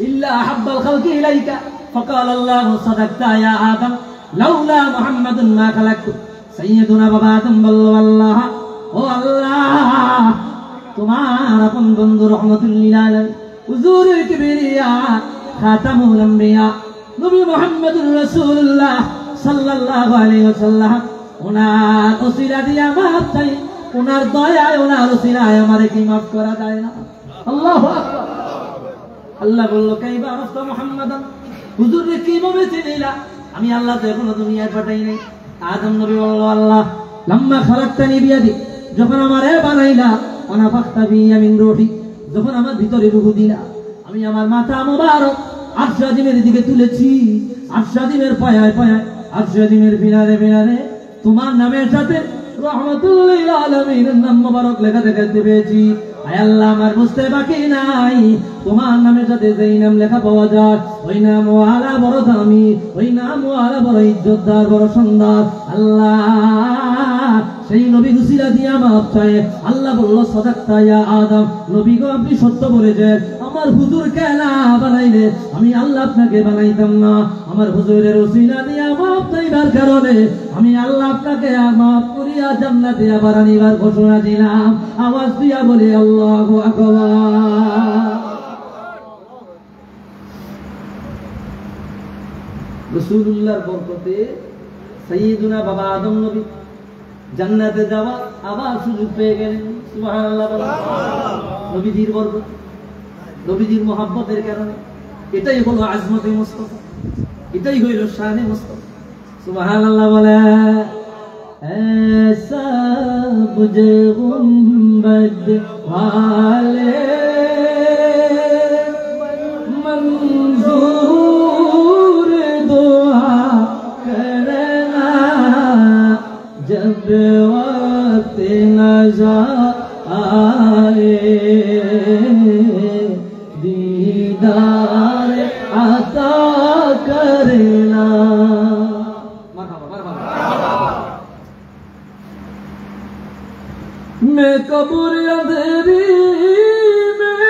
إلا أحب الخلق إليك فقال الله صدقت يا آدم لولا محمد ما خلقت। سيدنا বাবা আদম বলল, আল্লাহ, ও আল্লাহ, তোমার আপন বন্ধু রহমাতুল লিল আলামিন হুজুরে কিবরিয়া খাতামুল আম্বিয়া নবী মুহাম্মদুর রাসূলুল্লাহ সাল্লাল্লাহু আলাইহি ওয়াসাল্লাম, ওনার ওসিলা দিয়া মাফ চাই, ওনার দয়ায়, ওনার ওসিলায় আমারে কি মাফ করা যায় না? আল্লাহু আকবার। আল্লাহ বলল, কাইফা আরাফতা মুহাম্মাদান, হুজুরে কিভাবে চিনিলা? আমি আল্লাহ তো এখনো দুনিয়ায় পাঠাই নাই। আদম নবী বলল, আল্লাহ লাম্মা খালাকতানি বিয়াদি, যখন আমারে বানাইলা, ওয়া নাফাখতা ফিয়া মিন রূহি, যখন আমার ভিতরে রূহ দিলা, আমি আমার মাথা মুবারক আরশ আজিমের দিকে তুলেছি, আরশ আজিমের পায়ায় পায়ায়, আরশ আজিমের ফিনারে ফিনারে তোমার নামের সাথে রহমাতুল লিল আলামিনের নাম মুবারক লেখা দেখতে পেয়েছি। আয় আল্লাহ, আমার বুঝতে বাকি নাই, তোমার নামের সাথে যেই নাম লেখা পাওয়া যায়, ওই নাম ওয়ালা বড় দামি, ওই নাম ওয়ালা বড় ইজ্জতদার, বড় সুন্দর। আল্লাহ, সেই নবী উসিলা দিয়া মাফ চায়। আল্লাহ বলল, সাদাক্তা ইয়া আদম, নবী গো, আপনি সত্য বলেছেন। আমার হুজুরকে না বানাইলে আমি আল্লাহ আপনাকে বানাইতাম না। আমার হুজুরের উসিলা দিয়া মাফ চাইবার কারণে আমি আল্লাহ আপনাকে মাফ করিয়া জান্নাতে আবার আনিবার ঘোষণা দিলাম। আওয়াজ দিয়া বলে আল্লাহু আকবার। রাসূলুল্লাহর বরকতে সাইয়্যিদুনা বাবা আদম নবী জান্নাতে যাওয়া আবার সুযোগ পেয়ে গেলেন। সুবহানাল্লাহ। নবীজির বরকত, নবীজির মহব্বতের কারণে। এটাই হলো আজমতে মুস্তাফা, এটাই হইল শানে মুস্তাফা। সুবহানাল্লাহ বলে, ऐसा मुझे गुंबद वाले नजर आए दीदार अता करना। मैं कब्र अंधेरी में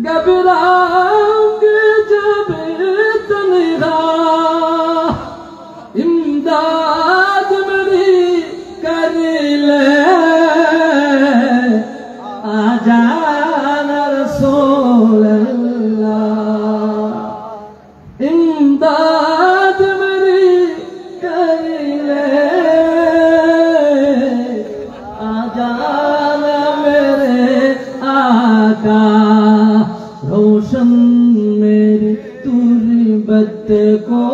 घबराऊंगी जब तन्हा, इमदाद मेरी कर ले आजा रसूल अल्लाह, इमदाद मेरी कर ले आजा मेरे आका, रोशन मेरी तुर्बत को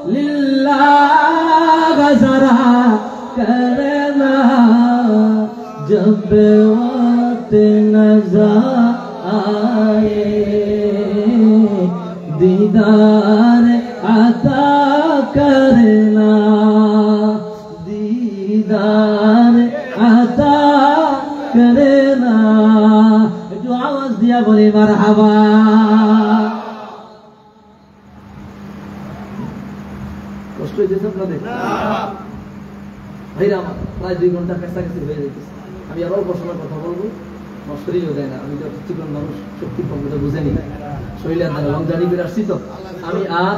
लिल्लाह जरा करना, जब वक्त नजर आए दीदार अता करना, दीदार अता करना। जो आवाज दिया बोले मरहबा। কষ্ট হইতেছে আপনাদের ভাইরা আমার? প্রায় 2 ঘন্টা কাছাকাছি হয়ে যাইতেছে। আমি আর অল্প সময় কথা বলবো, নষ্টরিও দেয় না। আমি তো চিকন মানুষ, শক্তি কমটা বুঝেনি, শরীরে আর লং জার্নি করে আসছি তো। আমি আর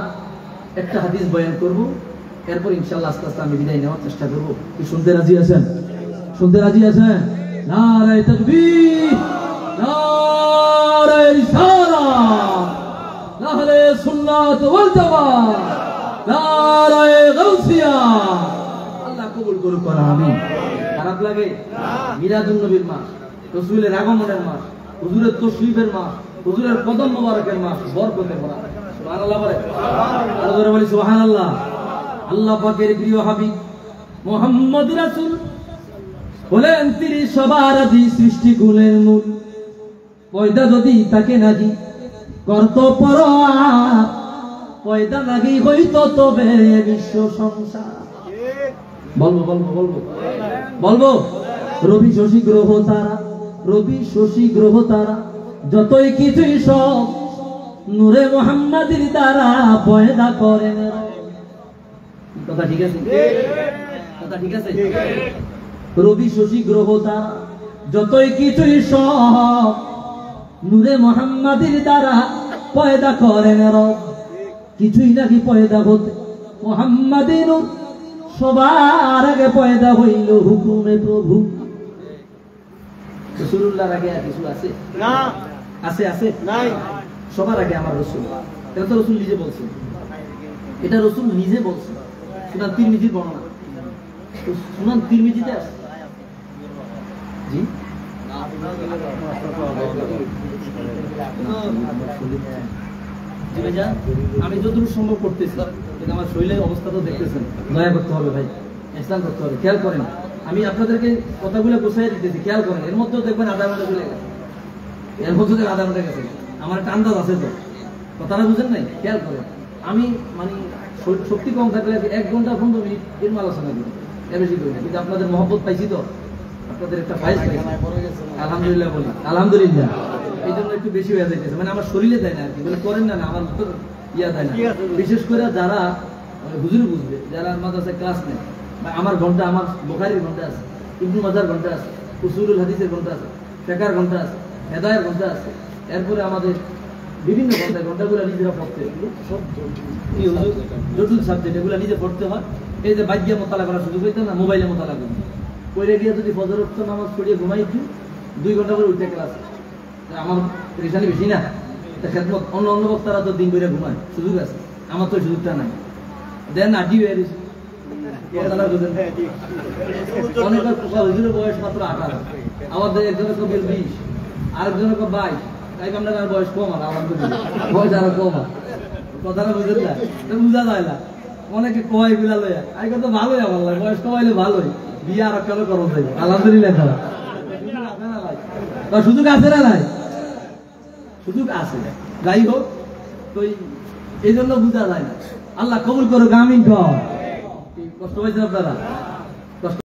একটা হাদিস বয়ান করব, এরপর ইনশাআল্লাহ আস্তে আস্তে আমি বিদায় নেওয়ার চেষ্টা করব। কি শুনতে রাজি আছেন? শুনতে রাজি আছেন? নারে তাকবীর, নারে রিসালাত, নারে সুন্নাত ওয়াল জামাত, নারে গাউসিয়া। আল্লাহ কবুল করুক, আমিন। খারাপ লাগে? মিলাদুন নবীর মাস, রাসূলের আগমনের মাস, হুজুরের তশরিফের মাস, হুজুরের কদম মোবারকের মাস, বরকতে ভরা। সুবহানাল্লাহ বলে, আরো জোরে বলি সুবহানাল্লাহ। আল্লাহ পাকের প্রিয় হাবিব মুহাম্মদ রাসূল বলেন, তিনি সবার আদি সৃষ্টি কুলের মূল, পয়দা যদি তাকে নাহি করত পরোয়া, পয়দা নাহি হইতো তবে বিশ্ব সংসার। বলবো বলবো বলবো বলবো রবি শশী গ্রহ তারা, রবি শশী গ্রহ তারা, যতই কিছুই সব নূরে মুহাম্মাদির দ্বারা পয়দা করেন। কথা ঠিক আছে? কথা ঠিক আছে? রবি শশী গ্রহ তারা, যতই কিছুই সব নূরে মুহাম্মাদির দ্বারা পয়দা করেন রব। কিছুই নাকি পয়দা হতে মুহাম্মাদির নূর, সবার আগে পয়দা হইল হুকুমে প্রভু। রাসূলুল্লাহর আগে আর কিছু আছে? না। আছে? আছে? নাই। সবার আগে আমার রাসূল। এটা তো রাসূল নিজে বলছেন, এটা রাসূল নিজে বলছেন। সুনান তিরমিজির বর্ণনা, সুনান তিরমিজিতে আছে। জি আমি যতটুকু সম্ভব করতেছি, আমার শরীরের অবস্থা তো দেখতেছেন, দয়া করতে হবে ভাই, ইসলাম করতে হবে। খেয়াল করেন, আমি আপনাদেরকে কথাগুলো গুছিয়ে দিতেছি, খেয়াল করেন। এর মধ্যেও দেখবেন আধা ঘন্টা চলে গেছে, এর মধ্যে থেকে আধা ঘন্টা গেছে। আমার একটা আন্দাজ আছে তো, কথাটা বুঝেন নাই? খেয়াল করেন, আমি মানে শক্তি কম থাকলে 1 ঘন্টা 15 মিনিট এর আলোচনা করি, এর বেশি করি না। কিন্তু আপনাদের মহব্বত পাইছি তো, আপনাদের একটা ফাইজ পাইছি, আলহামদুলিল্লাহ বলি, আলহামদুলিল্লাহ। এই জন্য একটু বেশি হয়ে যাইতেছে, মানে আমার শরীরে দেয় না আর কি, বলে করেন না, আমার ইয়া দেয় না। বিশেষ করে যারা হুজুর বুঝবে, যারা মাদ্রাসায় ক্লাস নেয়, আমার ঘন্টা, আমার বুখারীর ঘন্টা আছে, ইবনে মাজার ঘন্টা আছে, উসুলুল হাদিসের ঘন্টা আছে, ফিকহের ঘন্টা আছে, হেদায়ের ঘন্টা আছে, এরপরে আমাদের বিভিন্ন ঘন্টাগুলো নিজেরা পড়তে, সব জটিল সাবজেক্ট, এগুলো নিজে পড়তে হয়। এই যে বাহ্যিক মোতালা করার সুযোগ হইতো না, মোবাইলে মোতালা করি, কইরে গিয়ে যদি ফজর ওয়াক্ত নামাজ পড়িয়ে ঘুমাই দিই, 2 ঘন্টা করে উঠে ক্লাস। আমার পরেশানি বেশি না, খেদমত অন্য অন্য বক্তারা তো দিন করে ঘুমায়, সুযোগ আছে, আমার তো সুযোগটা নাই। দেন আডি হয়ে গেছে, অনেকের হুজুরের বয়স মাত্র 18, আমাদের একজনের কবির 20, আরেকজনের 22, তাই আপনার বয়স কম, আর আমার বয়স আরো কম। কথাটা বুঝেন না? বুঝা যায় না, অনেকে কয় গুলা লইয়া, আই তো ভালোই, আমার লাগে বয়স কমাইলে ভালোই, বিয়ে আর কেন করো যাই, আলহামদুলিল্লাহ। সুযোগ আছে না নাই? সুযোগ আছে, যাই হোক। তো এই জন্য বুঝা যায় না। আল্লাহ কবুল করুক, আমিন কর। কষ্ট পাইছেন আপনারা?